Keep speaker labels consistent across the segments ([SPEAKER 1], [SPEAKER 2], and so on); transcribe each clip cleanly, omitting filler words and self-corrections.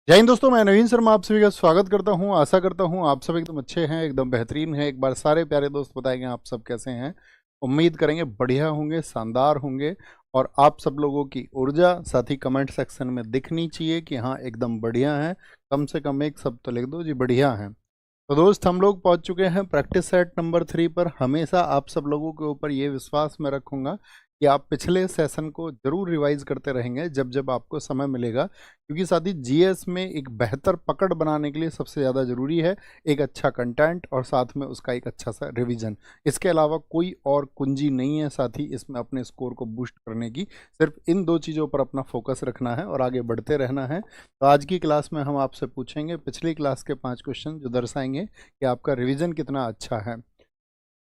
[SPEAKER 1] जय हिंद दोस्तों, मैं नवीन शर्मा आप सभी का स्वागत करता हूं। आशा करता हूं आप सब एकदम अच्छे हैं, एकदम बेहतरीन हैं। एक बार सारे प्यारे दोस्त बताएंगे आप सब कैसे हैं। उम्मीद करेंगे बढ़िया होंगे, शानदार होंगे। और आप सब लोगों की ऊर्जा साथ ही कमेंट सेक्शन में दिखनी चाहिए कि हाँ एकदम बढ़िया है। कम से कम एक शब्द तो लिख दो जी, बढ़िया है। तो दोस्त, हम लोग पहुंच चुके हैं प्रैक्टिस सेट नंबर 3 पर। हमेशा आप सब लोगों के ऊपर ये विश्वास मैं रखूंगा कि आप पिछले सेशन को जरूर रिवाइज करते रहेंगे जब जब आपको समय मिलेगा, क्योंकि साथ ही जीएस में एक बेहतर पकड़ बनाने के लिए सबसे ज़्यादा ज़रूरी है एक अच्छा कंटेंट और साथ में उसका एक अच्छा सा रिवीजन। इसके अलावा कोई और कुंजी नहीं है साथ ही इसमें अपने स्कोर को बूस्ट करने की। सिर्फ इन दो चीज़ों पर अपना फोकस रखना है और आगे बढ़ते रहना है। तो आज की क्लास में हम आपसे पूछेंगे पिछली क्लास के 5 क्वेश्चन जो दर्शाएंगे कि आपका रिवीजन कितना अच्छा है।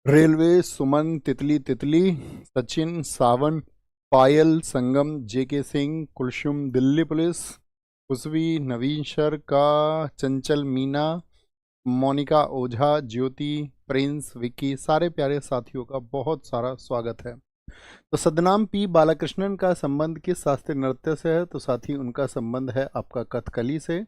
[SPEAKER 1] रेलवे, सुमन, तितली तितली, सचिन, सावन, पायल, संगम, जेके सिंह, कुलसुम, दिल्ली पुलिस, खुशवी, नवीन शर का, चंचल, मीना, मोनिका ओझा, ज्योति, प्रिंस, विक्की, सारे प्यारे साथियों का बहुत सारा स्वागत है। तो सदनाम पी बालाकृष्णन का संबंध किस शास्त्रीय नृत्य से है? तो साथ ही उनका संबंध है आपका कथकली से।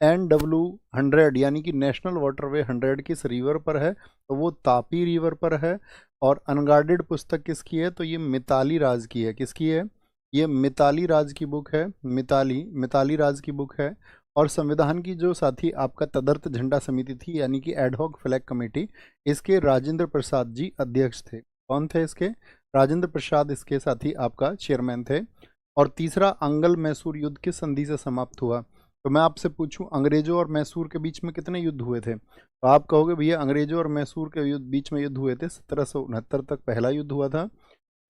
[SPEAKER 1] NW100 यानी कि नेशनल वाटरवे 100 किस रिवर पर है? तो वो तापी रिवर पर है। और अनगार्डेड पुस्तक किसकी है? तो ये मिताली राज की है। किसकी है? ये मिताली राज की बुक है। मिताली राज की बुक है। और संविधान की जो साथी आपका तदर्थ झंडा समिति थी यानी कि एडहॉक फ्लैग कमेटी, इसके राजेंद्र प्रसाद जी अध्यक्ष थे। कौन थे इसके? राजेंद्र प्रसाद इसके साथी आपका चेयरमैन थे। और तीसरा, अंगल मैसूर युद्ध किस संधि से समाप्त हुआ? तो मैं आपसे पूछूं अंग्रेजों और मैसूर के बीच में कितने युद्ध हुए थे? तो आप कहोगे भैया अंग्रेजों और मैसूर के बीच में युद्ध हुए थे 1769 तक पहला युद्ध हुआ था।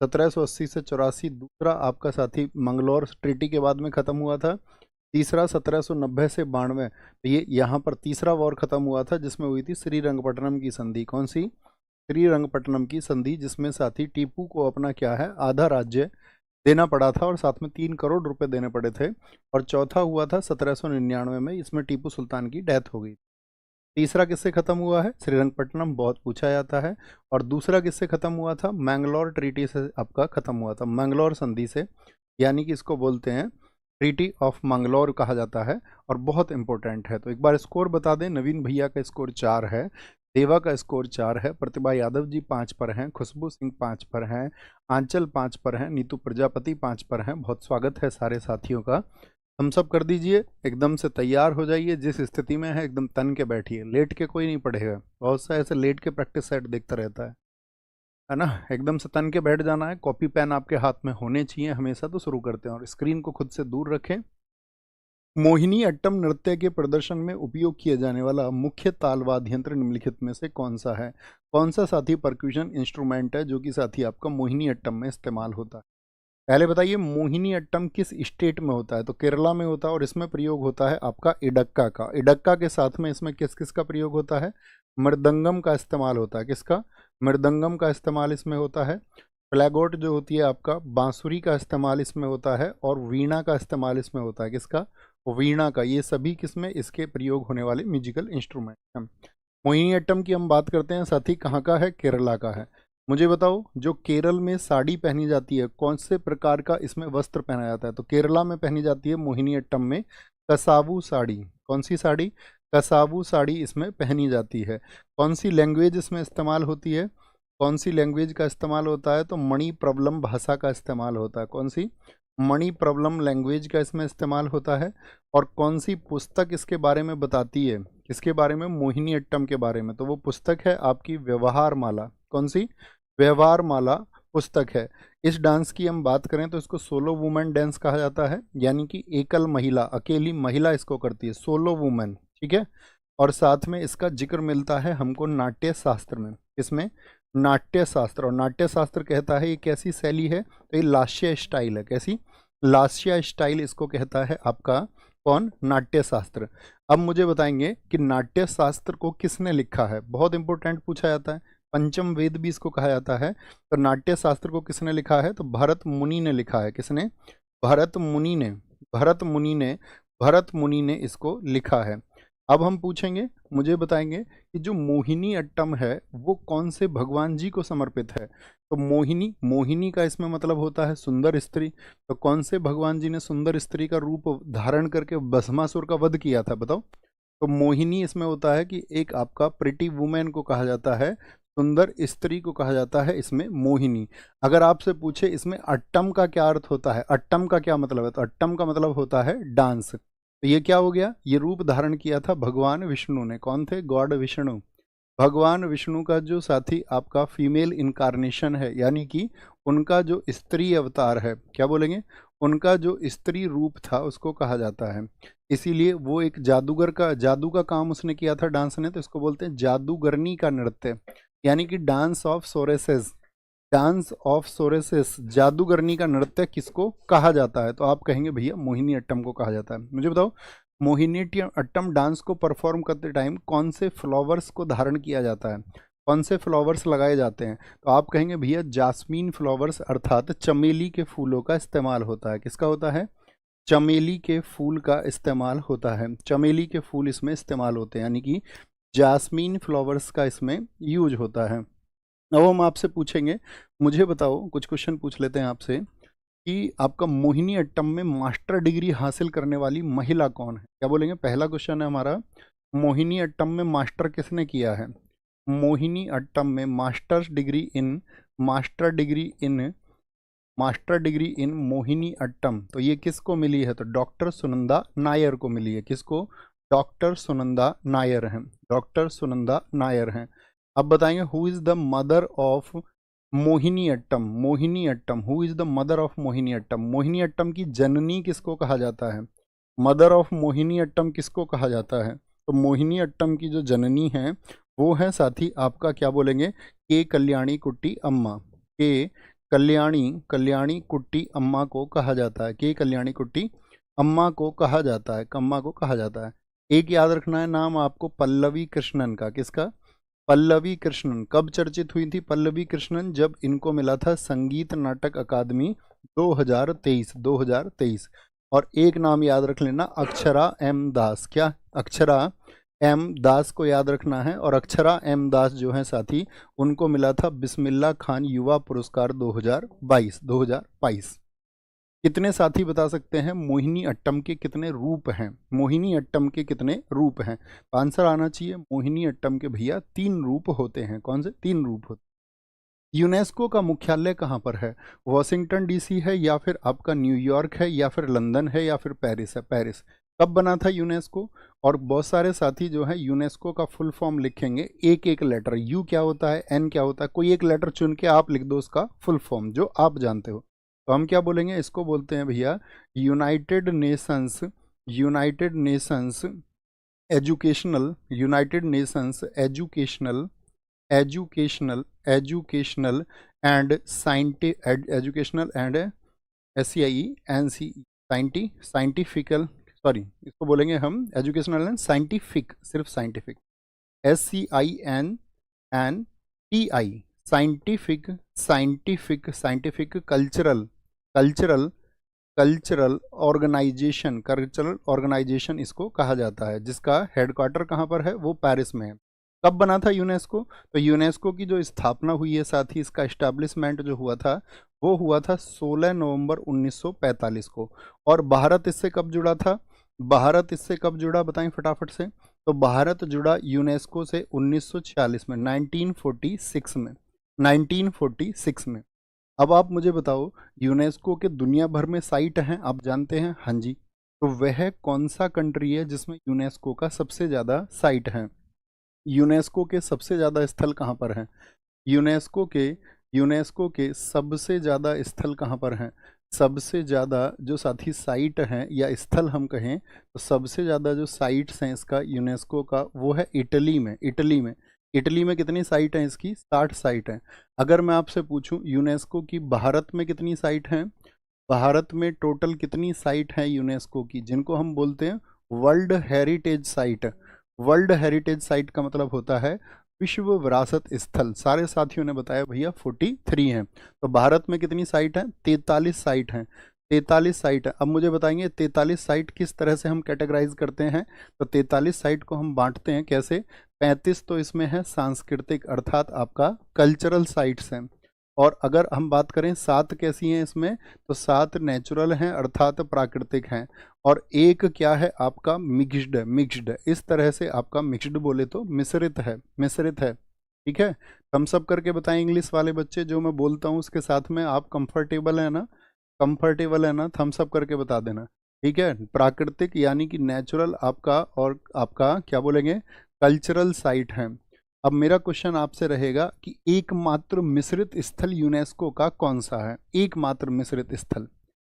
[SPEAKER 1] 1780 से 84 दूसरा आपका साथी मंगलौर ट्रीटी के बाद में खत्म हुआ था। तीसरा 1790 से 92, तो ये यहाँ पर तीसरा वॉर खत्म हुआ था जिसमें हुई थी श्रीरंगपट्टनम की संधि। कौन सी? श्रीरंगपट्टनम की संधि, जिसमें साथी टीपू को अपना क्या है आधा राज्य देना पड़ा था और साथ में 3 करोड़ रुपए देने पड़े थे। और चौथा हुआ था 1799 में, इसमें टीपू सुल्तान की डेथ हो गई। तीसरा किससे खत्म हुआ है? श्रीरंगपट्टनम, बहुत पूछा जाता है। और दूसरा किससे खत्म हुआ था? मैंगलोर ट्रीटी से आपका खत्म हुआ था, मैंगलोर संधि से। यानी कि इसको बोलते हैं ट्रीटी ऑफ मंगलौर कहा जाता है और बहुत इंपॉर्टेंट है। तो एक बार स्कोर बता दें। नवीन भैया का स्कोर 4 है, देवा का स्कोर 4 है, प्रतिभा यादव जी 5 पर हैं, खुशबू सिंह 5 पर हैं, आंचल 5 पर हैं, नीतू प्रजापति 5 पर हैं। बहुत स्वागत है सारे साथियों का। हम सब कर दीजिए, एकदम से तैयार हो जाइए। जिस स्थिति में है एकदम तन के बैठिए, लेट के कोई नहीं पढ़ेगा। बहुत सा ऐसे लेट के प्रैक्टिस सेट देखता रहता है ना। एकदम से तन के बैठ जाना है। कॉपी पेन आपके हाथ में होने चाहिए हमेशा। तो शुरू करते हैं और स्क्रीन को खुद से दूर रखें। मोहिनी अट्टम नृत्य के प्रदर्शन में उपयोग किया जाने वाला मुख्य ताल वाद्य यंत्र निम्नलिखित में से कौन सा है? कौन सा साथी परक्यूशन इंस्ट्रूमेंट है जो कि साथी आपका मोहिनी अट्टम में इस्तेमाल होता है? पहले बताइए, मोहिनी अट्टम किस स्टेट में होता है? तो केरला में होता है और इसमें प्रयोग होता है आपका इडक्का का। इडक्का के साथ में इसमें किस किस का प्रयोग होता है? मृदंगम का इस्तेमाल होता है। किसका? मृदंगम का इस्तेमाल इसमें होता है। फ्लैगोट जो होती है आपका, बांसुरी का इस्तेमाल इसमें होता है। और वीणा का इस्तेमाल इसमें होता है। किसका? वीणा का। ये सभी किसमें इसके प्रयोग होने वाले म्यूजिकल इंस्ट्रूमेंट हैं। मोहिनीअट्टम की हम बात करते हैं, साथ ही कहाँ का है? केरला का है। मुझे बताओ, जो केरल में साड़ी पहनी जाती है, कौन से प्रकार का इसमें वस्त्र पहना जाता है? तो केरला में पहनी जाती है मोहिनीअट्टम में कसावू साड़ी। कौन सी साड़ी? कसावू साड़ी इसमें पहनी जाती है। कौन सी लैंग्वेज इसमें इस्तेमाल होती है? कौन सी लैंग्वेज का इस्तेमाल होता है? तो मणि प्रबलम भाषा का इस्तेमाल होता है। कौन सी? मणि प्रबलम लैंग्वेज का इसमें इस्तेमाल होता है। और कौन सी पुस्तक इसके बारे में बताती है? किसके बारे में? मोहिनीअट्टम के बारे में। तो वो पुस्तक है आपकी व्यवहार माला। कौन सी? व्यवहार माला पुस्तक है। इस डांस की हम बात करें तो इसको सोलो वुमेन डांस कहा जाता है, यानी कि एकल महिला, अकेली महिला इसको करती है, सोलो वुमेन। ठीक है। और साथ में इसका जिक्र मिलता है हमको नाट्य शास्त्र में। इसमें नाट्य शास्त्र, और नाट्य शास्त्र कहता है ये कैसी शैली है? तो ये लास्य स्टाइल है। कैसी? लास्य स्टाइल इसको कहता है आपका कौन? नाट्य शास्त्र। अब मुझे बताएंगे कि नाट्य शास्त्र को किसने लिखा है? बहुत इंपॉर्टेंट पूछा जाता है। पंचम वेद भी इसको कहा जाता है। तो नाट्य शास्त्र को किसने लिखा है? तो भरत मुनि ने लिखा है। किसने? भरत मुनि ने। भरत मुनि ने इसको लिखा है। अब हम पूछेंगे, मुझे बताएंगे कि जो मोहिनी अट्टम है वो कौन से भगवान जी को समर्पित है। तो मोहिनी, मोहिनी का इसमें मतलब होता है सुंदर स्त्री। तो कौन से भगवान जी ने सुंदर स्त्री का रूप धारण करके भस्मासुर का वध किया था, बताओ। तो मोहिनी इसमें होता है कि एक आपका प्रिटी वुमेन को कहा जाता है, सुंदर स्त्री को कहा जाता है इसमें मोहिनी। अगर आपसे पूछे इसमें अट्टम का क्या अर्थ होता है, अट्टम का क्या मतलब है, तो अट्टम का मतलब होता है डांस। तो ये क्या हो गया, ये रूप धारण किया था भगवान विष्णु ने। कौन थे, गॉड विष्णु। भगवान विष्णु का जो साथी आपका फीमेल इनकारनेशन है, यानी कि उनका जो स्त्री अवतार है, क्या बोलेंगे, उनका जो स्त्री रूप था उसको कहा जाता है। इसीलिए वो एक जादूगर का, जादू का काम उसने किया था डांस ने, तो इसको बोलते हैं जादूगरनी का नृत्य, यानी कि डांस ऑफ सोरेसेस। डांस ऑफ सोरेसेस, जादूगरनी का नृत्य किसको कहा जाता है, तो आप कहेंगे भैया मोहिनी अट्टम को कहा जाता है। मुझे बताओ, मोहिनी अट्टम डांस को परफॉर्म करते टाइम कौन से फ्लावर्स को धारण किया जाता है, कौन से फ्लावर्स लगाए जाते हैं, तो आप कहेंगे भैया जास्मीन फ्लावर्स अर्थात चमेली के फूलों का इस्तेमाल होता है। किसका होता है, चमेली के फूल का इस्तेमाल होता है, चमेली के फूल इसमें इस्तेमाल होते हैं, यानी कि जास्मीन फ्लावर्स का इसमें यूज होता है। अब हम आपसे पूछेंगे, मुझे बताओ, कुछ क्वेश्चन पूछ लेते हैं आपसे कि आपका मोहिनी अट्टम में मास्टर डिग्री हासिल करने वाली महिला कौन है। क्या बोलेंगे, पहला क्वेश्चन है हमारा, मोहिनी अट्टम में मास्टर किसने किया है। मोहिनी अट्टम में masters degree in, master degree in, master degree in Mohiniyattam, तो ये किसको मिली है, तो डॉक्टर सुनंदा नायर को मिली है। किसको, डॉक्टर सुनंदा नायर हैं, डॉक्टर सुनंदा नायर हैं। अब बताएंगे who is the mother of Mohiniyattam, Mohiniyattam, who is the mother of Mohiniyattam, Mohiniyattam की जननी किसको कहा जाता है, मदर ऑफ मोहिनी अट्टम किसको कहा जाता है। तो मोहिनी अट्टम की जो जननी है वो है साथी आपका, क्या बोलेंगे, के कल्याणी कुट्टी अम्मा, के कल्याणी, कल्याणी कुट्टी अम्मा को कहा जाता है, के कल्याणी कुट्टी अम्मा को कहा जाता है, अम्मा को कहा जाता है। एक याद रखना है नाम आपको, पल्लवी कृष्णन का। किसका, पल्लवी कृष्णन। कब चर्चित हुई थी पल्लवी कृष्णन, जब इनको मिला था संगीत नाटक अकादमी 2023, 2023। और एक नाम याद रख लेना, अक्षरा एम दास। क्या, अक्षरा एम दास को याद रखना है। और अक्षरा एम दास जो है साथी, उनको मिला था बिस्मिल्लाह खान युवा पुरस्कार 2022, 2022। कितने साथी बता सकते हैं मोहिनी अट्टम के कितने रूप हैं, मोहिनी अट्टम के कितने रूप हैं, तो आंसर आना चाहिए, मोहिनी अट्टम के भैया 3 रूप होते हैं। कौन से 3 रूप होते हैं। यूनेस्को का मुख्यालय कहाँ पर है, वॉशिंगटन डीसी है, या फिर आपका न्यूयॉर्क है, या फिर लंदन है, या फिर पेरिस है, पेरिस। कब बना था यूनेस्को, और बहुत सारे साथी जो है यूनेस्को का फुल फॉर्म लिखेंगे, एक एक लेटर, यू क्या होता है, एन क्या होता है, कोई एक लेटर चुन के आप लिख दो उसका फुल फॉर्म जो आप जानते हो। तो हम क्या बोलेंगे, इसको बोलते हैं भैया United Nations, United Nations educational, United Nations educational, educational, educational and educational and SCIENC scientifical, sorry इसको बोलेंगे हम एजुकेशनल एंड साइंटिफिक, सिर्फ scientific, SCINNTI, scientific, scientific, scientific cultural, cultural, cultural organisation, cultural organisation इसको कहा जाता है, जिसका हेडक्वार्टर कहाँ पर है, वो पेरिस में है। कब बना था यूनेस्को, तो यूनेस्को की जो स्थापना हुई है साथ ही इसका इस्टेब्लिशमेंट जो हुआ था वो हुआ था 16 नवंबर 1945 को। और भारत इससे कब जुड़ा था, भारत इससे कब जुड़ा बताएं फटाफट से। तो भारत जुड़ा यूनेस्को से 1946 में, 1946 में, 1946 में। अब आप मुझे बताओ, यूनेस्को के दुनिया भर में साइट हैं आप जानते हैं, हाँ जी। तो वह कौन सा कंट्री है जिसमें यूनेस्को का सबसे ज़्यादा साइट है, यूनेस्को के सबसे ज़्यादा स्थल कहाँ पर हैं, यूनेस्को के, यूनेस्को के सबसे ज़्यादा स्थल कहाँ पर हैं, सबसे ज़्यादा जो साथी साइट हैं या स्थल हम कहें, तो सबसे ज़्यादा जो साइट्स हैं इसका यूनेस्को का वो है इटली में, इटली में। इटली में कितनी साइट हैं इसकी, 60 साइट हैं। अगर मैं आपसे पूछूं यूनेस्को की भारत में कितनी साइट हैं, भारत में टोटल कितनी साइट हैं यूनेस्को की, जिनको हम बोलते हैं world heritage site. World heritage site का मतलब होता है विश्व विरासत स्थल। सारे साथियों ने बताया भैया 43 हैं। तो भारत में कितनी साइट हैं, 43 साइट हैं। 43 साइट है। अब मुझे बताएंगे 43 साइट किस तरह से हम कैटेगराइज करते हैं। तो 43 साइट को हम बांटते हैं कैसे, 35 तो इसमें है सांस्कृतिक अर्थात आपका कल्चरल साइट्स हैं, और अगर हम बात करें 7 कैसी हैं इसमें, तो 7 नेचुरल हैं अर्थात प्राकृतिक हैं, और एक क्या है आपका मिक्स्ड, मिक्स्ड इस तरह से आपका मिक्स्ड बोले तो मिश्रित है, मिश्रित है। ठीक है, हम सब करके बताएं इंग्लिश वाले बच्चे, जो मैं बोलता हूँ उसके साथ में आप कंफर्टेबल है ना, कंफर्टेबल है ना, थम्स अप करके बता देना। ठीक है, प्राकृतिक यानी कि नेचुरल आपका, और आपका क्या बोलेंगे कल्चरल साइट है। अब मेरा क्वेश्चन आपसे रहेगा कि एकमात्र मिश्रित स्थल यूनेस्को का कौन सा है, एकमात्र मिश्रित स्थल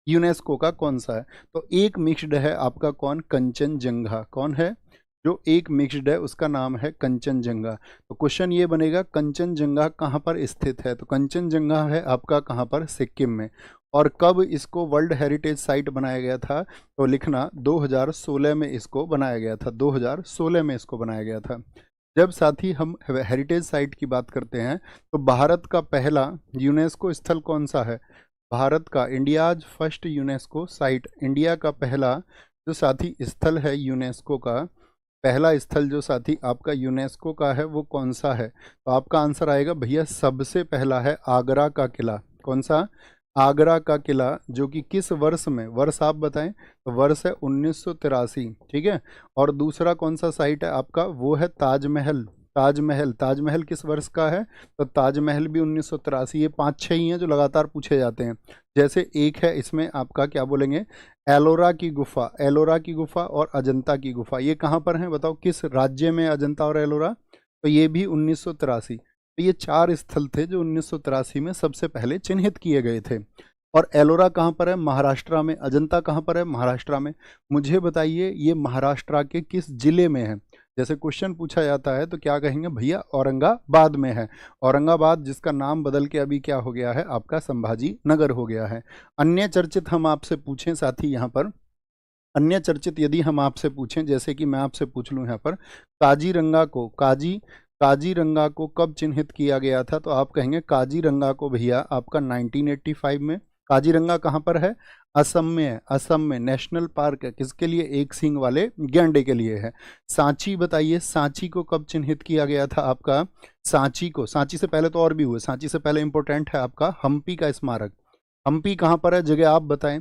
[SPEAKER 1] यूनेस्को का कौन सा है। तो एक मिक्स्ड है आपका कौन, कंचनजंगा। कौन है जो एक मिक्स्ड है, उसका नाम है कंचनजंगा। तो क्वेश्चन ये बनेगा कंचनजंगा कहाँ पर स्थित है, तो कंचनजंगा है आपका कहाँ पर, सिक्किम में। और कब इसको वर्ल्ड हेरिटेज साइट बनाया गया था, तो लिखना 2016 में इसको बनाया गया था, 2016 में इसको बनाया गया था। जब साथी हम हेरिटेज साइट की बात करते हैं, तो भारत का पहला यूनेस्को स्थल कौन सा है, भारत का India's first UNESCO site, India का पहला जो साथी स्थल है यूनेस्को का, पहला स्थल जो साथी आपका यूनेस्को का है वो कौन सा है। तो आपका आंसर आएगा भैया सबसे पहला है आगरा का किला। कौन सा, आगरा का किला, जो कि किस वर्ष में, वर्ष आप बताएं, तो वर्ष है 1983। ठीक है, और दूसरा कौन सा साइट है आपका, वो है ताजमहल। ताजमहल, ताजमहल किस वर्ष का है, तो ताजमहल भी 1983। ये 5-6 ही हैं जो लगातार पूछे जाते हैं। जैसे एक है इसमें आपका क्या बोलेंगे, एलोरा की गुफा, एलोरा की गुफा और अजंता की गुफा, ये कहाँ पर हैं बताओ, किस राज्य में अजंता और एलोरा, तो ये भी 1983। तो ये 4 स्थल थे जो 1983 में सबसे पहले चिन्हित किए गए थे। और एलोरा कहाँ पर है, महाराष्ट्र में। अजंता कहाँ पर है, महाराष्ट्र में। मुझे बताइए ये महाराष्ट्र के किस जिले में है। जैसे क्वेश्चन पूछा जाता है तो क्या कहेंगे भैया, औरंगाबाद में है। औरंगाबाद जिसका नाम बदल के अभी क्या हो गया है आपका, संभाजी नगर हो गया है। अन्य चर्चित हम आपसे पूछें साथी, यहाँ पर अन्य चर्चित यदि हम आपसे पूछें, जैसे कि मैं आपसे पूछ लूँ यहाँ पर, काजीरंगा को, काजीरंगा को कब चिन्हित किया गया था, तो आप कहेंगे काजीरंगा को भैया आपका 1985 में। काजीरंगा कहाँ पर है, असम में है। असम में नेशनल पार्क है, किसके लिए, एक सींग वाले गैंडे के लिए है। सांची बताइए, सांची को कब चिन्हित किया गया था आपका, सांची को, सांची से पहले तो और भी हुए, सांची से पहले इंपॉर्टेंट है आपका हम्पी का स्मारक। हम्पी कहाँ पर है, जगह आप बताएं।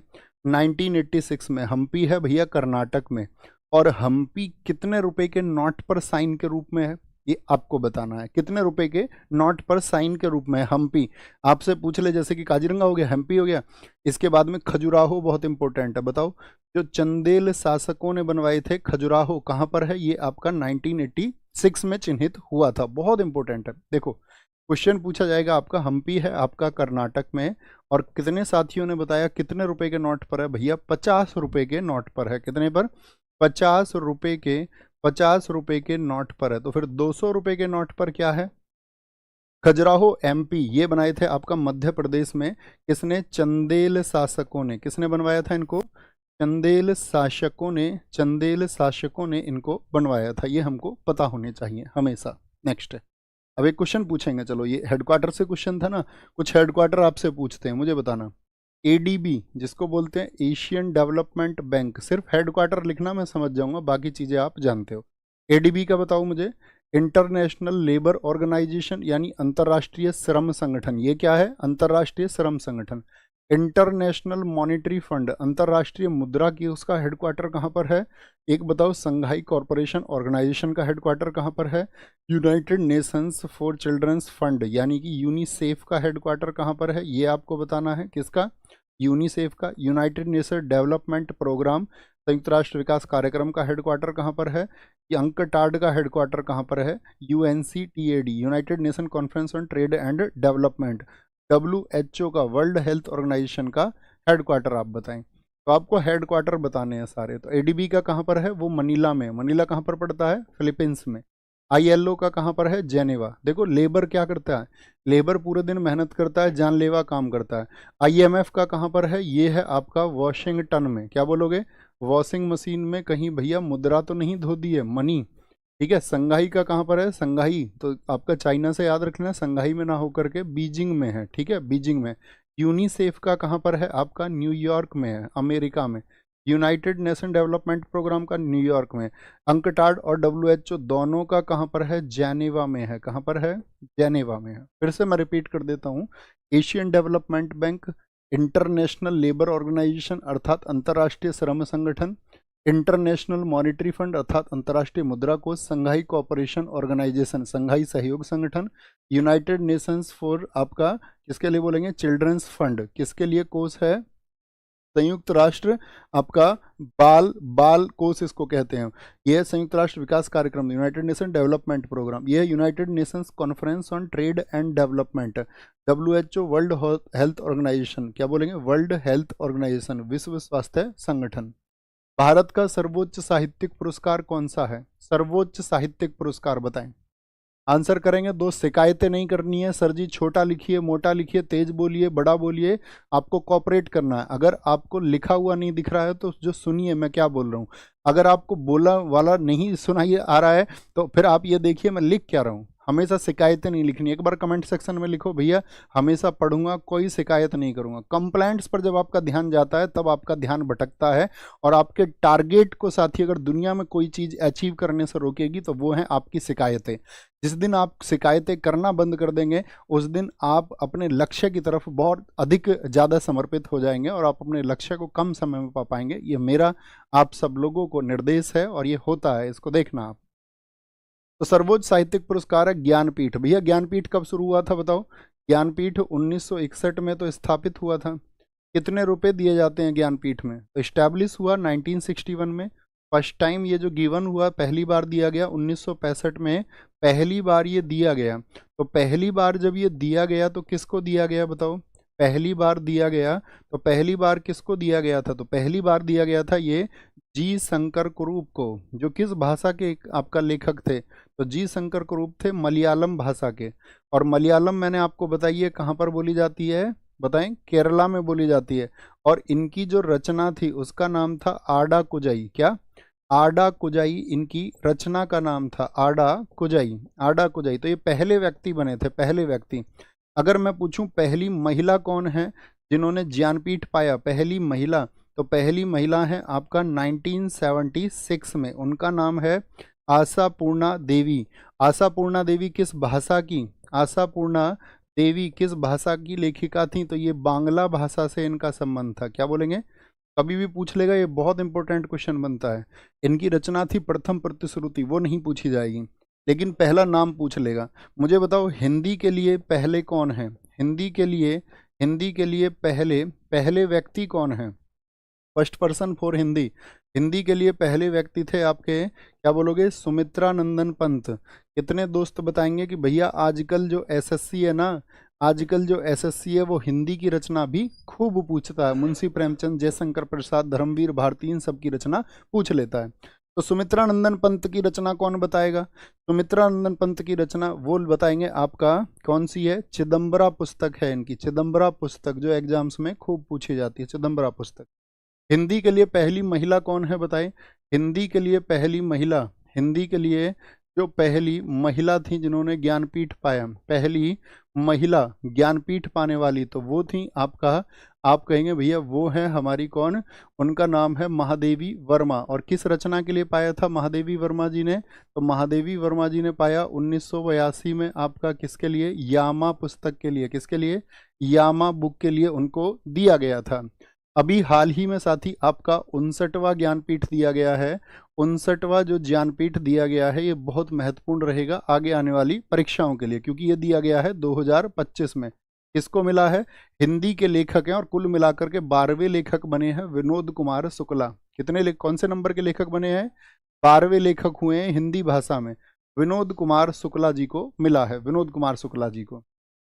[SPEAKER 1] 1986 में हम्पी है भैया कर्नाटक में। और हम्पी कितने रुपए के नोट पर साइन के रूप में है, ये आपको बताना है। कितने रुपए के नोट पर साइन के रूप में हम्पी, आपसे पूछ ले जैसे कि काजीरंगा हो गया, हम्पी हो गया। इसके बाद में खजुराहो बहुत इंपॉर्टेंट है, बताओ जो चंदेल शासकों ने बनवाए थे, खजुराहो कहाँ पर है, ये आपका 1986 में चिन्हित हुआ था, बहुत इंपॉर्टेंट है। देखो क्वेश्चन पूछा जाएगा आपका, हम्पी है आपका कर्नाटक में, और कितने साथियों ने बताया कितने रुपए के नोट पर है भैया, 50 रुपए के नोट पर है। कितने पर, 50 रुपए के, 50 रुपए के नोट पर है। तो फिर 200 रुपए के नोट पर क्या है, खजुराहो एमपी, ये बनाए थे आपका मध्य प्रदेश में। किसने, चंदेल शासकों ने। किसने बनवाया था इनको, चंदेल शासकों ने, चंदेल शासकों ने इनको बनवाया था, ये हमको पता होने चाहिए हमेशा। नेक्स्ट, अब एक क्वेश्चन पूछेंगे, चलो ये हेडक्वार्टर से क्वेश्चन था ना, कुछ हेडक्वार्टर आपसे पूछते हैं, मुझे बताना। एडीबी जिसको बोलते हैं एशियन डेवलपमेंट बैंक, सिर्फ हेडक्वार्टर लिखना, मैं समझ जाऊंगा, बाकी चीज़ें आप जानते हो। एडीबी का बताओ मुझे, इंटरनेशनल लेबर ऑर्गेनाइजेशन यानी अंतर्राष्ट्रीय श्रम संगठन, ये क्या है, अंतर्राष्ट्रीय श्रम संगठन। इंटरनेशनल मॉनिटरी फंड, अंतर्राष्ट्रीय मुद्रा की, उसका हेडक्वार्टर कहाँ पर है, एक बताओ। संघाई कॉरपोरेशन ऑर्गेनाइजेशन का हेडक्वार्टर कहाँ पर है। United Nations for children's fund यानी कि यूनिसेफ का हेडक्वार्टर कहाँ पर है, ये आपको बताना है। किसका, यूनिसेफ का। यूनाइटेड नेशन डेवलपमेंट प्रोग्राम, संयुक्त राष्ट्र विकास कार्यक्रम का हेडक्वार्टर कहाँ पर है। अंकटाड का हेडक्वार्टर कहाँ पर है, UNCTAD, united nation conference on trade and development. WHO का, वर्ल्ड हेल्थ ऑर्गेनाइजेशन का हेडक्वार्टर आप बताएं। तो आपको हेडक्वार्टर बताने हैं सारे। तो एडीबी का कहाँ पर है, वो मनीला में। मनीला कहाँ पर पड़ता है, फिलीपींस में। ILO का कहाँ पर है, जेनेवा। देखो लेबर क्या करता है, लेबर पूरे दिन मेहनत करता है, जानलेवा काम करता है। IMF का कहाँ पर है, ये है आपका वॉशिंगटन में। क्या बोलोगे, वॉशिंग मशीन में कहीं भैया मुद्रा तो नहीं धो दी है, मनी। ठीक है, संघाई का कहाँ पर है, संघाई तो आपका चाइना से याद रखना, संघाई में ना होकर के बीजिंग में है। ठीक है, बीजिंग में। यूनिसेफ का कहाँ पर है? आपका न्यूयॉर्क में है, अमेरिका में। यूनाइटेड नेशन डेवलपमेंट प्रोग्राम का न्यूयॉर्क में। अंकटाड और WHO दोनों का कहाँ पर है? जेनेवा में है। कहाँ पर है? जेनेवा में है। फिर से मैं रिपीट कर देता हूँ, Asian development bank, international labour organisation अर्थात अंतर्राष्ट्रीय श्रम संगठन, इंटरनेशनल मॉनिटरी फंड अर्थात अंतर्राष्ट्रीय मुद्रा कोष, संघाई कोऑपरेशन ऑर्गेनाइजेशन संघाई सहयोग संगठन, यूनाइटेड नेशंस फॉर आपका किसके लिए बोलेंगे? चिल्ड्रंस फंड, किसके लिए कोष है? संयुक्त राष्ट्र आपका बाल बाल कोष इसको कहते हैं। यह संयुक्त राष्ट्र विकास कार्यक्रम, यूनाइटेड नेशन डेवलपमेंट प्रोग्राम, यह United Nations conference on trade and development, WHO world health organisation, क्या बोलेंगे? वर्ल्ड हेल्थ ऑर्गेनाइजेशन, विश्व स्वास्थ्य संगठन। भारत का सर्वोच्च साहित्यिक पुरस्कार कौन सा है? सर्वोच्च साहित्यिक पुरस्कार बताएं। आंसर करेंगे, दो शिकायतें नहीं करनी है सर जी, छोटा लिखिए, मोटा लिखिए, तेज बोलिए, बड़ा बोलिए, आपको कॉपरेट करना है। अगर आपको लिखा हुआ नहीं दिख रहा है तो जो सुनिए मैं क्या बोल रहा हूँ। अगर आपको बोला वाला नहीं सुनाई आ रहा है तो फिर आप ये देखिए मैं लिख क्या रहा हूँ। हमेशा शिकायतें नहीं लिखनी। एक बार कमेंट सेक्शन में लिखो, भैया हमेशा पढ़ूंगा, कोई शिकायत नहीं करूंगा। कंप्लेंट्स पर जब आपका ध्यान जाता है तब आपका ध्यान भटकता है और आपके टारगेट को साथी अगर दुनिया में कोई चीज़ अचीव करने से रोकेगी तो वो है आपकी शिकायतें। जिस दिन आप शिकायतें करना बंद कर देंगे उस दिन आप अपने लक्ष्य की तरफ बहुत अधिक ज़्यादा समर्पित हो जाएंगे और आप अपने लक्ष्य को कम समय में पा पाएंगे। ये मेरा आप सब लोगों को निर्देश है और ये होता है, इसको देखना आप। तो सर्वोच्च साहित्यिक पुरस्कार है ज्ञानपीठ। भैया ज्ञानपीठ कब शुरू हुआ था बताओ? ज्ञानपीठ 1961 में तो स्थापित हुआ था। कितने रुपए दिए जाते हैं ज्ञानपीठ में? तो इस्टेब्लिश हुआ 1961 में। फर्स्ट टाइम ये जो गिवन हुआ पहली बार दिया गया 1965 में, पहली बार ये दिया गया। तो पहली बार जब ये दिया गया तो किसको दिया गया बताओ? पहली बार दिया गया तो पहली बार किसको दिया गया था? तो पहली बार दिया गया था ये जी शंकर कुरूप को, जो किस भाषा के आपका लेखक थे? तो जी शंकर कुरूप थे मलयालम भाषा के। और मलयालम मैंने आपको बताइए कहाँ पर बोली जाती है? बताएं, केरला में बोली जाती है। और इनकी जो रचना थी उसका नाम था आडा कुजाई। क्या? आडा कुजाई इनकी रचना का नाम था, आडा कुजाई। आडा कुजाई। तो ये पहले व्यक्ति बने थे, पहले व्यक्ति। अगर मैं पूछूं पहली महिला कौन है जिन्होंने ज्ञानपीठ पाया? पहली महिला, तो पहली महिला है आपका 1976 में, उनका नाम है आशापूर्णा देवी। आशापूर्णा देवी किस भाषा की? आशापूर्णा देवी किस भाषा की लेखिका थी? तो ये बांग्ला भाषा से इनका संबंध था। क्या बोलेंगे? कभी भी पूछ लेगा, ये बहुत इंपॉर्टेंट क्वेश्चन बनता है। इनकी रचना थी प्रथम प्रतिश्रुति, वो नहीं पूछी जाएगी, लेकिन पहला नाम पूछ लेगा। मुझे बताओ हिंदी के लिए पहले कौन है? हिंदी के लिए पहले व्यक्ति कौन है? First person for Hindi, Hindi के लिए पहले व्यक्ति थे आपके, क्या बोलोगे? सुमित्रा नंदन पंत। कितने दोस्त बताएंगे कि भैया आजकल जो एसएससी है ना, आजकल जो एसएससी है वो हिंदी की रचना भी खूब पूछता है। मुंशी प्रेमचंद, जयशंकर प्रसाद, धर्मवीर भारती, इन सब की रचना पूछ लेता है। तो सुमित्रा नंदन पंत की रचना कौन बताएगा? सुमित्रा नंदन पंत की रचना वो बताएंगे आपका कौन सी है? चिदम्बरा पुस्तक है इनकी, चिदम्बरा पुस्तक, जो एग्जाम्स में खूब पूछी जाती है, चिदम्बरा पुस्तक। हिंदी के लिए पहली महिला कौन है बताएं? हिंदी के लिए पहली महिला, हिंदी के लिए जो पहली महिला थी जिन्होंने ज्ञानपीठ पाया, पहली महिला ज्ञानपीठ पाने वाली, तो वो थी आपका, आप कहेंगे भैया वो है हमारी कौन? उनका नाम है महादेवी वर्मा। और किस रचना के लिए पाया था महादेवी वर्मा जी ने? तो महादेवी वर्मा जी ने पाया 1982 में आपका किसके लिए? यामा पुस्तक के लिए। किसके लिए? यामा बुक के लिए उनको दिया गया था। अभी हाल ही में साथी आपका 59वां ज्ञानपीठ दिया गया है। 59वां जो ज्ञानपीठ दिया गया है ये बहुत महत्वपूर्ण रहेगा आगे आने वाली परीक्षाओं के लिए, क्योंकि ये दिया गया है 2025 में। किसको मिला है? हिंदी के लेखक हैं और कुल मिलाकर के 12वें लेखक बने हैं विनोद कुमार शुक्ला। कितने कौन से नंबर के लेखक बने हैं? 12वें लेखक हुए हैं हिंदी भाषा में। विनोद कुमार शुक्ला जी को मिला है, विनोद कुमार शुक्ला जी को।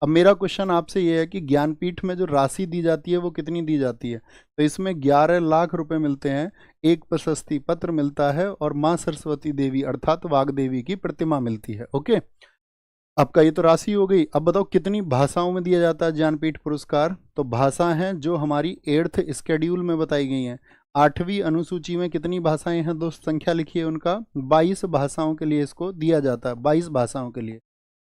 [SPEAKER 1] अब मेरा क्वेश्चन आपसे ये है कि ज्ञानपीठ में जो राशि दी जाती है वो कितनी दी जाती है? तो इसमें 11 लाख रुपए मिलते हैं, एक प्रशस्ति पत्र मिलता है और माँ सरस्वती देवी अर्थात वाग्देवी की प्रतिमा मिलती है। ओके, आपका ये तो राशि हो गई। अब बताओ कितनी भाषाओं में दिया जाता है ज्ञानपीठ पुरस्कार? तो भाषा हैं जो हमारी 8th स्केड्यूल में बताई गई हैं। 8वीं अनुसूची में कितनी भाषाएं हैं दोस्त? संख्या लिखिए उनका। 22 भाषाओं के लिए इसको दिया जाता है, 22 भाषाओं के लिए।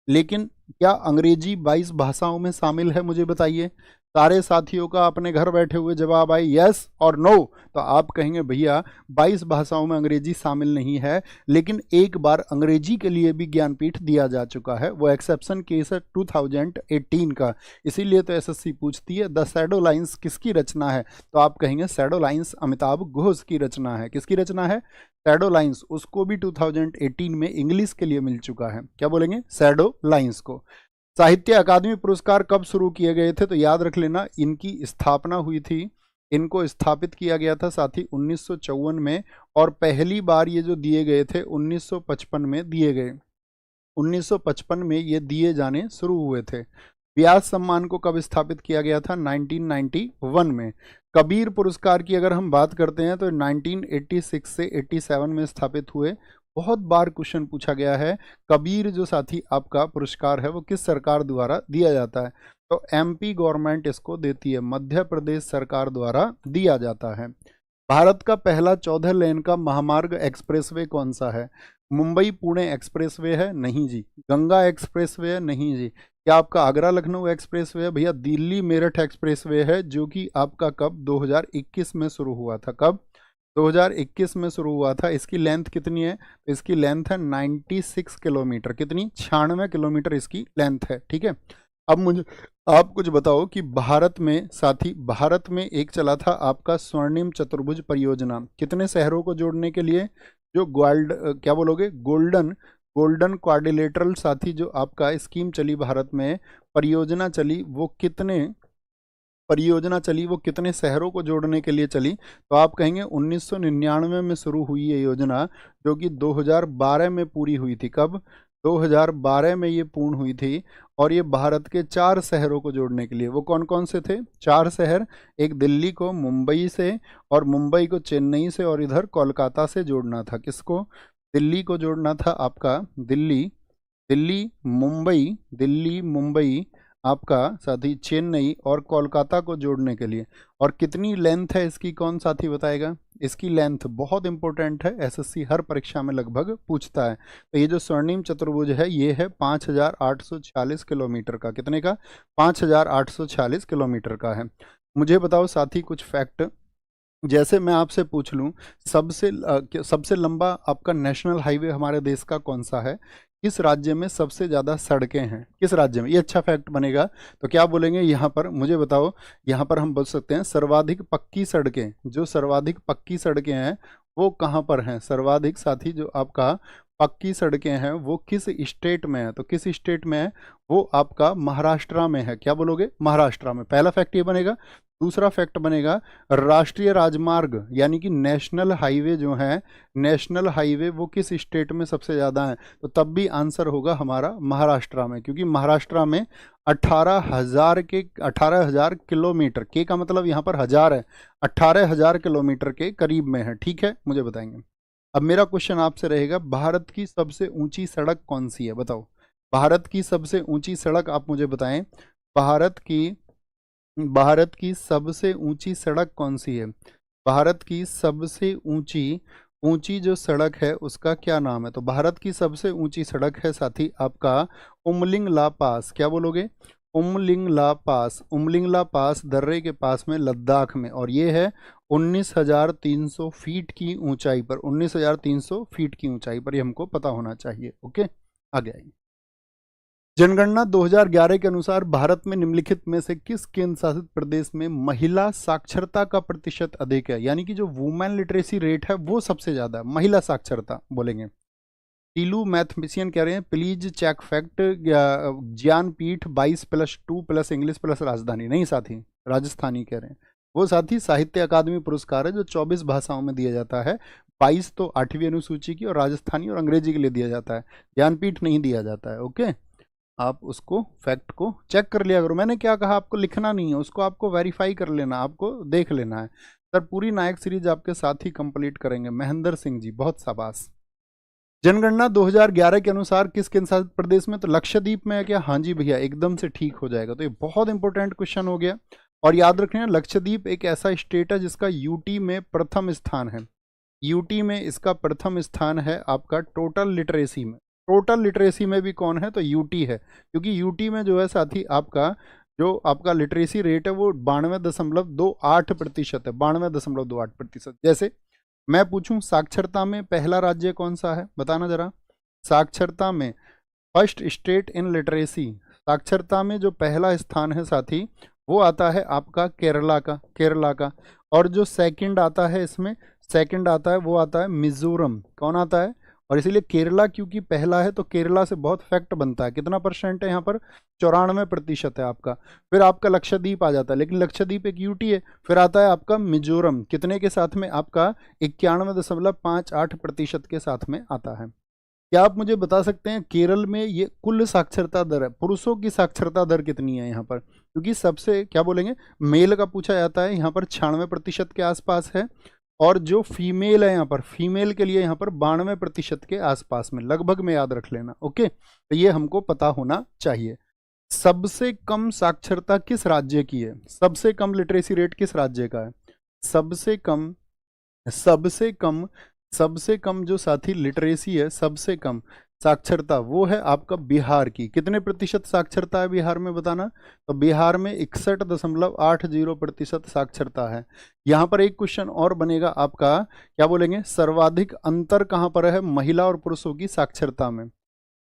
[SPEAKER 1] लेकिन क्या अंग्रेजी 22 भाषाओं में शामिल है? मुझे बताइए। सारे साथियों का अपने घर बैठे हुए जवाब आए यस और नो, तो आप कहेंगे भैया 22 भाषाओं में अंग्रेजी शामिल नहीं है, लेकिन एक बार अंग्रेजी के लिए भी ज्ञानपीठ दिया जा चुका है। वो एक्सेप्शन केस है 2018 का, इसीलिए तो एसएससी पूछती है द शैडो लाइंस किसकी रचना है, तो आप कहेंगे शैडो लाइंस अमिताभ घोष की रचना है। किसकी रचना है? Shadow lines. उसको भी 2018 में इंग्लिश के लिए मिल चुका है। क्या बोलेंगे? शैडो लाइंस को। साहित्य अकादमी पुरस्कार कब शुरू किए गए थे, तो याद रख लेना इनकी स्थापना हुई थी, इनको स्थापित किया गया था साथी 1954 में, और पहली बार ये जो दिए गए थे 1955 में दिए गए। 1955 में ये दिए जाने शुरू हुए थे। व्यास सम्मान को कब स्थापित किया गया था? 1991 में। कबीर पुरस्कार की अगर हम बात करते हैं तो 1986 से 87 में स्थापित हुए। बहुत बार क्वेश्चन पूछा गया है, कबीर जो साथी आपका पुरस्कार है वो किस सरकार द्वारा दिया जाता है, तो एमपी गवर्नमेंट इसको देती है, मध्य प्रदेश सरकार द्वारा दिया जाता है। भारत का पहला 14 लेन का महामार्ग एक्सप्रेसवे कौन सा है? मुंबई पुणे एक्सप्रेसवे है? नहीं जी। गंगा एक्सप्रेसवे है? नहीं जी। क्या आपका आगरा लखनऊ एक्सप्रेसवे है? भैया दिल्ली मेरठ एक्सप्रेसवे है, जो कि आपका कब 2021 में शुरू हुआ था। कब? 2021 में शुरू हुआ था। इसकी लेंथ कितनी है? तो इसकी लेंथ है 96 किलोमीटर। कितनी? 96 किलोमीटर इसकी लेंथ है। ठीक है, अब मुझे आप कुछ बताओ कि भारत में साथी, भारत में एक चला था आपका स्वर्णिम चतुर्भुज परियोजना, कितने शहरों को जोड़ने के लिए? जो क्या बोलोगे, गोल्डन क्वाड्रिलेटरल साथी जो आपका स्कीम चली भारत में, परियोजना चली, वो कितने शहरों को जोड़ने के लिए चली? तो आप कहेंगे 1999 में शुरू हुई ये योजना, जो कि 2012 में पूरी हुई थी। कब? 2012 में ये पूर्ण हुई थी, और ये भारत के 4 शहरों को जोड़ने के लिए। वो कौन कौन से थे? 4 शहर। एक दिल्ली को मुंबई से, और मुंबई को चेन्नई से, और इधर कोलकाता से जोड़ना था। किसको? दिल्ली को जोड़ना था आपका, दिल्ली मुंबई आपका साथी, चेन्नई और कोलकाता को जोड़ने के लिए। और कितनी लेंथ है इसकी, कौन साथी बताएगा? इसकी लेंथ बहुत इंपॉर्टेंट है, एसएससी हर परीक्षा में लगभग पूछता है। तो ये जो स्वर्णिम चतुर्भुज है ये है 5846 किलोमीटर का। कितने का? 5846 किलोमीटर का है। मुझे बताओ साथी कुछ फैक्ट, जैसे मैं आपसे पूछ लूं सबसे लंबा आपका नेशनल हाईवे हमारे देश का कौन सा है? किस राज्य में सबसे ज़्यादा सड़कें हैं? किस राज्य में? ये अच्छा फैक्ट बनेगा। तो क्या बोलेंगे यहाँ पर, मुझे बताओ। यहाँ पर हम बोल सकते हैं सर्वाधिक पक्की सड़कें, जो सर्वाधिक पक्की सड़कें हैं वो कहाँ पर हैं? सर्वाधिक साथी जो आपका पक्की सड़कें हैं वो किस स्टेट में है? तो किस स्टेट में है? वो आपका महाराष्ट्र में है। क्या बोलोगे? महाराष्ट्र में। पहला फैक्ट ये बनेगा। दूसरा फैक्ट बनेगा, राष्ट्रीय राजमार्ग यानी कि नेशनल हाईवे जो है, नेशनल हाईवे वो किस स्टेट में सबसे ज़्यादा है? तो तब भी आंसर होगा हमारा महाराष्ट्र में, क्योंकि महाराष्ट्र में 18,000 किलोमीटर, के का मतलब यहाँ पर हजार है, 18,000 किलोमीटर के करीब में है। ठीक है, मुझे बताएंगे। अब मेरा क्वेश्चन आपसे रहेगा, भारत की सबसे ऊंची सड़क कौन सी है? बताओ, भारत की सबसे ऊंची सड़क आप मुझे बताएं। भारत की सबसे ऊंची सड़क कौन सी है? भारत की सबसे ऊंची जो सड़क है उसका क्या नाम है? तो भारत की सबसे ऊंची सड़क है साथी आपका उमलिंगला पास। क्या बोलोगे? उमलिंगला पास दर्रे के पास में, लद्दाख में, और ये है 19,300 फीट की ऊंचाई पर। 19,300 फीट की ऊंचाई पर, ये हमको पता होना चाहिए। ओके, आगे आइए। जनगणना 2011 के अनुसार भारत में निम्नलिखित में से किस केंद्र शासित प्रदेश में महिला साक्षरता का प्रतिशत अधिक है? यानी कि जो वुमेन लिटरेसी रेट है वो सबसे ज्यादा है। महिला साक्षरता बोलेंगे। टीलू मैथमेटिशियन कह रहे हैं please check fact, Jnanpith 22+2+ English plus राजधानी। नहीं साथी, राजस्थानी कह रहे हैं। वो साथी साहित्य अकादमी पुरस्कार है जो 24 भाषाओं में दिया जाता है। 22 तो 8वीं अनुसूची की और राजस्थानी और अंग्रेजी के लिए दिया जाता है, ज्ञानपीठ नहीं दिया जाता है। ओके, आप उसको फैक्ट को चेक कर लिया करो। मैंने क्या कहा, आपको लिखना नहीं है, उसको आपको वेरीफाई कर लेना, आपको देख लेना है। सर पूरी नायक सीरीज आपके साथ ही कंप्लीट करेंगे। महेंद्र सिंह जी, बहुत शाबाश। जनगणना 2011 के अनुसार किस केंद्र शासित प्रदेश में? तो लक्षद्वीप में है क्या? हाँ जी भैया, एकदम से ठीक हो जाएगा। तो ये बहुत इंपॉर्टेंट क्वेश्चन हो गया। और याद रखना, लक्षद्वीप एक ऐसा स्टेट है जिसका यूटी में प्रथम स्थान है। यूटी में इसका प्रथम स्थान है आपका टोटल लिटरेसी में। टोटल लिटरेसी में भी कौन है? तो यूटी है, क्योंकि यूटी में जो है साथी आपका जो आपका लिटरेसी रेट है वो 92.28% है, 92.28%। जैसे मैं पूछूं साक्षरता में पहला राज्य कौन सा है, बताना जरा। साक्षरता में फर्स्ट स्टेट इन लिटरेसी, साक्षरता में जो पहला स्थान है साथी वो आता है आपका केरला का। और जो सेकंड आता है इसमें, सेकंड आता है वो आता है मिजोरम। कौन आता है? और इसीलिए केरला क्योंकि पहला है तो केरला से बहुत फैक्ट बनता है। कितना परसेंट है यहाँ पर? 94% है आपका। फिर आपका लक्षद्वीप आ जाता है, लेकिन लक्षद्वीप एक यूटी है। फिर आता है आपका मिजोरम, कितने के साथ में? आपका 91.58% के साथ में आता है। क्या आप मुझे बता सकते हैं केरल में ये कुल साक्षरता दर है, पुरुषों की साक्षरता दर कितनी है यहाँ पर? क्योंकि सबसे क्या बोलेंगे, मेल का पूछा जाता है, यहाँ पर 96% के आसपास है। और जो फीमेल है यहाँ पर, फीमेल के लिए यहाँ पर 92% के आसपास में, लगभग में याद रख लेना। ओके, तो ये हमको पता होना चाहिए। सबसे कम साक्षरता किस राज्य की है? सबसे कम लिटरेसी रेट किस राज्य का है? सबसे कम जो साथी लिटरेसी है, सबसे कम साक्षरता, वो है आपका बिहार की। कितने प्रतिशत साक्षरता है बिहार में, बताना। तो बिहार में 61.80% साक्षरता है। यहाँ पर एक क्वेश्चन और बनेगा आपका, क्या बोलेंगे, सर्वाधिक अंतर कहाँ पर है महिला और पुरुषों की साक्षरता में?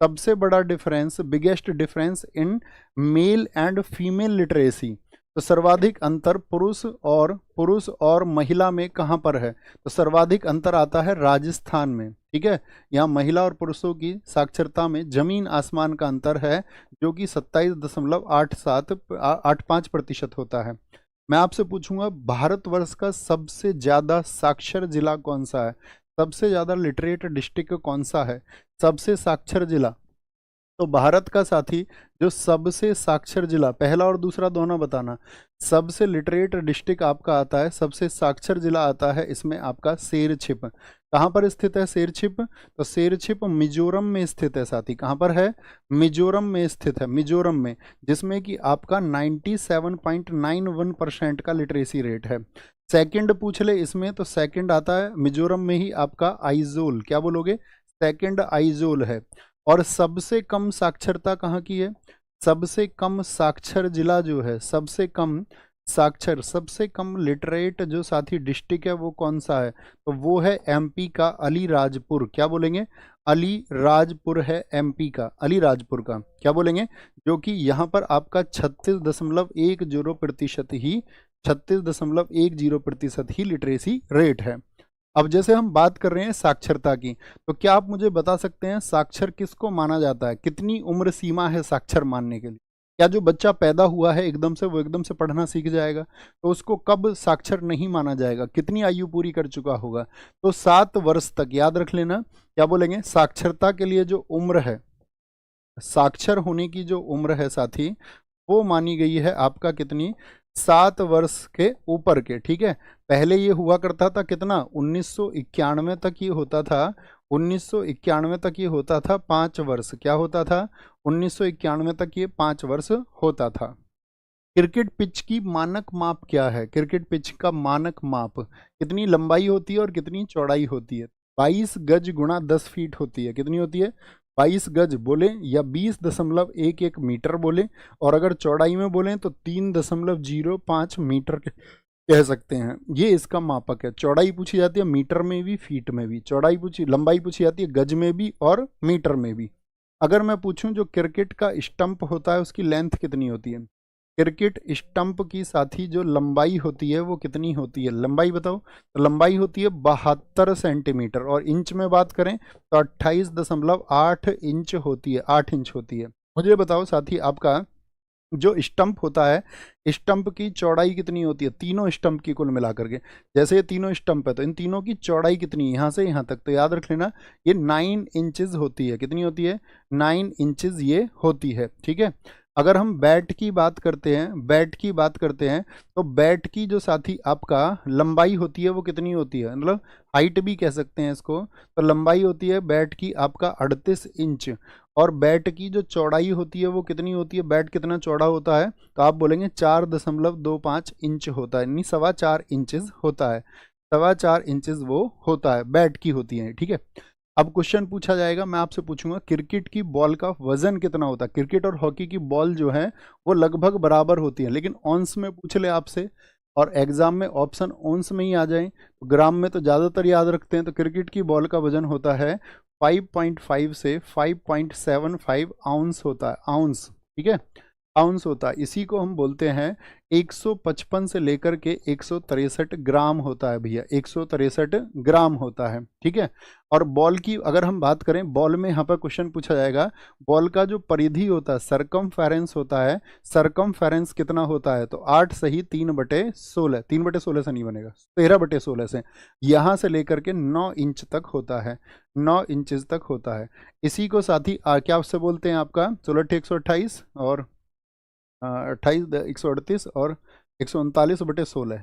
[SPEAKER 1] सबसे बड़ा difference, biggest difference in male and female literacy. तो सर्वाधिक अंतर पुरुष और महिला में कहाँ पर है? तो सर्वाधिक अंतर आता है राजस्थान में। ठीक है, यहाँ महिला और पुरुषों की साक्षरता में जमीन आसमान का अंतर है, जो कि 27.85% होता है। मैं आपसे पूछूंगा भारतवर्ष का सबसे ज्यादा साक्षर जिला कौन सा है? सबसे ज्यादा लिटरेट डिस्ट्रिक्ट कौन सा है? सबसे साक्षर जिला, तो भारत का साथी जो सबसे साक्षर जिला, पहला और दूसरा दोनों बताना। सबसे लिटरेट डिस्ट्रिक्ट आपका आता है, सबसे साक्षर जिला आता है इसमें आपका शेरछिप। कहाँ पर स्थित है शेरछिप? तो शेरछिप मिजोरम में स्थित है साथी। कहाँ पर है? मिजोरम में स्थित है, मिजोरम में, जिसमें कि आपका 97.91% का लिटरेसी रेट है। सेकंड पूछ ले इसमें, तो सेकंड आता है मिजोरम में ही आपका आइजोल। क्या बोलोगे? सेकंड आइजोल है। और सबसे कम साक्षरता कहाँ की है? सबसे कम साक्षर जिला जो है, सबसे कम साक्षर, सबसे कम लिटरेट जो साथी डिस्ट्रिक्ट है वो कौन सा है? तो वो है एमपी का अलीराजपुर। क्या बोलेंगे? अलीराजपुर है एमपी का, अलीराजपुर का। क्या बोलेंगे? जो कि यहाँ पर आपका 36.10% ही लिटरेसी रेट है। अब जैसे हम बात कर रहे हैं साक्षरता की, तो क्या आप मुझे बता सकते हैं साक्षर किसको माना जाता है? कितनी उम्र सीमा है साक्षर मानने के लिए? क्या जो बच्चा पैदा हुआ है एकदम से वो एकदम से पढ़ना सीख जाएगा, तो उसको कब साक्षर नहीं माना जाएगा? कितनी आयु पूरी कर चुका होगा? तो 7 वर्ष तक, याद रख लेना। क्या बोलेंगे? साक्षरता के लिए जो उम्र है, साक्षर होने की जो उम्र है साथी, वो मानी गई है आपका कितनी? 7 वर्ष के ऊपर के। ठीक है, पहले ये हुआ करता था कितना? 1991 तक ये होता था, 1991 तक ये होता था 5 वर्ष। क्या होता था? 1991 तक ये 5 वर्ष होता था। क्रिकेट पिच की मानक माप क्या है? क्रिकेट पिच का मानक माप कितनी लंबाई होती है और कितनी चौड़ाई होती है? 22 गज गुणा 10 फीट होती है। कितनी होती है? 22 गज बोले या 20.11 मीटर बोले, और अगर चौड़ाई में बोले तो 3.05 मीटर कह सकते हैं। ये इसका मापक है। चौड़ाई पूछी जाती है मीटर में भी, फीट में भी। लंबाई पूछी जाती है गज में भी और मीटर में भी। अगर मैं पूछूं जो क्रिकेट का स्टंप होता है उसकी लेंथ कितनी होती है? क्रिकेट स्टंप की साथी जो लंबाई होती है वो कितनी होती है? लंबाई बताओ। तो लंबाई होती है 72 सेंटीमीटर, और इंच में बात करें तो 28.8 इंच होती है, 8 इंच होती है। मुझे बताओ साथी, आपका जो स्टंप होता है, स्टंप की चौड़ाई कितनी होती है? तीनों स्टंप की कुल मिलाकर के, जैसे ये तीनों स्टंप है तो इन तीनों की चौड़ाई कितनी है यहाँ से यहाँ तक? तो याद रख लेना ये 9 इंचेस होती है। कितनी होती है? 9 इंचेस ये होती है। ठीक है, अगर हम बैट की बात करते हैं, तो बैट की जो साथी आपका लंबाई होती है वो कितनी होती है? मतलब हाइट भी कह सकते हैं इसको। तो लंबाई होती है बैट की आपका 38 इंच, और बैट की जो चौड़ाई होती है वो कितनी होती है? बैट कितना चौड़ा होता है? तो आप बोलेंगे 4.25 इंच होता है, यानी 4.25 इंचेस होता है। 4.25 इंचेस वो होता है, बैट की होती है। ठीक है, अब क्वेश्चन पूछा जाएगा, मैं आपसे पूछूंगा क्रिकेट की बॉल का वजन कितना होता है। क्रिकेट और हॉकी की बॉल जो है वो लगभग बराबर होती है, लेकिन ऑन्स में पूछ ले आपसे और एग्जाम में ऑप्शन ऑन्स में ही आ जाए तो ग्राम में तो ज़्यादातर याद रखते हैं। तो क्रिकेट की बॉल का वजन होता है 5.5 से 5.75 आउंस होता है, आउंस, ठीक है, आउंस होता है। इसी को हम बोलते हैं 155 से लेकर के 163 ग्राम होता है भैया, 163 ग्राम होता है, ठीक है। और बॉल की अगर हम बात करें, बॉल में यहाँ पर क्वेश्चन पूछा जाएगा, बॉल का जो परिधि होता है, सरकमफेरेंस होता है, सरकमफेरेंस कितना होता है, तो 8 सही 3/16, 3/16 से नहीं बनेगा, 13/16 से, यहाँ से लेकर के 9 इंच तक होता है, 9 इंचेस तक होता है। इसी को साथ ही क्या उससे बोलते हैं, आपका 16/128 और 138 और 139/16,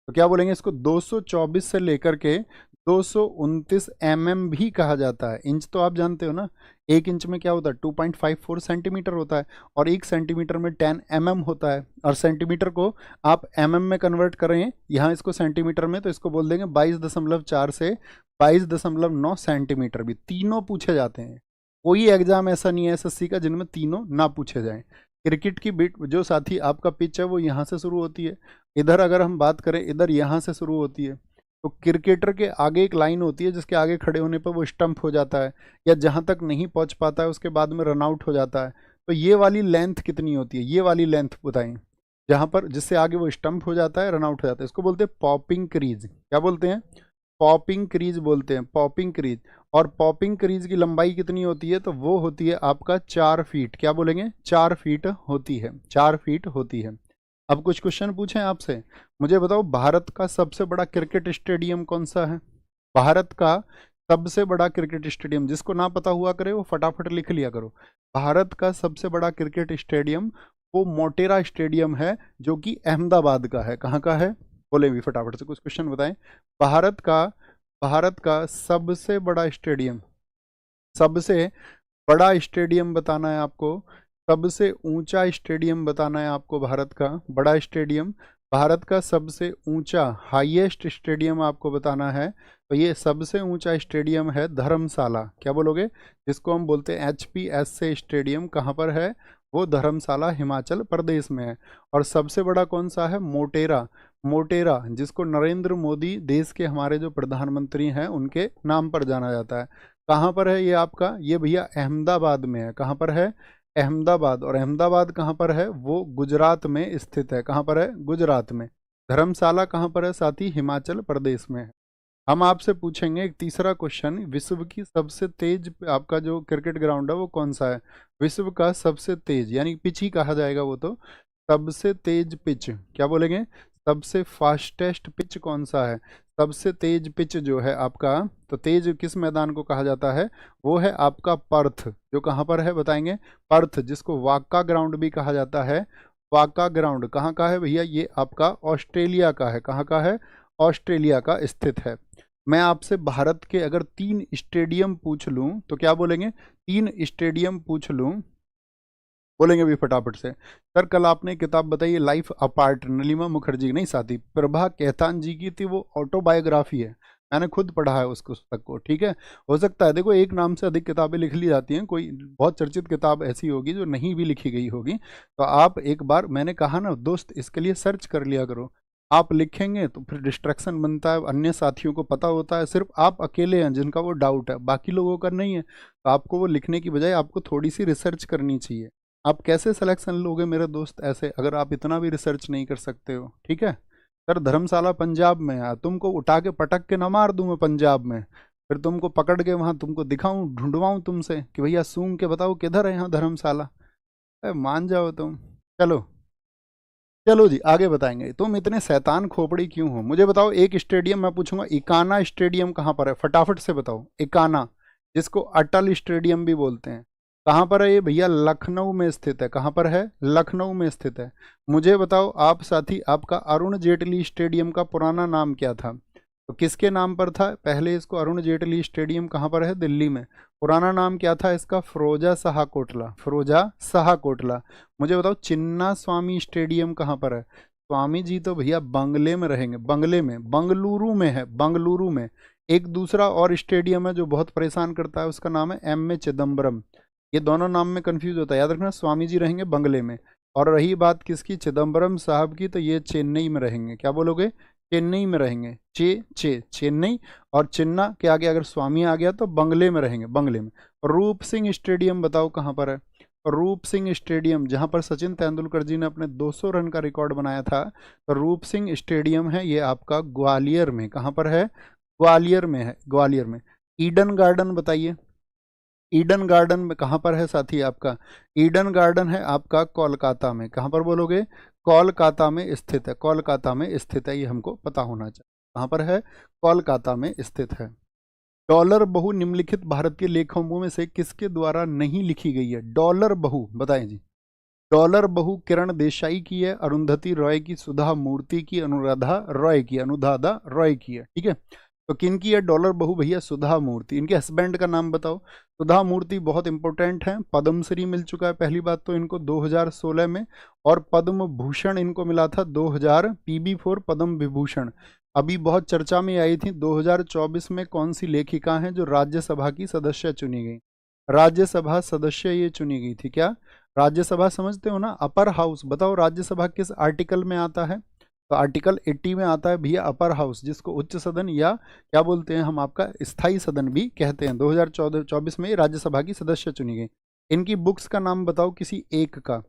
[SPEAKER 1] तो क्या बोलेंगे इसको, 224 से लेकर के 229 भी कहा जाता है। इंच तो आप जानते हो ना, एक इंच में क्या होता है 2.54 सेंटीमीटर होता है, और एक सेंटीमीटर में 10 होता है, और सेंटीमीटर को आप में कन्वर्ट करें, यहाँ इसको सेंटीमीटर में, तो इसको बोल देंगे 22.4 से 22.9 सेंटीमीटर। भी तीनों पूछे जाते हैं, कोई एग्जाम ऐसा नहीं है एसएससी का जिनमें तीनों ना पूछे जाएं। क्रिकेट की बिट जो साथी आपका पिच है वो यहाँ से शुरू होती है, इधर अगर हम बात करें इधर यहाँ से शुरू होती है, तो क्रिकेटर के आगे एक लाइन होती है जिसके आगे खड़े होने पर वो स्टंप हो जाता है, या जहाँ तक नहीं पहुँच पाता है उसके बाद में रन आउट हो जाता है। तो ये वाली लेंथ कितनी होती है, ये वाली लेंथ बताएं, जहाँ पर जिससे आगे वो स्टंप हो जाता है, रन आउट हो जाता है, इसको बोलते हैं पॉपिंग क्रीज। क्या बोलते हैं, पॉपिंग क्रीज बोलते हैं, पॉपिंग क्रीज। और पॉपिंग क्रीज की लंबाई कितनी होती है, तो वो होती है आपका 4 फीट। क्या बोलेंगे, 4 फीट होती है, 4 फीट होती है। अब कुछ क्वेश्चन पूछें आपसे, मुझे बताओ भारत का सबसे बड़ा क्रिकेट स्टेडियम कौन सा है। भारत का सबसे बड़ा क्रिकेट स्टेडियम, जिसको ना पता हुआ करे वो फटाफट लिख लिया करो। भारत का सबसे बड़ा क्रिकेट स्टेडियम वो मोटेरा स्टेडियम है, जो कि अहमदाबाद का है। कहाँ का है, बोले भी फटाफट से, कुछ क्वेश्चन बताएं। भारत का सबसे बड़ा स्टेडियम, सबसे बड़ा स्टेडियम बताना है आपको, सबसे ऊंचा स्टेडियम बताना है आपको। भारत का बड़ा स्टेडियम, भारत का सबसे ऊंचा हाईएस्ट स्टेडियम आपको बताना है। तो ये सबसे ऊंचा स्टेडियम है धर्मशाला। क्या बोलोगे, जिसको हम बोलते हैं HPSA स्टेडियम, कहाँ पर है, वो धर्मशाला हिमाचल प्रदेश में है। और सबसे बड़ा कौन सा है, मोटेरा। मोटेरा जिसको नरेंद्र मोदी देश के हमारे जो प्रधानमंत्री हैं उनके नाम पर जाना जाता है। कहाँ पर है ये आपका, ये भैया अहमदाबाद में है। कहाँ पर है, अहमदाबाद। और अहमदाबाद कहाँ पर है, वो गुजरात में स्थित है। कहाँ पर है, गुजरात में। धर्मशाला कहाँ पर है साथी, हिमाचल प्रदेश में है। हम आपसे पूछेंगे एक तीसरा क्वेश्चन, विश्व की सबसे तेज आपका जो क्रिकेट ग्राउंड है वो कौन सा है। विश्व का सबसे तेज, यानी पिच ही कहा जाएगा वो, तो सबसे तेज पिच क्या बोलेंगे, सबसे फास्टेस्ट पिच कौन सा है। सबसे तेज पिच जो है आपका, तो तेज किस मैदान को कहा जाता है, वो है आपका पर्थ। जो कहाँ पर है बताएंगे, पर्थ, जिसको वाका ग्राउंड भी कहा जाता है। वाका ग्राउंड कहाँ का है भैया, ये आपका ऑस्ट्रेलिया का है। कहाँ का है, ऑस्ट्रेलिया का स्थित है। मैं आपसे भारत के अगर 3 स्टेडियम पूछ लूं तो क्या बोलेंगे, 3 स्टेडियम पूछ लूं, बोलेंगे भी फटाफट से। सर कल आपने किताब बताई लाइफ अपार्ट, नलिमा मुखर्जी, नहीं साथी, प्रभा केतान जी की थी, वो ऑटोबायोग्राफी है, मैंने खुद पढ़ा है उस पुस्तक को, ठीक है। हो सकता है देखो एक नाम से अधिक किताबें लिख ली जाती हैं, कोई बहुत चर्चित किताब ऐसी होगी जो नहीं भी लिखी गई होगी, तो आप एक बार, मैंने कहा ना दोस्त, इसके लिए सर्च कर लिया करो। आप लिखेंगे तो फिर डिस्ट्रैक्शन बनता है, अन्य साथियों को पता होता है, सिर्फ आप अकेले हैं जिनका वो डाउट है, बाकी लोगों का नहीं है। तो आपको वो लिखने की बजाय आपको थोड़ी सी रिसर्च करनी चाहिए। आप कैसे सिलेक्शन लोगे मेरे दोस्त ऐसे, अगर आप इतना भी रिसर्च नहीं कर सकते हो, ठीक है। सर धर्मशाला पंजाब में है, तुमको उठा के पटक के ना मार दूं मैं पंजाब में, फिर तुमको पकड़ के वहां तुमको दिखाऊं, ढूंढवाऊं तुमसे कि भैया सूंघ के बताओ किधर है यहाँ धर्मशाला। मान जाओ तुम। चलो चलो जी आगे बताएंगे। तुम इतने शैतान खोपड़ी क्यों हो, मुझे बताओ। एक स्टेडियम मैं पूछूंगा, इकाना स्टेडियम कहाँ पर है, फटाफट से बताओ। इकाना, जिसको अटल स्टेडियम भी बोलते हैं, कहाँ पर है ये भैया, लखनऊ में स्थित है। कहाँ पर है, लखनऊ में स्थित है। मुझे बताओ आप साथी, आपका अरुण जेटली स्टेडियम का पुराना नाम क्या था, तो किसके नाम पर था पहले इसको, अरुण जेटली स्टेडियम कहाँ पर है, दिल्ली में। पुराना नाम क्या था इसका, फिरोजा शाह कोटला, फिरोजा शाह कोटला। मुझे बताओ चिन्ना स्वामी स्टेडियम कहाँ पर है। स्वामी जी तो भैया बंगले में रहेंगे, बंगले में, बंगलुरु में है, बंगलुरु में। एक दूसरा और स्टेडियम है जो बहुत परेशान करता है, उसका नाम है एम ए चिदम्बरम। ये दोनों नाम में कंफ्यूज होता है, याद रखना स्वामी जी रहेंगे बंगले में। और रही बात किसकी, चिदम्बरम साहब की, तो ये चेन्नई में रहेंगे। क्या बोलोगे, चेन्नई में रहेंगे। चेन्नई, और चिन्ना के आगे अगर स्वामी आ गया तो बंगले में रहेंगे, बंगले में। रूप सिंह स्टेडियम बताओ कहाँ पर है। रूप सिंह स्टेडियम जहाँ पर सचिन तेंदुलकर जी ने अपने 200 रन का रिकॉर्ड बनाया था, तो रूप सिंह स्टेडियम है ये आपका ग्वालियर में। कहाँ पर है, ग्वालियर में है, ग्वालियर में। ईडन गार्डन बताइए, ईडन गार्डन में कहाँ पर है साथी आपका, ईडन गार्डन है आपका कोलकाता में। कहाँ पर बोलोगे, कोलकाता में स्थित है, कोलकाता में स्थित है, ये हमको पता होना चाहिए। कहाँ पर है, कोलकाता में स्थित है। डॉलर बहू निम्नलिखित भारतीय लेखकों में से किसके द्वारा नहीं लिखी गई है। डॉलर बहू बताएं जी। डॉलर बहू किरण देसाई की है, अरुंधति रॉय की, सुधा मूर्ति की, अनुराधा रॉय की, अनुराधा रॉय की है। ठीक है, तो किन की है डॉलर बहू भैया, सुधा मूर्ति। इनके हस्बैंड का नाम बताओ। सुधा मूर्ति बहुत इंपॉर्टेंट है, पद्मश्री मिल चुका है पहली बात तो इनको 2016 में, और पद्म भूषण इनको मिला था 2000, PB4 पद्म विभूषण। अभी बहुत चर्चा में आई थी 2024 में कौन सी लेखिका हैं जो राज्यसभा की सदस्य चुनी गई। राज्यसभा सदस्य ये चुनी गई थी। क्या राज्यसभा समझते हो ना, अपर हाउस। बताओ राज्यसभा किस आर्टिकल में आता है, तो आर्टिकल 80 में आता है भैया अपर हाउस, जिसको उच्च सदन या क्या बोलते हैं हम आपका स्थायी सदन भी कहते हैं। 2024 में राज्यसभा की सदस्य चुनी गई। इनकी बुक्स का नाम बताओ किसी एक का।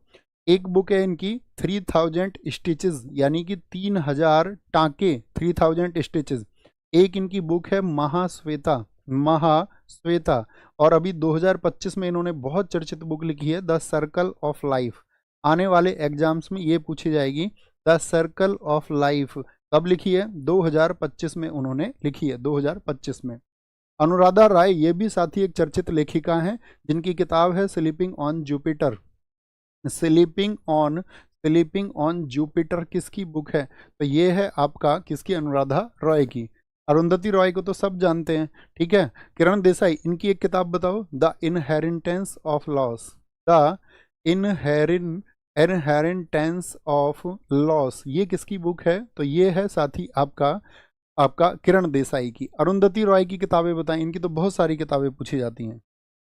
[SPEAKER 1] एक बुक है इनकी 3000 स्टिचेस, यानी कि 3000 टाँके, 3000 स्टिचेस। एक इनकी बुक है महाश्वेता, महाश्वेता। और अभी 2025 में इन्होंने बहुत चर्चित बुक लिखी है द सर्कल ऑफ लाइफ। आने वाले एग्जाम्स में ये पूछी जाएगी, द सर्कल ऑफ लाइफ कब लिखी है, 2025 में उन्होंने लिखी है, 2025 में। अनुराधा राय ये भी साथी एक चर्चित लेखिका हैं, जिनकी किताब है sleeping on Jupiter. Sleeping on Jupiter किसकी बुक है, तो ये है आपका किसकी, अनुराधा रॉय की। अरुंधति रॉय को तो सब जानते हैं, ठीक है। किरण देसाई, इनकी एक किताब बताओ, the inheritance of loss. The inheritance of loss, ये किसकी बुक है, तो ये है साथी आपका आपका किरण देसाई की। अरुंधति रॉय की किताबें बताएं, इनकी तो बहुत सारी किताबें पूछी जाती हैं।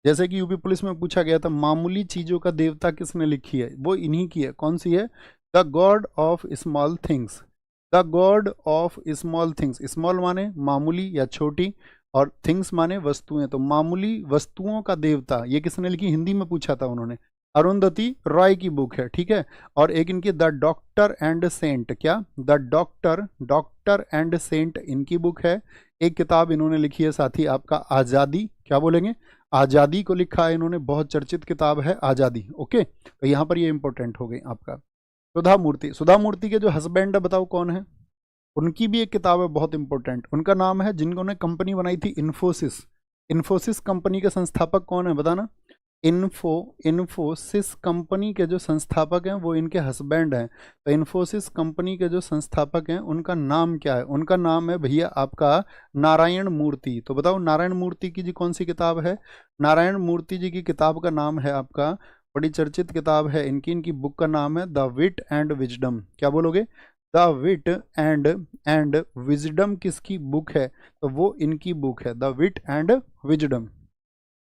[SPEAKER 1] जैसे कि यूपी पुलिस में पूछा गया था मामूली चीजों का देवता किसने लिखी है, वो इन्हीं की है। कौन सी है, the God of small things. The God of small things, small माने मामूली या छोटी, और थिंग्स माने वस्तुएं, तो मामूली वस्तुओं का देवता, ये किसने लिखी, हिंदी में पूछा था उन्होंने, अरुंधति रॉय की बुक है। ठीक है, और एक इनकी द डॉक्टर एंड सेंट, क्या, द डॉक्टर एंड सेंट इनकी बुक है। एक किताब इन्होंने लिखी है साथी आपका आज़ादी, क्या बोलेंगे, आज़ादी को लिखा है इन्होंने, बहुत चर्चित किताब है आज़ादी। ओके, तो यहाँ पर ये इंपॉर्टेंट हो गई आपका। सुधा मूर्ति, सुधा मूर्ति के जो हस्बैंड है बताओ कौन है, उनकी भी एक किताब है बहुत इंपॉर्टेंट। उनका नाम है, जिन्होंने कंपनी बनाई थी इन्फोसिस। इन्फोसिस कंपनी के संस्थापक कौन है बताना। इन्फोसिस कंपनी के जो संस्थापक हैं वो इनके हस्बैंड हैं। तो इन्फोसिस कंपनी के जो संस्थापक हैं उनका नाम क्या है, उनका नाम है भैया आपका नारायण मूर्ति। तो बताओ नारायण मूर्ति की जी कौन सी किताब है, नारायण मूर्ति जी की किताब का नाम है आपका, बड़ी चर्चित किताब है इनकी, इनकी बुक का नाम है द विट एंड विजडम। क्या बोलोगे, द विट एंड विजडम किसकी बुक है, तो वो इनकी बुक है, the wit and wisdom,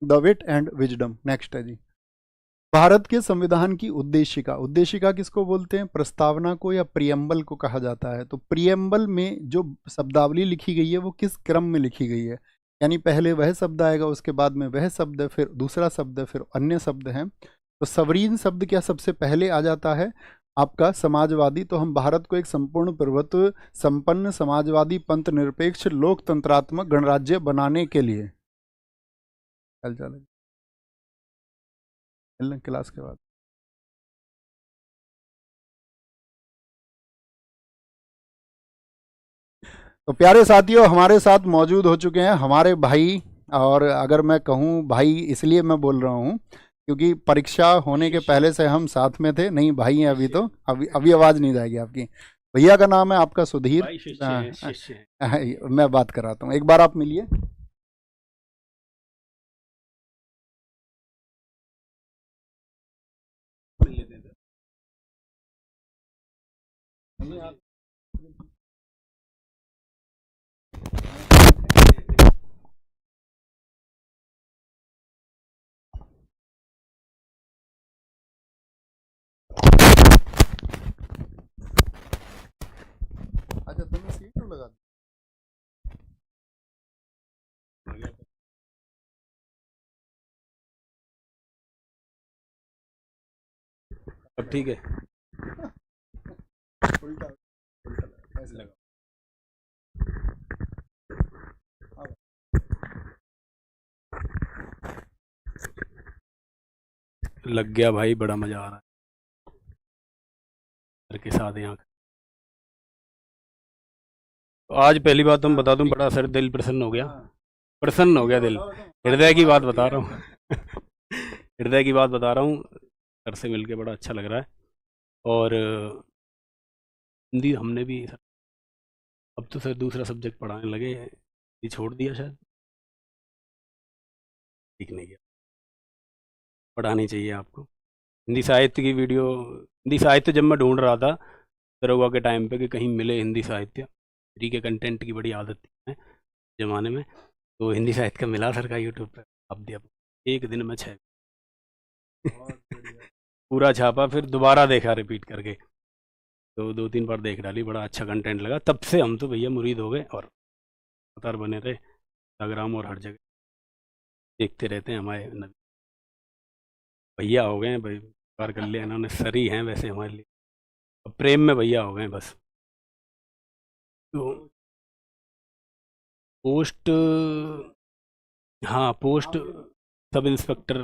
[SPEAKER 1] the wit and wisdom. Next है जी, भारत के संविधान की उद्देशिका। उद्देशिका किसको बोलते हैं, प्रस्तावना को या प्रियम्बल को कहा जाता है। तो प्रियम्बल में जो शब्दावली लिखी गई है वो किस क्रम में लिखी गई है, यानी पहले वह शब्द आएगा, उसके बाद में वह शब्द, फिर दूसरा शब्द, फिर अन्य शब्द हैं। तो सवरीन शब्द क्या सबसे पहले आ जाता है आपका, समाजवादी। तो हम भारत को एक संपूर्ण प्रभुत्व संपन्न समाजवादी पंथ निरपेक्ष लोकतंत्रात्मक गणराज्य बनाने के लिए, चल चल क्लास के बाद। तो प्यारे साथियों, हमारे साथ मौजूद हो चुके हैं हमारे भाई, और अगर मैं कहूँ भाई इसलिए मैं बोल रहा हूँ क्योंकि परीक्षा होने के पहले से हम साथ में थे, नहीं भाई हैं अभी, तो अभी आवाज़ नहीं जाएगी आपकी। भैया का नाम है आपका सुधीर। मैं बात कराता हूँ, एक बार आप मिलिए।
[SPEAKER 2] अब ठीक है।
[SPEAKER 1] उल्टा उल्टा ऐसे लगा।
[SPEAKER 2] लग गया भाई, बड़ा मजा आ रहा है सर के साथ यहाँ। तो आज पहली बात तुम बता दूं, बड़ा सर दिल प्रसन्न हो गया, प्रसन्न हो गया दिल। हृदय की बात बता रहा हूँ हृदय की बात बता रहा हूँ, सर से मिलके बड़ा अच्छा लग रहा है। और हिंदी हमने भी सर, अब तो सर दूसरा सब्जेक्ट पढ़ाने लगे, ये छोड़ दिया शायद, ठीक नहीं गया। पढ़ानी चाहिए आपको हिंदी साहित्य की वीडियो। हिंदी साहित्य जब मैं ढूंढ रहा था दरोगा के टाइम पे कि कहीं मिले हिंदी साहित्य, फ्री के कंटेंट की बड़ी आदत थी है ज़माने में, तो हिंदी साहित्य का मिला सर का यूट्यूब पे, अब दिया एक दिन में 6 पूरा छापा, फिर दोबारा देखा रिपीट करके, तो 2-3 बार देख डाली, बड़ा अच्छा कंटेंट लगा। तब से हम तो भैया मुरीद हो गए और लगातार बने रहे, इंस्टाग्राम और हर जगह देखते रहते हैं। हमारे नबी भैया हो गए हैं भाई, पार कर लिया इन्होंने, सरी हैं वैसे हमारे लिए, अब प्रेम में भैया हो गए हैं बस। तो पोस्ट, हाँ पोस्ट सब इंस्पेक्टर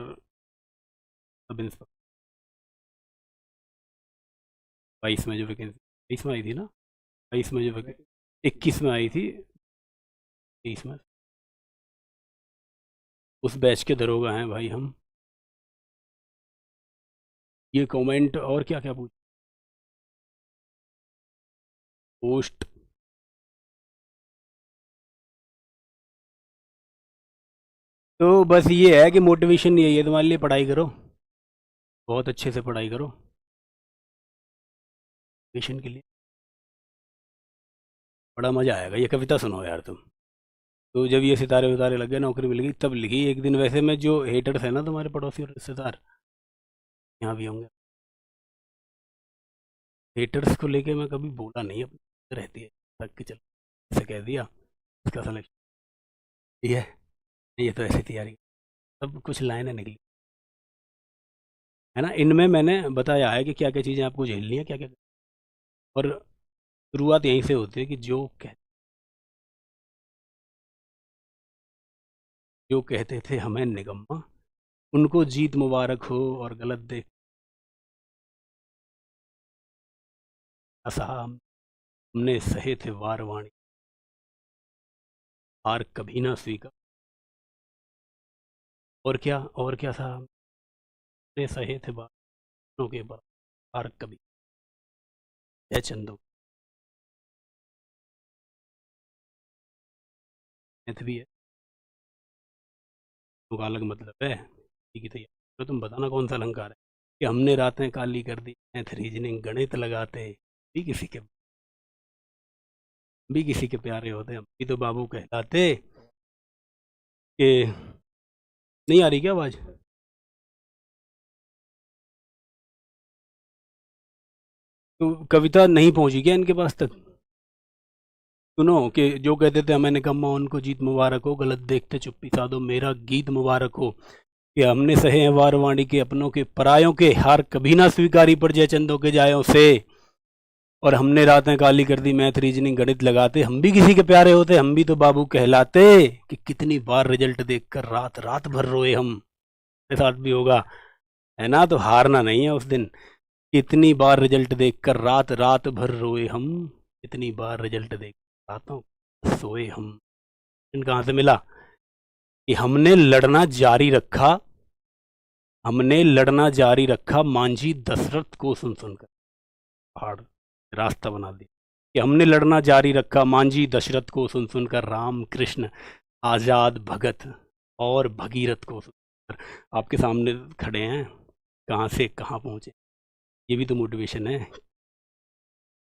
[SPEAKER 2] 22 में जो वैकेंसी, 22 में आई थी ना, 22 में जो वैकेंसी, 21 में आई थी, 23 में, उस बैच के दरोगा हैं भाई हम। ये कमेंट और क्या क्या पूछ, पोस्ट तो बस ये है कि मोटिवेशन यही है तुम्हारे लिए, पढ़ाई करो, बहुत अच्छे से पढ़ाई करो मोटिवेशन के लिए, बड़ा मज़ा आएगा। ये कविता सुनो यार तुम, तो जब ये सितारे उतारे लग गए, नौकरी मिल गई, तब लिखी एक दिन। वैसे में जो हेटर्स है ना तुम्हारे पड़ोसी और रिश्तेदार, यहाँ भी होंगे, हेटर्स को लेके मैं कभी बोला नहीं, अपनी रहती है तक के, चल ऐसे कह दिया इसका सिलेक्शन, ये है, ये तो ऐसी तैयारी, सब कुछ लाइनें निकली है ना। इनमें मैंने बताया है कि क्या क्या चीज़ें आपको झेलनी है, क्या क्या, और शुरुआत यहीं से होती है कि जो कहते थे हमें निकम्मा, उनको जीत मुबारक हो, और गलत देख असहा हमने सहे थे वार वाणी, हार कभी ना स्वीकार, और क्या था, हमने सहे थे वारों के पर हार कभी, जय चंदो मैथ भी है, तो अलग मतलब है, ठीक है तैयार। तो तुम बताना कौन सा अलंकार है, कि हमने रातें काली कर दी, मैथ रीजनिंग गणित लगाते भी किसी के, भी किसी के प्यारे होते, हम भी तो बाबू कहलाते कि, नहीं आ रही क्या आवाज़, तो कविता नहीं पहुंची क्या इनके पास तक, सुनो कि जो कहते थे हमें निकम्मा उनको जीत मुबारक हो, गलत देखते चुप्पी साधो मेरा गीत मुबारक हो, कि हमने सहे हैं वार वाणी के अपनों के परायों के, हार कभी ना स्वीकारी पर जय चंदों के जायों से, और हमने रातें काली कर दी मैथ रीजनिंग गणित लगाते, हम भी किसी के प्यारे होते, हम भी तो बाबू कहलाते, कि कितनी बार रिजल्ट देखकर रात रात भर रोए हम, मेरे साथ भी होगा है ना, तो हारना नहीं है उस दिन। कितनी बार रिजल्ट देखकर रात रात भर रोए हम, कितनी बार रिजल्ट देख रातों सोए हम। इन कहाँ से मिला, कि हमने लड़ना जारी रखा, हमने लड़ना जारी रखा मांझी दशरथ को सुन सुनकर, पहाड़ रास्ता बना दिया, कि हमने लड़ना जारी रखा मांझी दशरथ को सुन सुनकर, राम कृष्ण आजाद भगत और भगीरथ को सुनकर। आपके सामने खड़े हैं, कहाँ से कहाँ पहुँचे, ये भी तो मोटिवेशन है,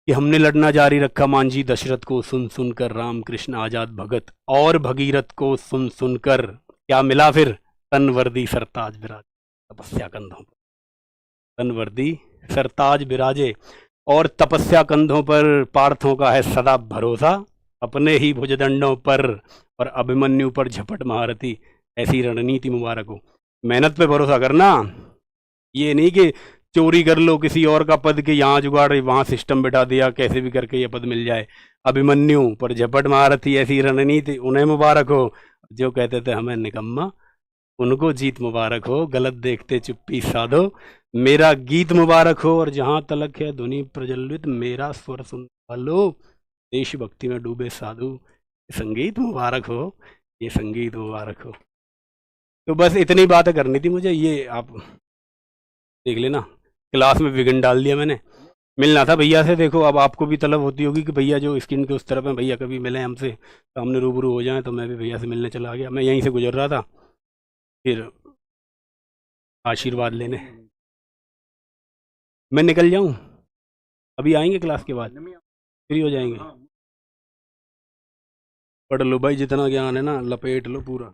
[SPEAKER 2] कि हमने लड़ना जारी रखा मांझी दशरथ को सुन सुनकर, राम कृष्ण आजाद भगत और भगीरथ को सुन सुनकर, क्या मिला फिर, तन वर्दी सरताज विराज तपस्या कंधों पर, तन वर्दी सरताज विराजे और तपस्या कंधों पर, पार्थों का है सदा भरोसा अपने ही भुजदंडों पर, और अभिमन्यु पर झपट महारथी, ऐसी रणनीति मुबारक हो। मेहनत पे भरोसा करना, ये नहीं कि चोरी कर लो किसी और का पद के, यहाँ जुगाड़ वहाँ सिस्टम बिठा दिया, कैसे भी करके ये पद मिल जाए। अभिमन्यु पर झपट मारती ऐसी रणनीति, उन्हें मुबारक हो। जो कहते थे हमें निकम्मा, उनको जीत मुबारक हो। गलत देखते चुप्पी साधो, मेरा गीत मुबारक हो। और जहाँ तलक है ध्वनि प्रज्वलित, मेरा स्वर सुन लो। देशभक्ति में डूबे साधु, संगीत मुबारक हो, ये संगीत मुबारक हो। तो बस इतनी बातें करनी थी मुझे, ये आप देख लेना। क्लास में विघन डाल दिया मैंने। मिलना था भैया से, देखो अब आपको भी तलब होती होगी कि भैया जो स्क्रीन के उस तरफ है, भैया कभी मिले हमसे, सामने रूबरू हो जाए। तो मैं भी भैया से मिलने चला गया, मैं यहीं से गुजर रहा था, फिर आशीर्वाद लेने। मैं निकल जाऊं, अभी आएंगे क्लास के बाद, फ्री हो जाएंगे। पढ़ लो भाई, जितना ज्ञान है ना लपेट लो पूरा।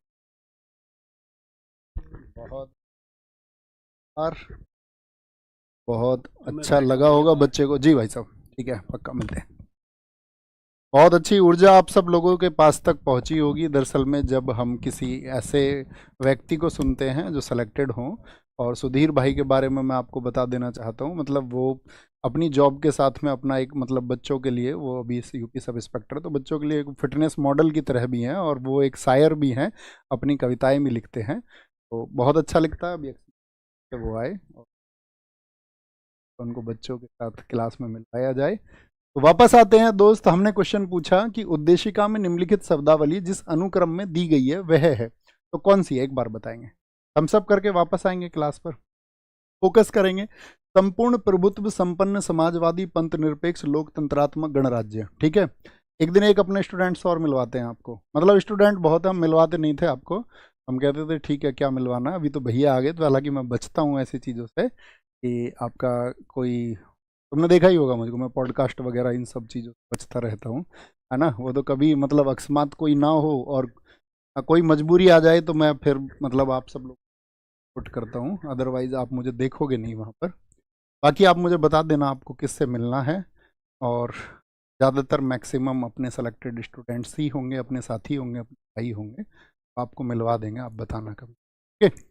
[SPEAKER 1] बहुत और बहुत अच्छा लगा होगा बच्चे को। जी भाई साहब, ठीक है, पक्का मिलते हैं। बहुत अच्छी ऊर्जा आप सब लोगों के पास तक पहुंची होगी। दरअसल में जब हम किसी ऐसे व्यक्ति को सुनते हैं जो सिलेक्टेड हों, और सुधीर भाई के बारे में मैं आपको बता देना चाहता हूं, मतलब वो अपनी जॉब के साथ में अपना एक मतलब बच्चों के लिए, वो अभी यूपी सब इंस्पेक्टर, तो बच्चों के लिए एक फिटनेस मॉडल की तरह भी हैं, और वो एक शायर भी हैं, अपनी कविताएं भी लिखते हैं। तो बहुत अच्छा लगता है अभी वो आए और उनको बच्चों के साथ क्लास में मिलाया जाए। तो वापस आते हैं दोस्त, हमने क्वेश्चन पूछा कि उद्देशिका में निम्नलिखित शब्दावली जिस अनुक्रम में दी गई है वह है, तो कौन सी है, एक बार बताएंगे। हम सब करके वापस आएंगे क्लास पर, फोकस करेंगे। संपूर्ण प्रभुत्व संपन्न समाजवादी पंथ निरपेक्ष लोकतंत्रात्मक गणराज्य, ठीक है। एक दिन एक अपने स्टूडेंट्स और मिलवाते हैं आपको, मतलब स्टूडेंट बहुत है, हम मिलवाते नहीं थे आपको, हम कहते थे ठीक है क्या मिलवाना है। अभी तो भैया आ गए, तो हालांकि मैं बचता हूँ ऐसी चीज़ों से कि आपका कोई, तुमने देखा ही होगा मुझको, मैं पॉडकास्ट वगैरह इन सब चीज़ों से बचता रहता हूँ, है ना। वो तो कभी मतलब अकस्मात कोई ना हो और कोई मजबूरी आ जाए तो मैं फिर मतलब आप सब लोग पुट करता हूँ, अदरवाइज आप मुझे देखोगे नहीं वहाँ पर। बाकी आप मुझे बता देना आपको किससे मिलना है, और ज़्यादातर मैक्सिमम अपने सेलेक्टेड स्टूडेंट्स ही होंगे, अपने साथी होंगे, अपने भाई होंगे, आपको मिलवा देंगे, आप बताना कभी, ठीक है।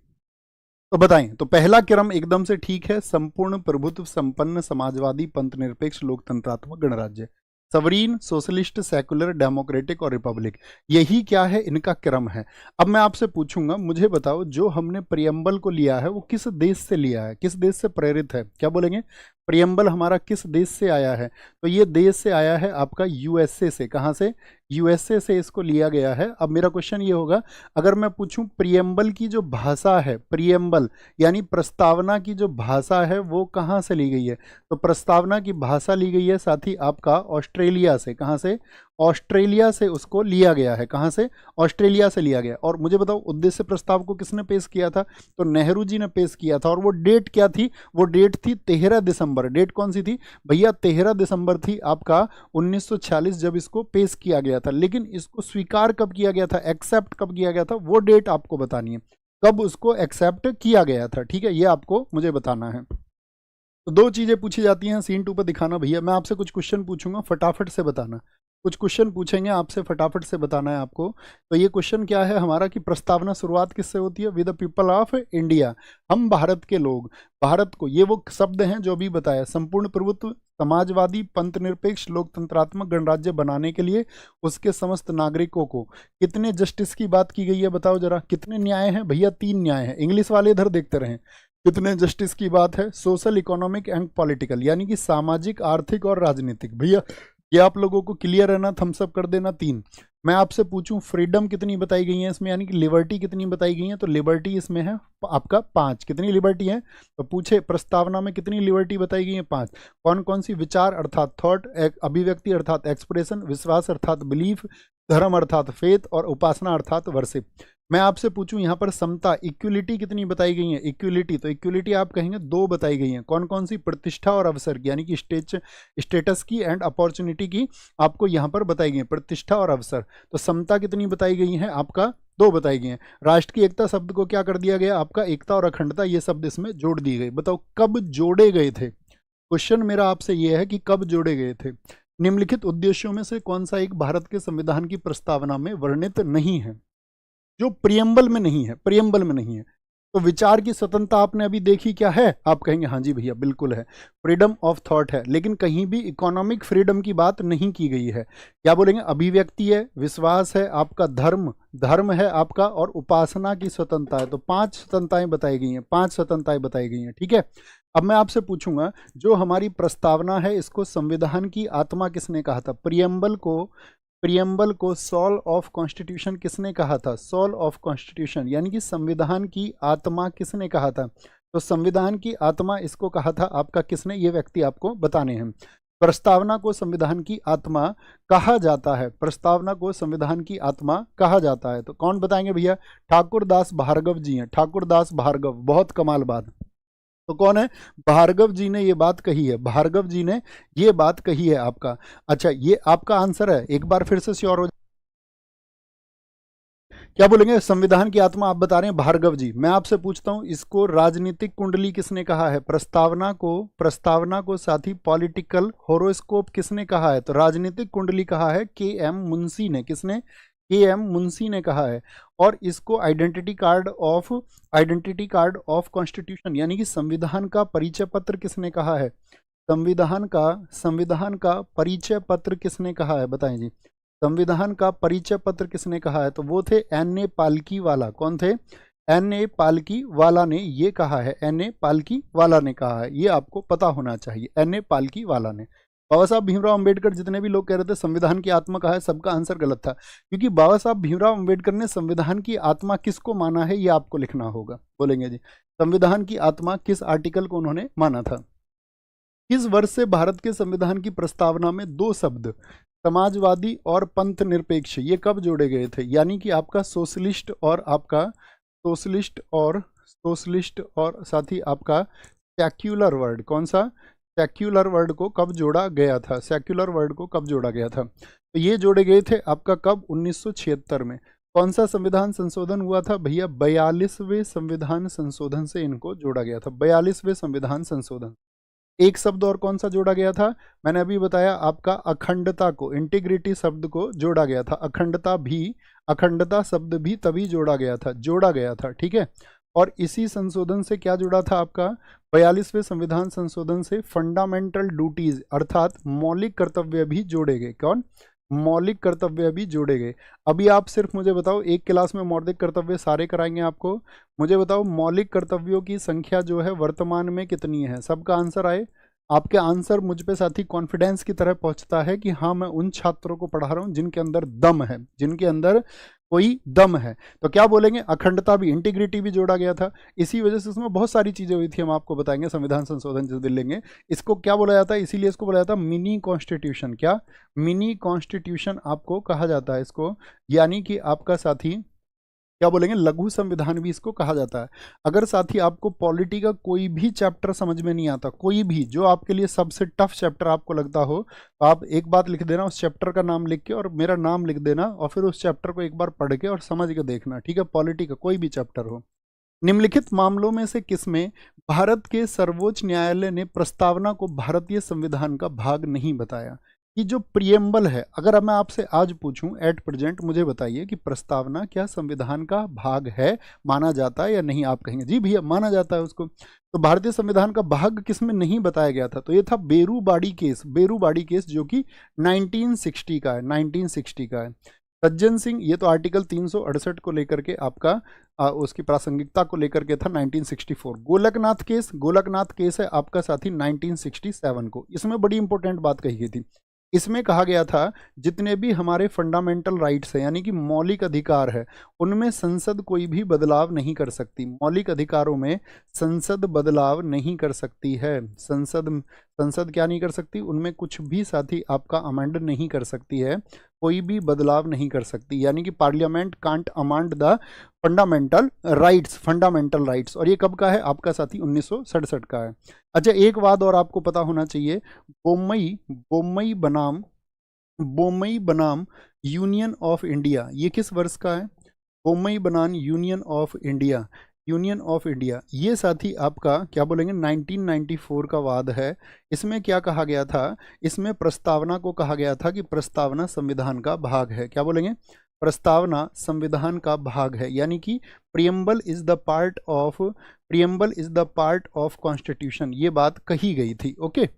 [SPEAKER 1] तो बताएं, तो पहला क्रम एकदम से ठीक है, संपूर्ण प्रभुत्व संपन्न समाजवादी पंथ निरपेक्ष लोकतंत्रात्मक गणराज्य, सवरीन सोशलिस्ट सेकुलर डेमोक्रेटिक और रिपब्लिक, यही क्या है, इनका क्रम है। अब मैं आपसे पूछूंगा, मुझे बताओ जो हमने प्रियम्बल को लिया है वो किस देश से लिया है, किस देश से प्रेरित है, क्या बोलेंगे। प्रियम्बल हमारा किस देश से आया है, तो ये देश से आया है आपका यूएसए से। कहाँ से, यूएसए से इसको लिया गया है। अब मेरा क्वेश्चन ये होगा, अगर मैं पूछूं प्रियम्बल की जो भाषा है, प्रियम्बल यानी प्रस्तावना की जो भाषा है वो कहाँ से ली गई है, तो प्रस्तावना की भाषा ली गई है साथी आपका ऑस्ट्रेलिया से। कहाँ से, ऑस्ट्रेलिया से उसको लिया गया है। कहाँ से, ऑस्ट्रेलिया से लिया गया। और मुझे बताओ उद्देश्य प्रस्ताव को किसने पेश किया था, तो नेहरू जी ने पेश किया था। और वो डेट क्या थी, वो डेट थी 13 दिसंबर। डेट कौन सी थी भैया, 13 दिसंबर थी आपका 1946 जब इसको पेश किया गया था। लेकिन इसको स्वीकार कब किया गया था, एक्सेप्ट कब किया गया था, वो डेट आपको बतानी है, कब उसको एक्सेप्ट किया गया था, ठीक है, ये आपको मुझे बताना है। तो दो चीजें पूछी जाती हैं, सीन 2 पर दिखाना भैया। मैं आपसे कुछ क्वेश्चन पूछूंगा, फटाफट से बताना। कुछ क्वेश्चन पूछेंगे आपसे, फटाफट से बताना है आपको। तो ये क्वेश्चन क्या है हमारा कि प्रस्तावना शुरुआत किससे होती है, with the people of India, हम भारत के लोग। भारत को, ये वो शब्द हैं जो अभी बताया, संपूर्ण प्रभुत्व समाजवादी पंथ निरपेक्ष लोकतंत्रात्मक गणराज्य बनाने के लिए उसके समस्त नागरिकों को कितने जस्टिस की बात की गई है, बताओ जरा, कितने न्याय हैं भैया, 3 न्याय हैं। इंग्लिश वाले इधर देखते रहें, कितने जस्टिस की बात है, सोशल इकोनॉमिक एंड पॉलिटिकल, यानी कि सामाजिक आर्थिक और राजनीतिक। भैया ये आप लोगों को क्लियर है ना, थम्स अप कर देना 3। मैं आपसे पूछूं फ्रीडम कितनी बताई गई है इसमें, यानी कि लिबर्टी कितनी बताई गई है, तो लिबर्टी इसमें है आपका 5। कितनी लिबर्टी है, तो पूछे प्रस्तावना में कितनी लिबर्टी बताई गई है, 5। कौन कौन सी, विचार अर्थात थॉट, अभिव्यक्ति अर्थात एक्सप्रेशन, विश्वास अर्थात बिलीफ, धर्म अर्थात फेथ, और उपासना अर्थात वर्शिप। मैं आपसे पूछूं यहाँ पर समता, इक्वलिटी कितनी बताई गई है, इक्वलिटी, तो इक्वलिटी आप कहेंगे 2 बताई गई हैं। कौन कौन सी, प्रतिष्ठा और अवसर की, यानी कि स्टेटस की एंड अपॉर्चुनिटी की आपको यहाँ पर बताई गई है, प्रतिष्ठा और अवसर। तो समता कितनी बताई गई है, आपका 2 बताई गई हैं। राष्ट्र की एकता शब्द को क्या कर दिया गया आपका, एकता और अखंडता, ये शब्द इसमें जोड़ दिए गए। बताओ कब जोड़े गए थे, क्वेश्चन मेरा आपसे ये है कि कब जोड़े गए थे। निम्नलिखित उद्देश्यों में से कौन सा एक भारत के संविधान की प्रस्तावना में वर्णित नहीं है, जो प्रियम्बल में नहीं है, प्रियम्बल में नहीं है। तो विचार की स्वतंत्रता आपने अभी देखी क्या है, आप कहेंगे हाँ जी भैया बिल्कुल है, फ्रीडम ऑफ थॉट है, लेकिन कहीं भी इकोनॉमिक फ्रीडम की बात नहीं की गई है। क्या बोलेंगे, अभिव्यक्ति है, विश्वास है, आपका धर्म धर्म है आपका, और उपासना की स्वतंत्रता है। तो 5 स्वतंत्रताएं बताई गई हैं, 5 स्वतंत्रताएं बताई गई हैं, ठीक है। अब मैं आपसे पूछूंगा, जो हमारी प्रस्तावना है इसको संविधान की आत्मा किसने कहा था? प्रियम्बल को सोल ऑफ कॉन्स्टिट्यूशन किसने कहा था? सोल ऑफ कॉन्स्टिट्यूशन यानी कि संविधान की आत्मा किसने कहा था? तो संविधान की आत्मा इसको कहा था आपका किसने? ये व्यक्ति आपको बताने हैं। प्रस्तावना को संविधान की आत्मा कहा जाता है, प्रस्तावना को संविधान की आत्मा कहा जाता है। तो कौन बताएंगे भैया? ठाकुरदास भार्गव जी हैं, ठाकुरदास भार्गव, बहुत कमाल बात। तो कौन है? भार्गव जी ने ये बात कही है, भार्गव जी ने ये बात कही है आपका। अच्छा, ये आपका आंसर है, एक बार फिर से श्योर हो। क्या बोलेंगे? संविधान की आत्मा आप बता रहे हैं भार्गव जी। मैं आपसे पूछता हूं, इसको राजनीतिक कुंडली किसने कहा है? प्रस्तावना को साथी पॉलिटिकल होरोस्कोप किसने कहा है? तो राजनीतिक कुंडली कहा है के.एम. मुंशी ने। किसने? के.एम. मुंशी ने कहा है। और इसको आइडेंटिटी कार्ड ऑफ कॉन्स्टिट्यूशन यानी कि संविधान का परिचय पत्र किसने कहा है? संविधान का परिचय पत्र किसने कहा है? बताएं जी, संविधान का परिचय पत्र किसने कहा है? तो वो थे N.A. पालकी वाला। कौन थे? N.A. पालकी वाला ने ये कहा है, N.A. पालकी वाला ने कहा है, ये आपको पता होना चाहिए, N.A. पालकी वाला ने। बाबा साहब भीमराव अंबेडकर, जितने भी लोग कह रहे थे संविधान की आत्मा कहा है, सबका आंसर गलत था, क्योंकि बाबा साहब भीमराव अंबेडकर ने संविधान की आत्मा किसको माना है ये आपको लिखना होगा। बोलेंगे जी, संविधान की आत्मा किस आर्टिकल को उन्होंने माना था? किस वर्ष से भारत के संविधान की प्रस्तावना में 2 शब्द समाजवादी और पंथ निरपेक्ष ये कब जोड़े गए थे? यानी कि आपका सोशलिस्ट और साथ ही आपका सेक्युलर वर्ड, कौन सा? सेक्युलर वर्ड को कब जोड़ा गया था? सेक्युलर वर्ड को कब जोड़ा गया था? तो ये जोड़े गए थे आपका कब? 1976 में। कौन सा संविधान संशोधन हुआ था भैया? 42वें संविधान संशोधन से इनको जोड़ा गया था, 42वें संविधान संशोधन। एक शब्द और कौन सा जोड़ा गया था? मैंने अभी बताया आपका अखंडता को, इंटीग्रिटी शब्द को जोड़ा गया था। अखंडता शब्द भी तभी जोड़ा गया था, ठीक है। और इसी संशोधन से क्या जुड़ा था आपका? 42वें संविधान संशोधन से फंडामेंटल ड्यूटीज अर्थात मौलिक कर्तव्य भी जोड़े गए। कौन? मौलिक कर्तव्य भी जोड़े गए। अभी आप सिर्फ मुझे बताओ, एक क्लास में मौलिक कर्तव्य सारे कराएंगे आपको, मुझे बताओ मौलिक कर्तव्यों की संख्या जो है वर्तमान में कितनी है? सबका आंसर आए। आपके आंसर मुझ पे साथी कॉन्फिडेंस की तरह पहुंचता है कि हाँ मैं उन छात्रों को पढ़ा रहा हूं जिनके अंदर दम है, जिनके अंदर कोई दम है। तो क्या बोलेंगे? अखंडता भी, इंटीग्रिटी भी जोड़ा गया था। इसी वजह से इसमें बहुत सारी चीजें हुई थी, हम आपको बताएंगे संविधान संशोधन जिस दिन लेंगे। इसको क्या बोला जाता है? इसीलिए इसको बोला जाता है मिनी कॉन्स्टिट्यूशन। क्या? मिनी कॉन्स्टिट्यूशन आपको कहा जाता है इसको, यानी कि आपका साथी क्या बोलेंगे? लघु संविधान भी इसको कहा जाता है। अगर साथी आपको पॉलिटी का कोई भी चैप्टर समझ में नहीं आता, कोई भी जो आपके लिए सबसे टफ चैप्टर आपको लगता हो, तो आप एक बात लिख देना, उस चैप्टर का नाम लिख के और मेरा नाम लिख देना, और फिर उस चैप्टर को एक बार पढ़ के और समझ के देखना, ठीक है। पॉलिटी का कोई भी चैप्टर हो। निम्नलिखित मामलों में से किसमें भारत के सर्वोच्च न्यायालय ने प्रस्तावना को भारतीय संविधान का भाग नहीं बताया? कि जो प्रियम्बल है, अगर मैं आपसे आज पूछूं एट प्रेजेंट, मुझे बताइए कि प्रस्तावना क्या संविधान का भाग है, माना जाता है या नहीं? आप कहेंगे जी भैया माना जाता है उसको। तो भारतीय संविधान का भाग किसमें नहीं बताया गया था? तो ये था बेरूबाड़ी केस, जो कि 1960 का है, 1960 का है। सज्जन सिंह, ये तो आर्टिकल 368 को लेकर के आपका उसकी प्रासंगिकता को लेकर के था 1964। गोलकनाथ केस है आपका साथी 1967 को। इसमें बड़ी इंपॉर्टेंट बात कही गई थी। इसमें कहा गया था जितने भी हमारे फंडामेंटल राइट्स है यानी कि मौलिक अधिकार है, उनमें संसद कोई भी बदलाव नहीं कर सकती। मौलिक अधिकारों में संसद बदलाव नहीं कर सकती है। संसद क्या नहीं कर सकती? उनमें कुछ भी साथी आपका अमेंड नहीं कर सकती है, कोई भी बदलाव नहीं कर सकती। यानी कि parliament can't amend the fundamental rights. और ये कब का है आपका साथी? 1967 का है। अच्छा, एक बात और आपको पता होना चाहिए, बोम्मई बनाम यूनियन ऑफ इंडिया, ये किस वर्ष का है? बोम्मई बनाम यूनियन ऑफ इंडिया, ये साथी आपका क्या बोलेंगे? 1994 का वाद है। इसमें क्या कहा गया था? इसमें प्रस्तावना को कहा गया था कि प्रस्तावना संविधान का भाग है। क्या बोलेंगे? प्रस्तावना संविधान का भाग है, यानी कि preamble is the part of constitution, ये बात कही गई थी। ओके,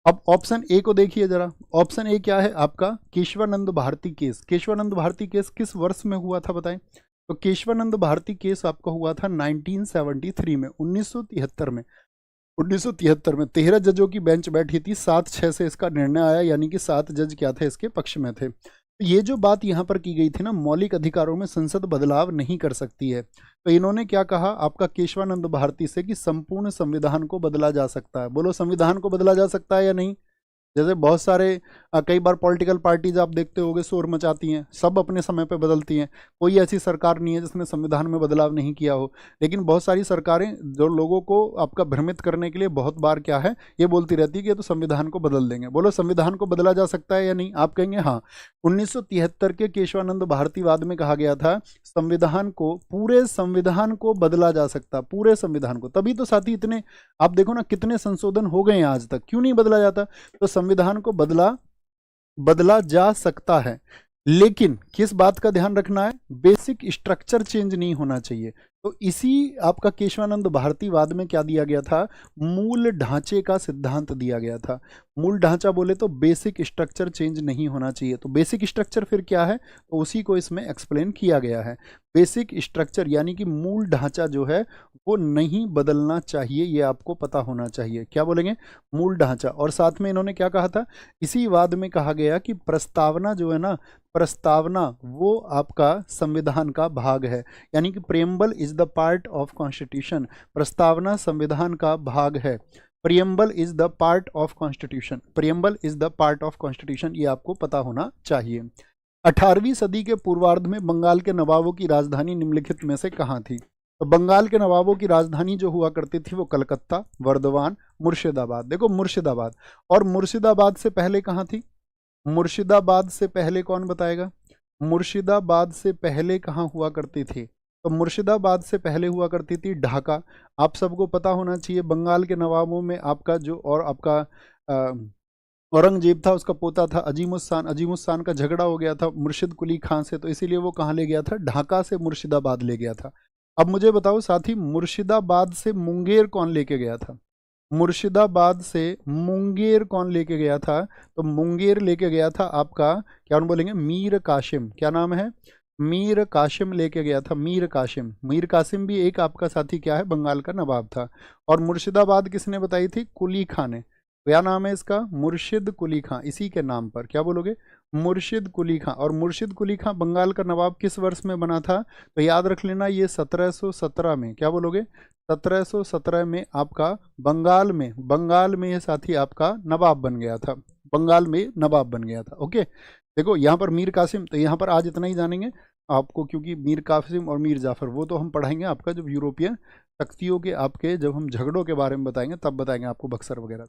[SPEAKER 1] अब ऑप्शन ए को देखिए जरा। ऑप्शन ए क्या है आपका? केशवानंद भारती केस। केशवानंद भारती केस किस वर्ष में हुआ था बताएं? तो केशवानंद भारती केस आपका हुआ था 1973 में, 1973 में। 1973 में 13 जजों की बेंच बैठी थी, 7-6 से इसका निर्णय आया, यानी कि 7 जज क्या थे? इसके पक्ष में थे। तो ये जो बात यहाँ पर की गई थी ना, मौलिक अधिकारों में संसद बदलाव नहीं कर सकती है, तो इन्होंने क्या कहा आपका केशवानंद भारती से कि संपूर्ण संविधान को बदला जा सकता है। बोलो, संविधान को बदला जा सकता है या नहीं? जैसे बहुत सारे कई बार पॉलिटिकल पार्टीज आप देखते होंगे शोर मचाती हैं, सब अपने समय पे बदलती हैं। कोई ऐसी सरकार नहीं है जिसने संविधान में बदलाव नहीं किया हो, लेकिन बहुत सारी सरकारें जो लोगों को आपका भ्रमित करने के लिए बहुत बार क्या है ये बोलती रहती है कि ये तो संविधान को बदल देंगे। बोलो, संविधान को बदला जा सकता है या नहीं? आप कहेंगे हाँ। 1973 के केशवानंद भारतीवाद में कहा गया था संविधान को, पूरे संविधान को बदला जा सकता, पूरे संविधान को। तभी तो साथी इतने आप देखो ना कितने संशोधन हो गए हैं आज तक, क्यों नहीं बदला जाता? तो संविधान को बदला जा सकता है, लेकिन किस बात का ध्यान रखना है? बेसिक स्ट्रक्चर चेंज नहीं होना चाहिए। तो इसी आपका केशवानंद भारतीवाद में क्या दिया गया था? मूल ढांचे का सिद्धांत दिया गया था। मूल ढांचा बोले तो बेसिक स्ट्रक्चर चेंज नहीं होना चाहिए। तो बेसिक स्ट्रक्चर फिर क्या है? तो उसी को इसमें एक्सप्लेन किया गया है। बेसिक स्ट्रक्चर यानी कि मूल ढांचा जो है वो नहीं बदलना चाहिए, ये आपको पता होना चाहिए। क्या बोलेंगे? मूल ढांचा। और साथ में इन्होंने क्या कहा था? इसी वाद में कहा गया कि प्रस्तावना जो है ना, प्रस्तावना वो आपका संविधान का भाग है, यानी कि preamble is the part of constitution. प्रस्तावना संविधान का भाग है। Preamble is the part of constitution, preamble is the part of constitution, ये आपको पता होना चाहिए। 18वीं सदी के पूर्वार्ध में बंगाल के नवाबों की राजधानी निम्नलिखित में से कहाँ थी? तो बंगाल के नवाबों की राजधानी जो हुआ करती थी वो कलकत्ता, वर्धमान, मुर्शिदाबाद। देखो मुर्शिदाबाद, और मुर्शिदाबाद से पहले कहाँ थी? मुर्शिदाबाद से पहले कौन बताएगा? मुर्शिदाबाद से पहले कहाँ हुआ करती थी? तो मुर्शिदाबाद से पहले हुआ करती थी ढाका। आप सबको पता होना चाहिए बंगाल के नवाबों में आपका जो और आपका औरंगजेब था, उसका पोता था अजीमुस्तान। अजीमुस्तान का झगड़ा हो गया था मुर्शिद कुली खां से, तो इसीलिए वो कहाँ ले गया था? ढाका से मुर्शिदाबाद ले गया था। अब मुझे बताओ साथी, मुर्शिदाबाद से मुंगेर कौन लेके गया था? मुर्शिदाबाद से मुंगेर कौन लेके गया था? तो मुंगेर लेके गया था आपका, क्या उन बोलेंगे, मीर कासिम। क्या नाम है? मीर कासिम लेके गया था, मीर कासिम। मीर कासिम भी एक आपका साथी क्या है? बंगाल का नवाब था। और मुर्शिदाबाद किसने बताई थी? कुली खां ने। क्या नाम है इसका? मुर्शिद कुली खां, इसी के नाम पर। क्या बोलोगे? मुर्शिद कुली खां। और मुर्शिद कुली खां बंगाल का नवाब किस वर्ष में बना था? तो याद रख लेना, ये 1717 में। क्या बोलोगे? 1717 में आपका बंगाल में ये साथी आपका नवाब बन गया था, बंगाल में नवाब बन गया था। ओके, देखो यहाँ पर मीर कासिम, तो यहाँ पर आज इतना ही जानेंगे आपको, क्योंकि मीर कासिम और मीर जाफर वो तो हम पढ़ाएंगे आपका जब यूरोपियन शक्तियों के आपके जब हम झगड़ों के बारे में बताएंगे तब बताएंगे आपको बक्सर वगैरह।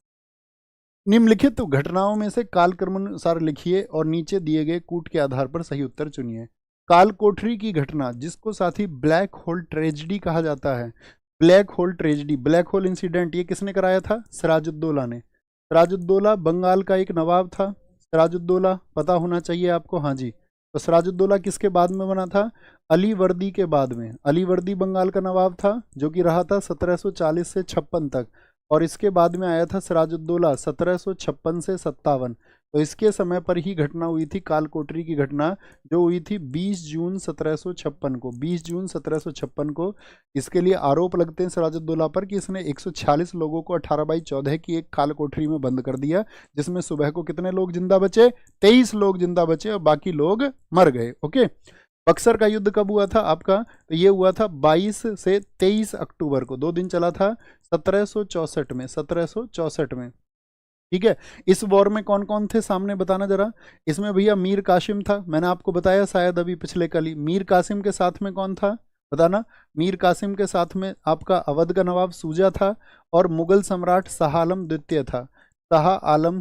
[SPEAKER 1] निम्नलिखित घटनाओं में से कालक्रमानुसार लिखिए और नीचे दिए गए कूट के आधार पर सही उत्तर चुनिए। काल कोठरी की घटना, जिसको साथी ब्लैक होल ट्रेजेडी कहा जाता है, black hole tragedy, black hole incident, ये किसने कराया था? सिराजुद्दौला ने। सिराजुद्दौला बंगाल का एक नवाब था। सिराजुद्दौला पता होना चाहिए आपको। हाँ जी, तो सिराजुद्दौला किसके बाद में बना था? अली वर्दी के बाद में। अली वर्दी बंगाल का नवाब था जो कि रहा था 1740 से 56 तक, और इसके बाद में आया था सिराजुद्दौला 1756 से 57। तो इसके समय पर ही घटना हुई थी काल कोठरी की घटना, जो हुई थी 20 जून 1756 को। 20 जून 1756 को इसके लिए आरोप लगते हैं सिराजुद्दौला पर कि इसने 146 लोगों को 18/14 की एक काल कोठरी में बंद कर दिया, जिसमें सुबह को कितने लोग जिंदा बचे? 23 लोग जिंदा बचे और बाकी लोग मर गए। ओके, बक्सर का युद्ध कब हुआ था आपका? तो ये हुआ था 22 से 23 अक्टूबर को, 2 दिन चला था 1764 में, 1764 में। ठीक है, इस वॉर में कौन कौन थे सामने बताना जरा। इसमें भैया मीर कासिम था, मैंने आपको बताया शायद अभी पिछले कल ही। मीर कासिम के साथ में कौन था बताना? मीर कासिम के साथ में आपका अवध का नवाब सूजा था, और मुगल सम्राट शाह आलम द्वितीय था, शाह आलम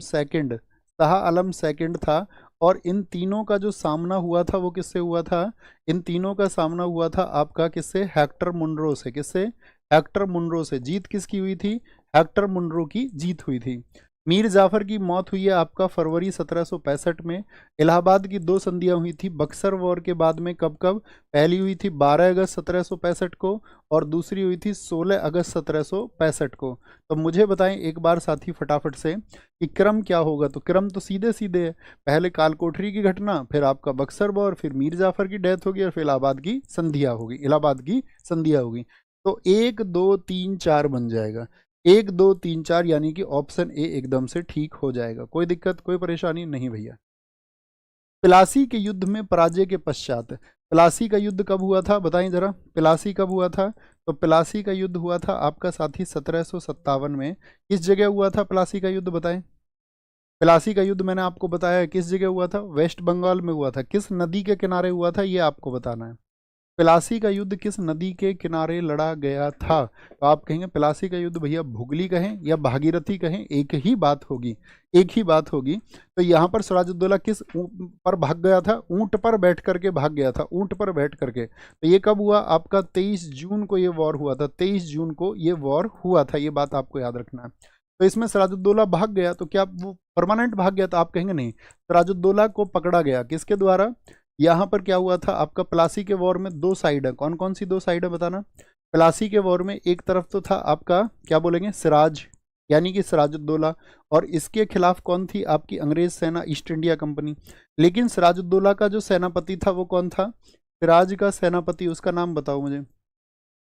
[SPEAKER 1] सेकंड था। और इन तीनों का जो सामना हुआ था वो किससे हुआ था? इन तीनों का सामना हुआ था आपका किससे? हेक्टर मुनरो से। किससे? हेक्टर मुनरो से। जीत किसकी हुई थी? हेक्टर मुनरो की जीत हुई थी। मीर जाफर की मौत हुई है आपका फरवरी 1765 में। इलाहाबाद की दो संधियां हुई थी बक्सर वॉर के बाद में, कब कब? पहली हुई थी 12 अगस्त 1765 को और दूसरी हुई थी 16 अगस्त 1765 को। तो मुझे बताएं एक बार साथी फटाफट से कि क्रम क्या होगा। तो क्रम तो सीधे सीधे है, पहले कालकोठरी की घटना, फिर आपका बक्सर वॉर, फिर मीर जाफर की डेथ होगी और फिर इलाहाबाद की संधियां होगी, इलाहाबाद की संधियां होगी। तो 1 2 3 4 बन जाएगा, 1 2 3 4, यानी कि ऑप्शन ए एकदम से ठीक हो जाएगा। कोई दिक्कत कोई परेशानी नहीं भैया। प्लासी के युद्ध में पराजय के पश्चात, प्लासी का युद्ध कब हुआ था बताएं जरा, प्लासी कब हुआ था? तो प्लासी का युद्ध हुआ था आपका साथी 1757 में। किस जगह हुआ था प्लासी का युद्ध बताएं? प्लासी का युद्ध मैंने आपको बताया है किस जगह हुआ था, वेस्ट बंगाल में हुआ था। किस नदी के किनारे हुआ था ये आपको बताना है। प्लासी का युद्ध किस नदी के किनारे लड़ा गया था? तो आप कहेंगे प्लासी का युद्ध भैया भुगली कहें या भागीरथी कहें, एक ही बात होगी, एक ही बात होगी। तो यहाँ पर सिराजुद्दौला किस पर भाग गया था? ऊंट पर बैठ करके भाग गया था, ऊंट पर बैठ करके। तो ये कब हुआ आपका? 23 जून को ये वॉर हुआ था, 23 जून को ये वॉर हुआ था, ये बात आपको याद रखना है। तो इसमें सिराजुद्दौला भाग गया, तो क्या वो परमानेंट भाग गया? तो आप कहेंगे नहीं, सिराजुद्दौला को पकड़ा गया किसके द्वारा? यहाँ पर क्या हुआ था आपका प्लासी के वॉर में दो साइड है, कौन कौन सी दो साइड है बताना। प्लासी के वॉर में एक तरफ तो था आपका क्या बोलेंगे सिराज, यानी कि सिराजुद्दौला, और इसके खिलाफ कौन थी? आपकी अंग्रेज सेना, ईस्ट इंडिया कंपनी। लेकिन सिराजुद्दौला का जो सेनापति था वो कौन था? सिराज का सेनापति, उसका नाम बताओ मुझे।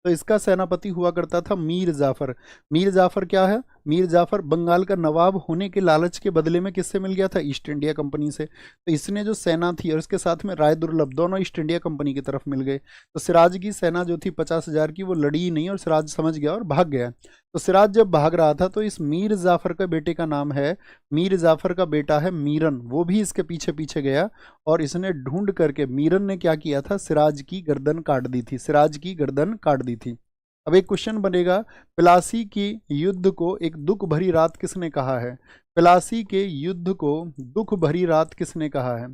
[SPEAKER 1] तो इसका सेनापति हुआ करता था मीर जाफर। मीर जाफर क्या है? मीर जाफर बंगाल का नवाब होने के लालच के बदले में किससे मिल गया था? ईस्ट इंडिया कंपनी से। तो इसने जो सेना थी और इसके साथ में राय दुर्लभ, दोनों ईस्ट इंडिया कंपनी की तरफ मिल गए। तो सिराज की सेना जो थी 50,000 की, वो लड़ी ही नहीं और सिराज समझ गया और भाग गया। तो सिराज जब भाग रहा था तो इस मीर जाफर का बेटे का नाम है, मीर जाफर का बेटा है मीरन, वो भी इसके पीछे पीछे गया और इसने ढूंढ करके, मीरन ने क्या किया था? सिराज की गर्दन काट दी थी, सिराज की गर्दन काट दी थी। अब एक क्वेश्चन बनेगा, प्लासी की युद्ध को एक दुख भरी रात किसने कहा है? प्लासी के युद्ध को दुख भरी रात किसने कहा है?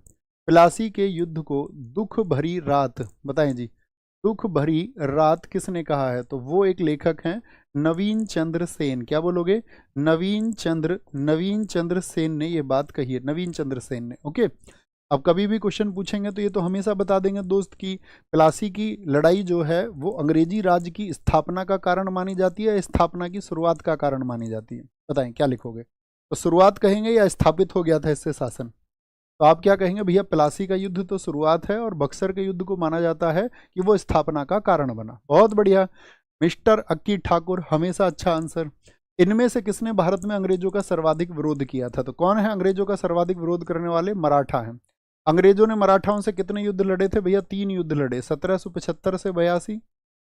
[SPEAKER 1] प्लासी के युद्ध को दुख भरी रात बताएं जी, दुख भरी रात किसने कहा है? तो वो एक लेखक हैं नवीन चंद्र सेन। क्या बोलोगे? नवीन चंद्र सेन ने ये बात कही है, नवीन चंद्र सेन ने। ओके, अब कभी भी क्वेश्चन पूछेंगे तो ये तो हमेशा बता देंगे दोस्त कि प्लासी की लड़ाई जो है वो अंग्रेजी राज की स्थापना का कारण मानी जाती है, स्थापना की शुरुआत का कारण मानी जाती है। बताएं क्या लिखोगे? तो शुरुआत कहेंगे या स्थापित हो गया था इससे शासन? तो आप क्या कहेंगे भैया? प्लासी का युद्ध तो शुरुआत है और बक्सर के युद्ध को माना जाता है कि वो स्थापना का कारण बना। बहुत बढ़िया मिस्टर अक्की ठाकुर, हमेशा अच्छा आंसर। इनमें से किसने भारत में अंग्रेजों का सर्वाधिक विरोध किया था? तो कौन है अंग्रेजों का सर्वाधिक विरोध करने वाले? मराठा हैं। अंग्रेजों ने मराठाओं से कितने युद्ध लड़े थे भैया? 3 युद्ध लड़े, 1775 से 82,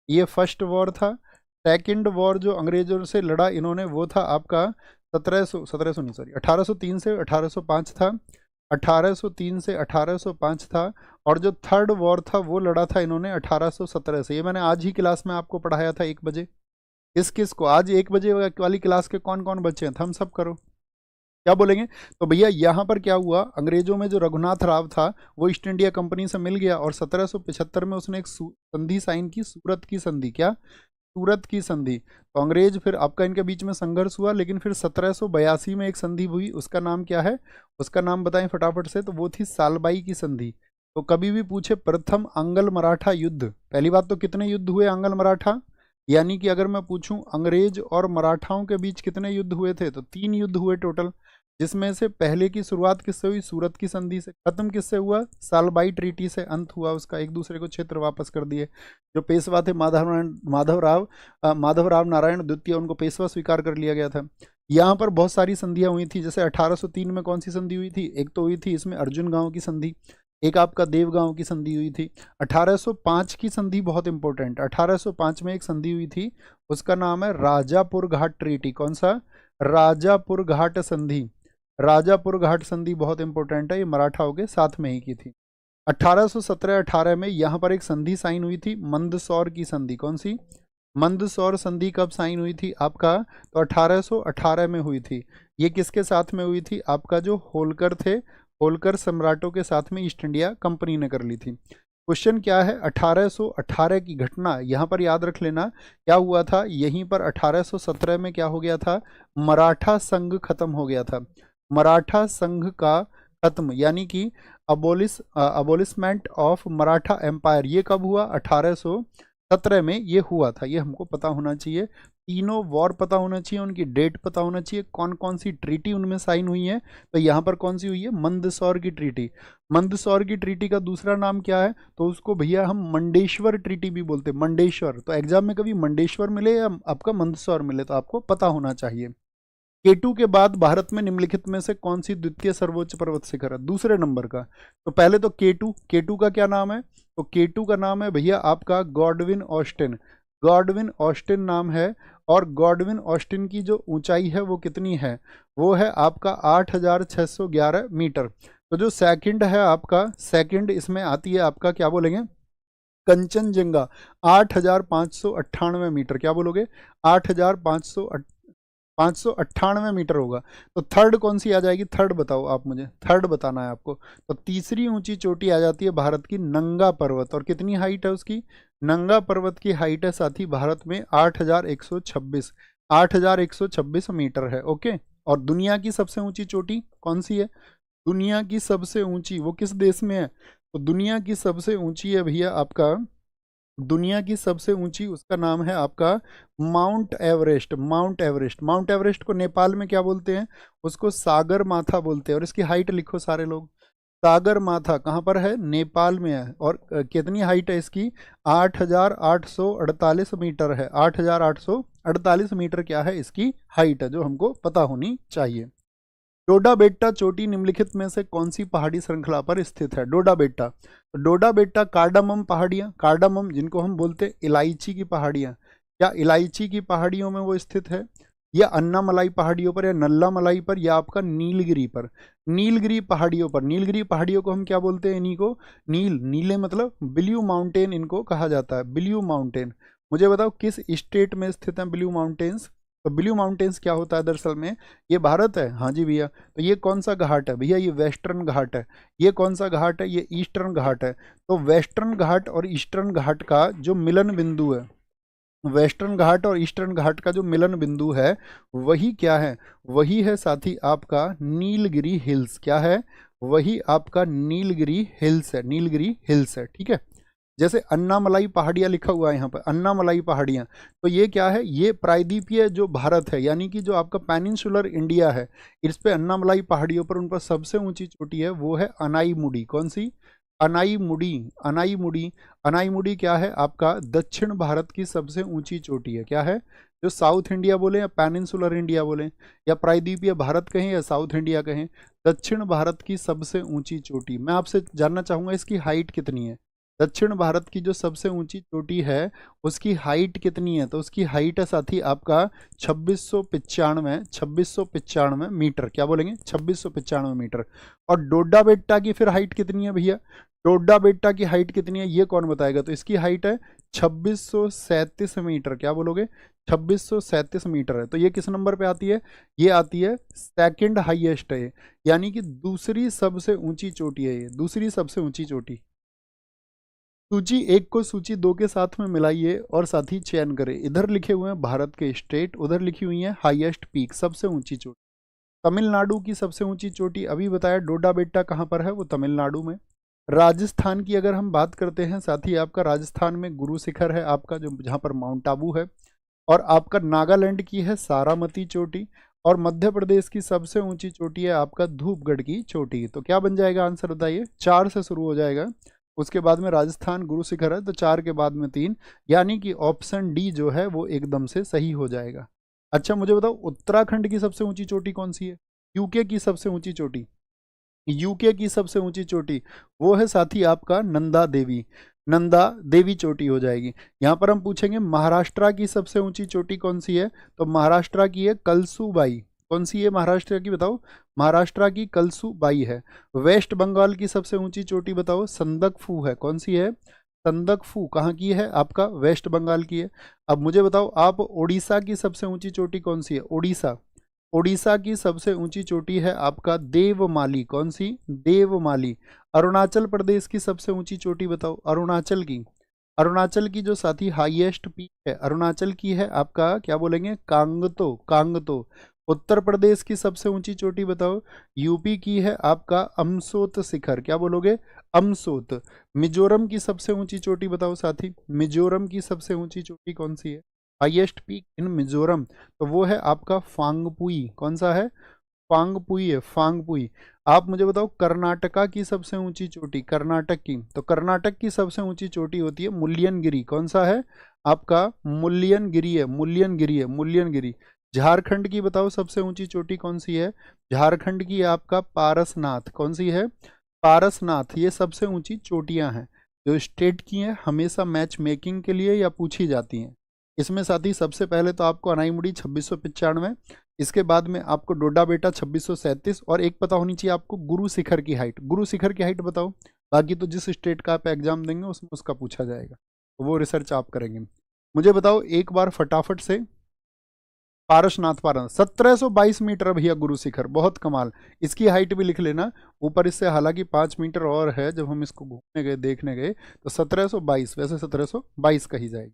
[SPEAKER 1] ये फर्स्ट वॉर था। सेकंड वॉर जो अंग्रेजों से लड़ा इन्होंने वो था आपका 1700 नहीं सॉरी 1803 से 1805 था, 1803 से 1805 था। और जो थर्ड वॉर था वो लड़ा था इन्होंने 1817 से। ये मैंने आज ही क्लास में आपको पढ़ाया था 1 बजे। किस किस को आज 1 बजे वाली क्लास के कौन कौन बच्चे हैं? थम्स अप करो। क्या बोलेंगे? तो भैया यहाँ पर क्या हुआ, अंग्रेजों में जो रघुनाथ राव था वो ईस्ट इंडिया कंपनी से मिल गया और 1775 में उसने एक संधि साइन की, सूरत की संधि। क्या? सूरत की संधि। तो अंग्रेज फिर आपका इनके बीच में संघर्ष हुआ, लेकिन फिर 1782 में एक संधि हुई, उसका नाम क्या है? उसका नाम बताएं फटाफट से। तो वो थी सालबाई की संधि। तो कभी भी पूछे प्रथम अंगल मराठा युद्ध, पहली बात तो कितने युद्ध हुए अंगल मराठा, यानी कि अगर मैं पूछूं अंग्रेज और मराठाओं के बीच कितने युद्ध हुए थे, तो 3 युद्ध हुए टोटल, जिसमें से पहले की शुरुआत किससे हुई? सूरत की संधि से। खत्म किससे हुआ? सालबाई ट्रीटी से अंत हुआ उसका, एक दूसरे को क्षेत्र वापस कर दिए। जो पेशवा थे माधव राव नारायण द्वितीय, उनको पेशवा स्वीकार कर लिया गया था। यहाँ पर बहुत सारी संधियां हुई थी, जैसे 1803 में कौन सी संधि हुई थी? एक तो हुई थी इसमें अर्जुन गांव की संधि, एक आपका देवगांव की संधि हुई थी। 1805 की संधि बहुत इंपॉर्टेंट, 1805 में एक संधि हुई थी, उसका नाम है राजापुर घाट ट्रीटी। कौन सा? राजापुर घाट संधि। राजापुर घाट संधि बहुत इंपॉर्टेंट है, ये मराठाओं के साथ में ही की थी। 1817-18 में यहाँ पर एक संधि साइन हुई थी, मंदसौर की संधि। कौन सी? मंदसौर संधि कब साइन हुई थी आपका? तो 1818 में हुई थी। ये किसके साथ में हुई थी? आपका जो होलकर थे, होलकर सम्राटों के साथ में ईस्ट इंडिया कंपनी ने कर ली थी। क्वेश्चन क्या है, 1818 की घटना यहाँ पर याद रख लेना। क्या हुआ था यहीं पर 1817 में, क्या हो गया था, मराठा संघ खत्म हो गया था। मराठा संघ का खत्म, यानी कि अबोलिशमेंट ऑफ मराठा एम्पायर, ये कब हुआ, 1817 में ये हुआ था। ये हमको पता होना चाहिए। तीनों वॉर पता होना चाहिए, उनकी डेट पता होना चाहिए, कौन कौन सी ट्रीटी उनमें साइन हुई है। तो यहाँ पर कौन सी हुई है, मंदसौर की ट्रीटी। मंदसौर की ट्रीटी का दूसरा नाम क्या है, तो उसको भैया हम मंडेश्वर ट्रीटी भी बोलते हैं, मंडेश्वर। तो एग्जाम में कभी मंडेश्वर मिले या आपका मंदसौर मिले तो आपको पता होना चाहिए। केटू के बाद भारत में निम्नलिखित में से कौन सी द्वितीय सर्वोच्च पर्वत शिखर है, दूसरे नंबर का। तो पहले तो केटू, केटू का क्या नाम है, तो केटू का नाम है भैया आपका गॉडविन ऑस्टिन। गॉडविन ऑस्टिन नाम है। और गॉडविन ऑस्टिन की जो ऊंचाई है वो कितनी है, वो है आपका 8611 मीटर। तो जो सेकंड है आपका, सेकंड इसमें आती है आपका, क्या बोलेंगे, कंचनजंगा, 8598 मीटर। क्या बोलोगे, 8598 मीटर होगा। तो थर्ड कौन सी आ जाएगी, थर्ड बताओ आप मुझे, थर्ड बताना है आपको। तो तीसरी ऊंची चोटी आ जाती है भारत की नंगा पर्वत। और कितनी हाइट है उसकी, नंगा पर्वत की हाइट है साथी भारत में 8126 मीटर है। ओके। और दुनिया की सबसे ऊंची चोटी कौन सी है, दुनिया की सबसे ऊंची वो किस देश में है, तो दुनिया की सबसे ऊंची है भैया आपका, दुनिया की सबसे ऊंची, उसका नाम है आपका mount Everest. Mount Everest, mount Everest को नेपाल में क्या बोलते हैं, उसको सागर माथा बोलते हैं। और इसकी हाइट लिखो सारे लोग, सागर माथा कहाँ पर है, नेपाल में है। और कितनी हाइट है इसकी, 8848 मीटर है। 8848 मीटर क्या है इसकी हाइट है, जो हमको पता होनी चाहिए। डोडा बेट्टा चोटी निम्नलिखित में से कौन सी पहाड़ी श्रृंखला पर स्थित है, डोडा बेट्टा। तो डोडा बेट्टा कार्डामम पहाड़ियाँ, कार्डामम जिनको हम बोलते हैं इलायची की पहाड़ियाँ, या इलायची की पहाड़ियों में वो स्थित है, या अन्नामलाई पहाड़ियों पर, या नल्लामलाई पर, या आपका नीलगिरी पर। नीलगिरी पहाड़ियों पर, नीलगिरी पहाड़ियों को हम क्या बोलते हैं, इन्हीं को नीले मतलब ब्लू माउंटेन इनको कहा जाता है, ब्लू माउंटेन। मुझे बताओ किस स्टेट में स्थित है ब्लू माउंटेन्स। तो ब्लू माउंटेन्स क्या होता है दरअसल में, ये भारत है, हाँ जी भैया। तो ये कौन सा घाट है भैया, ये वेस्टर्न घाट है। ये कौन सा घाट है, ये ईस्टर्न घाट है। तो वेस्टर्न घाट और ईस्टर्न घाट का जो मिलन बिंदु है, वेस्टर्न घाट और ईस्टर्न घाट का जो मिलन बिंदु है वही क्या है, वही है साथी आपका नीलगिरी हिल्स। क्या है, वही आपका नीलगिरी हिल्स है, नीलगिरी हिल्स है। ठीक है। जैसे अन्नामलाई पहाड़ियाँ लिखा हुआ है यहाँ पर, अन्नामलाई पहाड़ियाँ, तो ये क्या है, ये प्रायद्वीपीय जो भारत है, यानी कि जो आपका पेनिनसुलर इंडिया है, इस पे अन्नामलाई पहाड़ियों पर उन पर सबसे ऊंची चोटी है, वो है अनाईमुडी। कौन सी, अनाईमुडी। अनाईमुडी, अनाईमुडी क्या है आपका दक्षिण भारत की सबसे ऊंची चोटी है। क्या है, जो साउथ इंडिया बोले या पेनिनसुलर इंडिया बोले या प्रायद्वीपीय भारत कहें या साउथ इंडिया कहें, दक्षिण भारत की सबसे ऊंची चोटी। मैं आपसे जानना चाहूँगा इसकी हाइट कितनी है, दक्षिण भारत की जो सबसे ऊंची चोटी है उसकी हाइट कितनी है। तो उसकी हाइट है साथी आपका 2695 मीटर। क्या बोलेंगे, 2695 मीटर। और डोडा बेट्टा की फिर हाइट कितनी है भैया, डोडा बेट्टा की हाइट कितनी है ये कौन बताएगा। तो इसकी हाइट है 2637 मीटर। क्या बोलोगे, 2637 मीटर है। तो ये किस नंबर पे आती है, ये आती है सेकंड हाईएस्ट है, यानी कि दूसरी सबसे ऊंची चोटी है ये, दूसरी सबसे ऊंची चोटी। सूची 1 को सूची 2 के साथ में मिलाइए और साथ ही चयन करें। इधर लिखे हुए हैं भारत के स्टेट, उधर लिखी हुई है हाईएस्ट पीक, सबसे ऊंची चोटी। तमिलनाडु की सबसे ऊंची चोटी अभी बताया डोडा बेट्टा कहाँ पर है, वो तमिलनाडु में। राजस्थान की अगर हम बात करते हैं साथ ही आपका, राजस्थान में गुरु शिखर है आपका, जो जहाँ पर माउंट आबू है। और आपका नागालैंड की है सारामती चोटी। और मध्य प्रदेश की सबसे ऊंची चोटी है आपका धूपगढ़ की चोटी। तो क्या बन जाएगा आंसर बताइए, 4 से शुरू हो जाएगा, उसके बाद में राजस्थान गुरु शिखर है, तो 4 के बाद में 3, यानी कि ऑप्शन डी जो है वो एकदम से सही हो जाएगा। अच्छा मुझे बताओ उत्तराखंड की सबसे ऊंची चोटी कौन सी है, यूके की सबसे ऊंची चोटी, यूके की सबसे ऊंची चोटी वो है साथी आपका नंदा देवी, नंदा देवी चोटी हो जाएगी। यहाँ पर हम पूछेंगे महाराष्ट्र की सबसे ऊंची चोटी कौन सी है, तो महाराष्ट्र की है कलसूबाई। कौन सी है महाराष्ट्र की बताओ, महाराष्ट्र की कलसूबाई है। वेस्ट बंगाल की सबसे ऊंची चोटी बताओ, संदकफू है। कौन सी है, संदकफू कहाँ की है आपका, वेस्ट बंगाल की है। अब मुझे बताओ आप उड़ीसा की सबसे ऊंची चोटी कौन सी है, उड़ीसा, उड़ीसा की सबसे ऊंची चोटी है आपका देवमाली। कौन सी, देवमाली। अरुणाचल प्रदेश की सबसे ऊंची चोटी बताओ, अरुणाचल की जो साथी हाईएस्ट पीक है अरुणाचल की है आपका, क्या बोलेंगे, कांगतो। उत्तर प्रदेश की सबसे ऊंची चोटी बताओ, यूपी की है आपका अमसोत शिखर, क्या बोलोगे, अमसोत। मिजोरम की सबसे ऊंची चोटी बताओ साथी, मिजोरम की सबसे ऊंची चोटी कौन सी है, हाईएस्ट पीक इन मिजोरम, तो वो है आपका फांगपुई। कौन सा है, फांगपुई है, फांगपुई। आप मुझे बताओ कर्नाटका की सबसे ऊंची चोटी, कर्नाटक की, तो कर्नाटक की सबसे ऊंची चोटी होती है मुल्यनगिरी। कौन सा है आपका, मुल्यनगिरी है, मुल्यनगिरी है, मुल्यनगिरी। झारखंड की बताओ सबसे ऊंची चोटी कौन सी है, झारखंड की है आपका पारसनाथ। कौन सी है, पारसनाथ। ये सबसे ऊंची चोटियां हैं जो स्टेट की हैं, हमेशा मैच मेकिंग के लिए या पूछी जाती हैं। इसमें साथी सबसे पहले तो आपको अनाईमुड़ी 2695, इसके बाद में आपको डोडा बेटा 2637, और एक पता होनी चाहिए आपको गुरु शिखर की हाइट, गुरु शिखर की हाइट बताओ। बाकी तो जिस स्टेट का आप एग्जाम देंगे उसमें उसका पूछा जाएगा, तो वो रिसर्च आप करेंगे। मुझे बताओ एक बार फटाफट से, पारसनाथ, 1722 मीटर भैया गुरु शिखर, बहुत कमाल। इसकी हाइट भी लिख लेना, ऊपर इससे हालांकि 5 मीटर और है, जब हम इसको घूमने गए देखने गए तो 1722, वैसे 1722 कही जाएगी।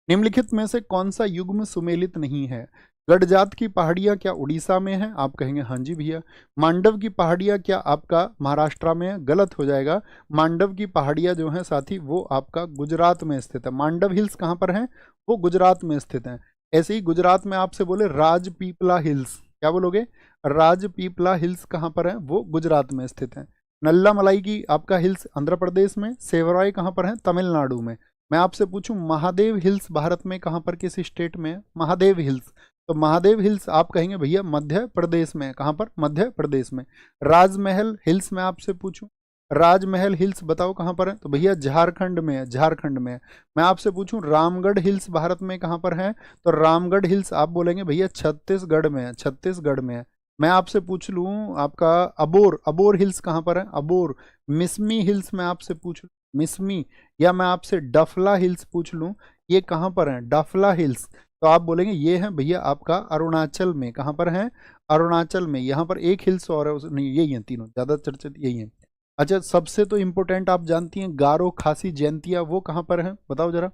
[SPEAKER 1] निम्नलिखित में से कौन सा युग्म सुमेलित नहीं है, गडजात की पहाड़ियां क्या उड़ीसा में है, आप कहेंगे हाँ जी भैया। मांडव की पहाड़ियां क्या आपका महाराष्ट्र में है, गलत हो जाएगा। मांडव की पहाड़ियां जो हैं साथी वो आपका गुजरात में स्थित है। मांडव हिल्स कहाँ पर हैं, वो गुजरात में स्थित हैं। ऐसे ही गुजरात में आपसे बोले राजपीपला हिल्स, क्या बोलोगे, राजपीपला हिल्स कहाँ पर है, वो गुजरात में स्थित है। नल्ला मलाई की आपका हिल्स आंध्र प्रदेश में, सेवराय कहाँ पर है, तमिलनाडु में। मैं आपसे पूछूं महादेव हिल्स भारत में कहाँ पर, किस स्टेट में है महादेव हिल्स, तो महादेव हिल्स आप कहेंगे भैया मध्य प्रदेश में, कहाँ पर, मध्य प्रदेश में। राजमहल हिल्स मैं आपसे पूछूं, राजमहल हिल्स बताओ कहाँ पर है, तो भैया झारखंड में है, झारखंड में है। मैं आपसे पूछूं रामगढ़ हिल्स भारत में कहाँ पर है, तो रामगढ़ हिल्स आप बोलेंगे भैया छत्तीसगढ़ में है, छत्तीसगढ़ में है। मैं आपसे पूछ लूं आपका अबोर हिल्स कहाँ पर है, अबोर। मिसमी हिल्स मैं आपसे पूछ लूं, मिसमी, या मैं आपसे डफला हिल्स पूछ लूं, ये कहाँ पर है, डफला हिल्स, तो आप बोलेंगे ये है भैया आपका अरुणाचल में। कहाँ पर है, अरुणाचल में। यहाँ पर एक हिल्स और है, नहीं यही है, तीनों ज़्यादा चर्चित यही है। अच्छा, सबसे तो इम्पोर्टेंट आप जानती हैं गारो खासी जयंतिया, वो कहाँ पर है बताओ जरा,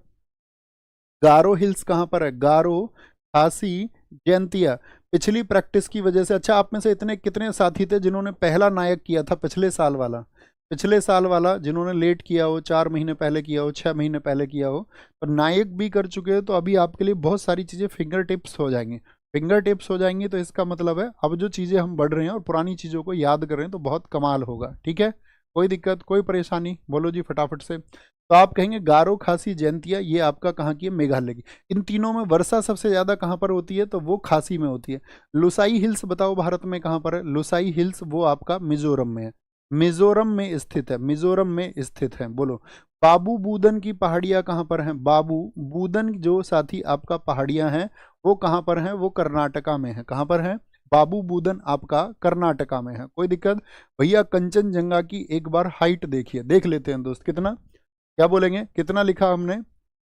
[SPEAKER 1] गारो हिल्स कहाँ पर है, गारो खासी जयंतिया। पिछली प्रैक्टिस की वजह से, अच्छा आप में से इतने कितने साथी थे जिन्होंने पहला नायक किया था पिछले साल वाला, पिछले साल वाला जिन्होंने लेट किया हो, 4 महीने पहले किया हो, 6 महीने पहले किया हो, तो नायक भी कर चुके हो, तो अभी आपके लिए बहुत सारी चीज़ें फिंगर टिप्स हो जाएंगी, फिंगर टिप्स हो जाएंगी। तो इसका मतलब है अब जो चीज़ें हम बढ़ रहे हैं और पुरानी चीज़ों को याद कर रहे हैं तो बहुत कमाल होगा, ठीक है। कोई दिक्कत, कोई परेशानी, बोलो जी फटाफट से। तो आप कहेंगे गारो खासी जयंतिया, ये आपका कहाँ की है, मेघालय की। इन तीनों में वर्षा सबसे ज़्यादा कहाँ पर होती है, तो वो खासी में होती है। लुसाई हिल्स बताओ भारत में कहाँ पर है, लुसाई हिल्स वो आपका मिजोरम में है, मिजोरम में स्थित है, मिजोरम में स्थित है। बोलो बाबू बूदन की पहाड़ियाँ कहाँ पर हैं, बाबू बूदन जो साथी आपका पहाड़ियाँ हैं वो कहाँ पर हैं, वो कर्नाटका में है। कहाँ पर है, बाबू बूदन आपका कर्नाटका में है। कोई दिक्कत भैया। कंचनजंगा की एक बार हाइट देखिए, देख लेते हैं दोस्त, कितना, क्या बोलेंगे, कितना लिखा हमने,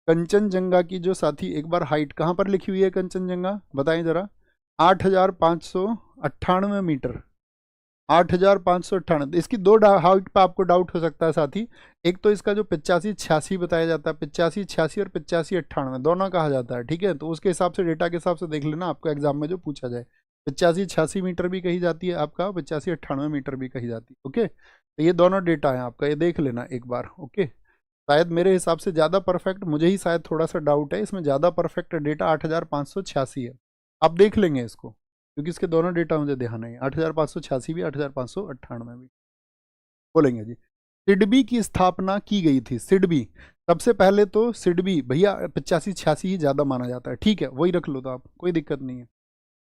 [SPEAKER 1] कंचनजंगा की जो साथी एक बार हाइट कहाँ पर लिखी हुई है कंचनजंगा, बताएं जरा, 8598 मीटर, 8598। इसकी दो हाइट पे आपको डाउट हो सकता है साथी, एक तो इसका जो 85-86 बताया जाता है, 85-86 और 85-98 दोनों कहा जाता है, ठीक है। तो उसके हिसाब से, डेटा के हिसाब से देख लेना आपको एग्जाम में जो पूछा जाए, 85-86 मीटर भी कही जाती है आपका, 85-98 मीटर भी कही जाती है, ओके। तो ये दोनों डेटा है आपका, ये देख लेना एक बार, ओके। शायद मेरे हिसाब से ज़्यादा परफेक्ट, मुझे ही शायद थोड़ा सा डाउट है, इसमें ज़्यादा परफेक्ट डेटा 8586 है। आप देख लेंगे इसको, क्योंकि इसके दोनों डेटा मुझे ध्यान है, 8586 भी 8598 भी। बोलेंगे जी, सिडबी की स्थापना की गई थी, सिडबी, सबसे पहले तो सिडबी भैया 85-86 ही ज़्यादा माना जाता है, ठीक है, वही रख लो तो आप, कोई दिक्कत नहीं है।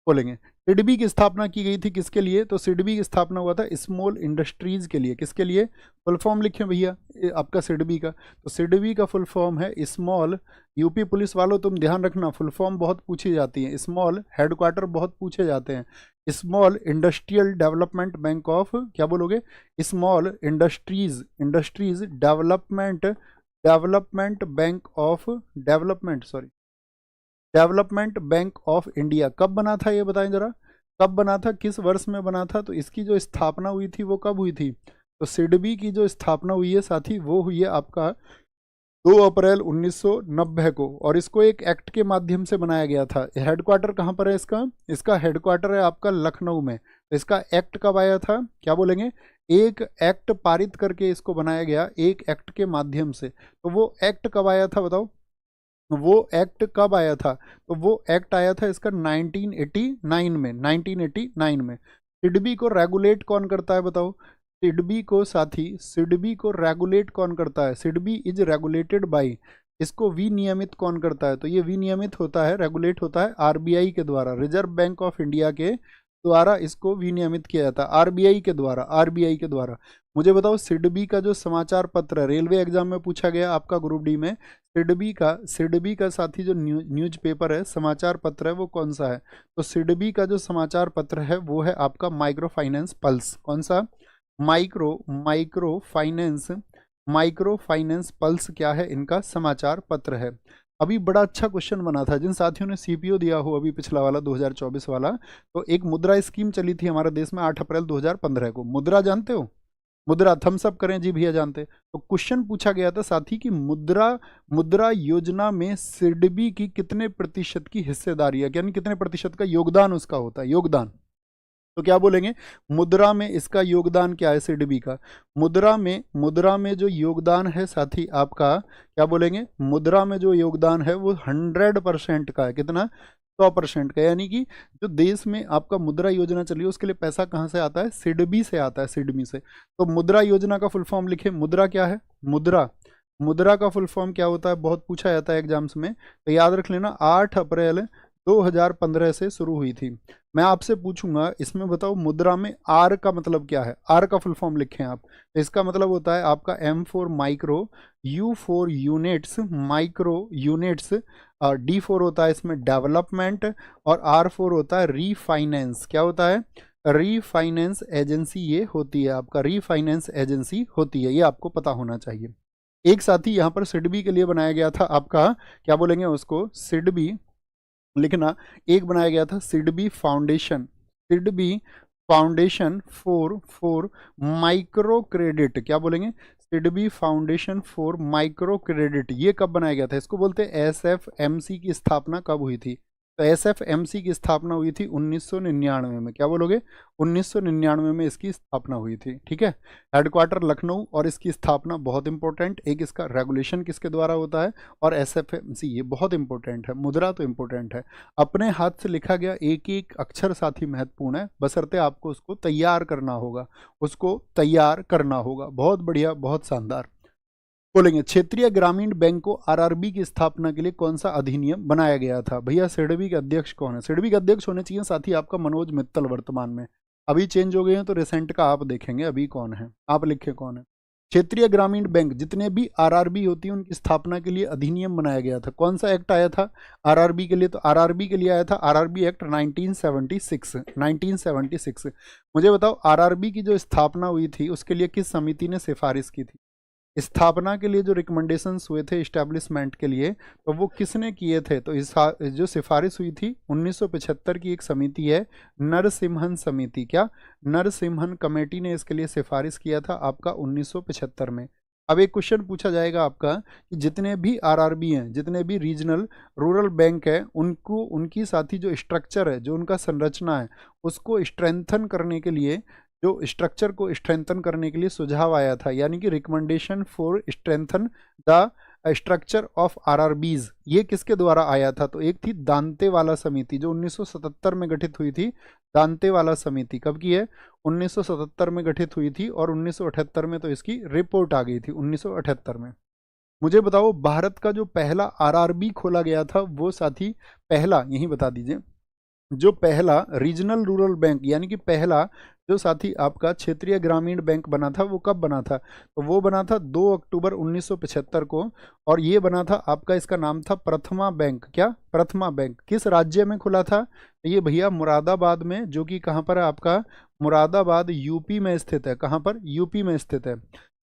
[SPEAKER 1] बोलेंगे सिडबी की स्थापना की गई थी किसके लिए, तो सिडबी की स्थापना हुआ था स्मॉल इंडस्ट्रीज के लिए। किसके लिए, फुल फॉर्म लिखे भैया आपका सिडबी का, तो सिडबी का फुल फॉर्म है स्मॉल, यूपी पुलिस वालों तुम ध्यान रखना फुल फॉर्म बहुत पूछी जाती है, स्मॉल हेडक्वार्टर बहुत पूछे जाते हैं, small industrial development bank of, क्या बोलोगे, small industries development bank of development bank of India. कब बना था ये बताएं जरा, कब बना था, किस वर्ष में बना था, तो इसकी जो स्थापना हुई थी वो कब हुई थी, तो सिडबी की जो स्थापना हुई है साथी वो हुई है आपका 2 अप्रैल 1990 को, और इसको एक एक्ट के माध्यम से बनाया गया था। हेडक्वार्टर कहाँ पर है इसका? इसका हेडक्वार्टर है आपका लखनऊ में। तो इसका एक्ट कब आया था, क्या बोलेंगे? एक एक्ट पारित करके इसको बनाया गया, एक एक्ट के माध्यम से। तो वो एक्ट कब आया था बताओ? वो एक्ट कब आया था? तो वो एक्ट आया था इसका 1989 में, 1989 में। सिडबी को रेगुलेट कौन करता है बताओ? सिडबी को साथी, सिडबी को रेगुलेट कौन करता है? सिडबी इज रेगुलेटेड बाय, इसको विनियमित कौन करता है? तो ये विनियमित होता है, रेगुलेट होता है आरबीआई के द्वारा, रिजर्व बैंक ऑफ इंडिया के द्वारा इसको विनियमित किया जाता है, आरबीआई के द्वारा, आरबीआई के द्वारा। मुझे बताओ सिडबी का जो समाचार पत्र है, रेलवे एग्जाम में पूछा गया आपका ग्रुप डी में, सिडबी का साथी जो न्यूज पेपर है, समाचार पत्र है, वो कौन सा है? तो सिडबी का जो समाचार पत्र है वो है आपका माइक्रो फाइनेंस पल्स। कौन सा? माइक्रो फाइनेंस पल्स क्या है? इनका समाचार पत्र है। अभी बड़ा अच्छा क्वेश्चन बना था, जिन साथियों ने सीपीओ दिया हो अभी पिछला वाला 2024 वाला, तो एक मुद्रा स्कीम चली थी हमारे देश में 8 अप्रैल 2015 को। मुद्रा जानते हो? मुद्रा, थम्स अप करें जी भैया जानते। तो क्वेश्चन पूछा गया था साथी कि मुद्रा योजना में सिडबी की कितने प्रतिशत की हिस्सेदारी है, यानी कितने प्रतिशत का योगदान उसका होता है, योगदान। तो क्या बोलेंगे? मुद्रा में इसका योगदान क्या है सिडबी का? मुद्रा में जो योगदान है साथी आपका, क्या बोलेंगे? मुद्रा में जो योगदान है वो 100% का है। कितना? 100% का। यानी कि जो देश में आपका मुद्रा योजना चली है उसके लिए पैसा कहाँ से आता है? सिडबी से आता है, सिडबी से। तो मुद्रा योजना का फुल फॉर्म लिखे, मुद्रा क्या है? मुद्रा का फुल फॉर्म क्या होता है? बहुत पूछा जाता है एग्जाम्स में, तो याद रख लेना 8 अप्रैल 2015 से शुरू हुई थी। मैं आपसे पूछूंगा इसमें बताओ मुद्रा में आर का मतलब क्या है? आर का फुल फॉर्म लिखें आप। तो इसका मतलब होता है आपका M for micro, U for units, micro units, D for होता है इसमें डेवलपमेंट, और आर फॉर होता है रीफाइनेंस। क्या होता है? रीफाइनेंस एजेंसी ये होती है आपका, रीफाइनेंस एजेंसी होती है, ये आपको पता होना चाहिए। एक साथी यहाँ पर सिडबी के लिए बनाया गया था आपका, क्या बोलेंगे उसको? सिडबी लिखना, एक बनाया गया था SIDBI foundation for micro credit. क्या बोलेंगे? SIDBI foundation for micro credit. ये कब बनाया गया था? इसको बोलते हैं एसएफएमसी की स्थापना कब हुई थी? तो एसएफएमसी की स्थापना हुई थी 1999 में। क्या बोलोगे? 1999 में इसकी स्थापना हुई थी। ठीक है, हेडक्वार्टर लखनऊ, और इसकी स्थापना बहुत इंपॉर्टेंट, एक इसका रेगुलेशन किसके द्वारा होता है, और एसएफएमसी, ये बहुत इंपॉर्टेंट है। मुद्रा तो इंपॉर्टेंट है, अपने हाथ से लिखा गया एक एक अक्षर साथी महत्वपूर्ण है, बशर्ते आपको उसको तैयार करना होगा, उसको तैयार करना होगा। बहुत बढ़िया, बहुत शानदार। बोलेंगे क्षेत्रीय ग्रामीण बैंक को आरआरबी की स्थापना के लिए कौन सा अधिनियम बनाया गया था? भैया सिडबी के अध्यक्ष कौन है? सिडबी के अध्यक्ष होने चाहिए साथी आपका मनोज मित्तल, वर्तमान में। अभी चेंज हो गए हैं तो रिसेंट का आप देखेंगे अभी कौन है, आप लिखे कौन है। क्षेत्रीय ग्रामीण बैंक, जितने भी आरआरबी होती है उनकी स्थापना के लिए अधिनियम बनाया गया था। कौन सा एक्ट आया था आरआरबी के लिए? तो आरआरबी के लिए आया था आरआरबी एक्ट 1976। मुझे बताओ आरआरबी की जो स्थापना हुई थी उसके लिए किस समिति ने सिफारिश की थी? स्थापना के लिए जो रिकमेंडेशंस हुए थे इस्टेब्लिशमेंट के लिए, तो वो किसने किए थे? तो इस जो सिफारिश हुई थी 1975 की एक समिति है, नरसिम्हन समिति। क्या? नरसिम्हन कमेटी ने इसके लिए सिफारिश किया था आपका 1975 में। अब एक क्वेश्चन पूछा जाएगा आपका कि जितने भी आरआरबी हैं, जितने भी रीजनल रूरल बैंक है, उनको उनकी साथी जो स्ट्रक्चर है, जो उनका संरचना है, उसको स्ट्रेंथन करने के लिए, जो स्ट्रक्चर को स्ट्रेंथन करने के लिए सुझाव आया था, यानी कि recommendation for strengthen the structure of RRBs, ये किसके द्वारा आया था? तो एक थी दांतेवाला समिति, जो 1977 में गठित हुई थी। दांतेवाला समिति कब की है? 1977 में गठित हुई थी, और 1978 में तो इसकी रिपोर्ट आ गई थी, 1978 में। मुझे बताओ भारत का जो पहला आरआरबी खोला गया था वो साथी, पहला यही बता दीजिए, जो पहला रीजनल रूरल बैंक, यानी कि पहला जो साथी आपका क्षेत्रीय ग्रामीण बैंक बना था वो कब बना था? तो वो बना था 2 अक्टूबर 1975 को, और ये बना था आपका, इसका नाम था प्रथमा बैंक। क्या? प्रथमा बैंक। किस राज्य में खुला था? ये भैया मुरादाबाद में, जो कि कहाँ पर है आपका? मुरादाबाद यूपी में स्थित है। कहाँ पर? यूपी में स्थित है।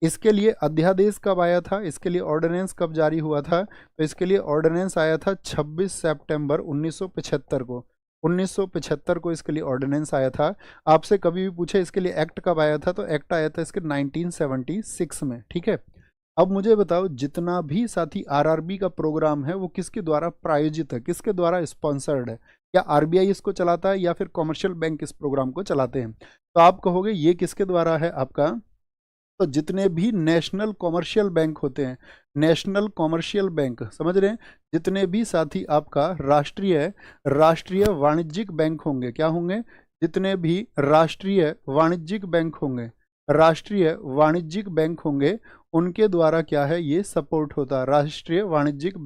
[SPEAKER 1] इसके लिए अध्यादेश कब आया था? इसके लिए ऑर्डिनेंस कब जारी हुआ था? तो इसके लिए ऑर्डिनेंस आया था 26 सितंबर 1975 को। 1975 को इसके लिए ऑर्डिनेंस आया था। आपसे कभी भी पूछे इसके लिए एक्ट कब आया था, तो एक्ट आया था इसके 1976 में, ठीक है। अब मुझे बताओ, जितना भी साथी आरआरबी का प्रोग्राम है वो किसके द्वारा प्रायोजित है, किसके द्वारा स्पॉन्सर्ड है? क्या आरबीआई इसको चलाता है या फिर कॉमर्शियल बैंक इस प्रोग्राम को चलाते हैं? तो आप कहोगे ये किसके द्वारा है आपका, तो जितने भी नेशनल कॉमर्शियल बैंक होते हैं, नेशनल कॉमर्शियल बैंक, समझ रहे हैं, जितने भी साथी आपका राष्ट्रीय राष्ट्रीय वाणिज्यिक बैंक होंगे, क्या होंगे, जितने भी राष्ट्रीय वाणिज्यिक बैंक होंगे, राष्ट्रीय वाणिज्यिक बैंक होंगे, उनके द्वारा क्या है, ये सपोर्ट होता है। राष्ट्रीय वाणिज्यिक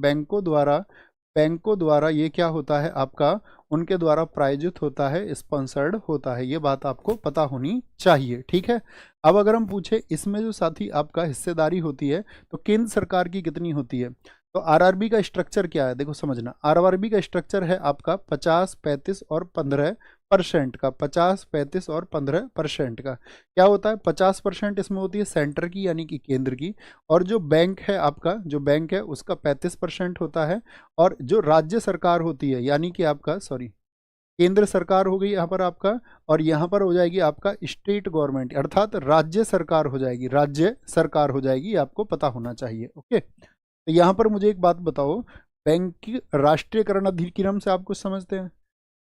[SPEAKER 1] बैंकों द्वारा ये क्या होता है आपका, उनके द्वारा प्रायोजित होता है, स्पॉन्सर्ड होता है। ये बात आपको पता होनी चाहिए, ठीक है। अब अगर हम पूछे इसमें जो साथी आपका हिस्सेदारी होती है, तो केंद्र सरकार की कितनी होती है? तो आरआरबी का स्ट्रक्चर क्या है, देखो समझना, आरआरबी का स्ट्रक्चर है आपका 50, 35 और 15% का, 50, 35 और 15% का। क्या होता है, 50% इसमें होती है सेंटर की यानी कि केंद्र की, और जो बैंक है आपका, जो बैंक है उसका 35% होता है, और जो राज्य सरकार होती है यानी कि आपका, सॉरी, केंद्र सरकार हो गई यहाँ पर आपका, और यहाँ पर हो जाएगी आपका स्टेट गवर्नमेंट, अर्थात राज्य सरकार हो जाएगी, राज्य सरकार हो जाएगी, आपको पता होना चाहिए, ओके। तो यहाँ पर मुझे एक बात बताओ, बैंक की राष्ट्रीयकरण अधिनियम से आप कुछ समझते हैं?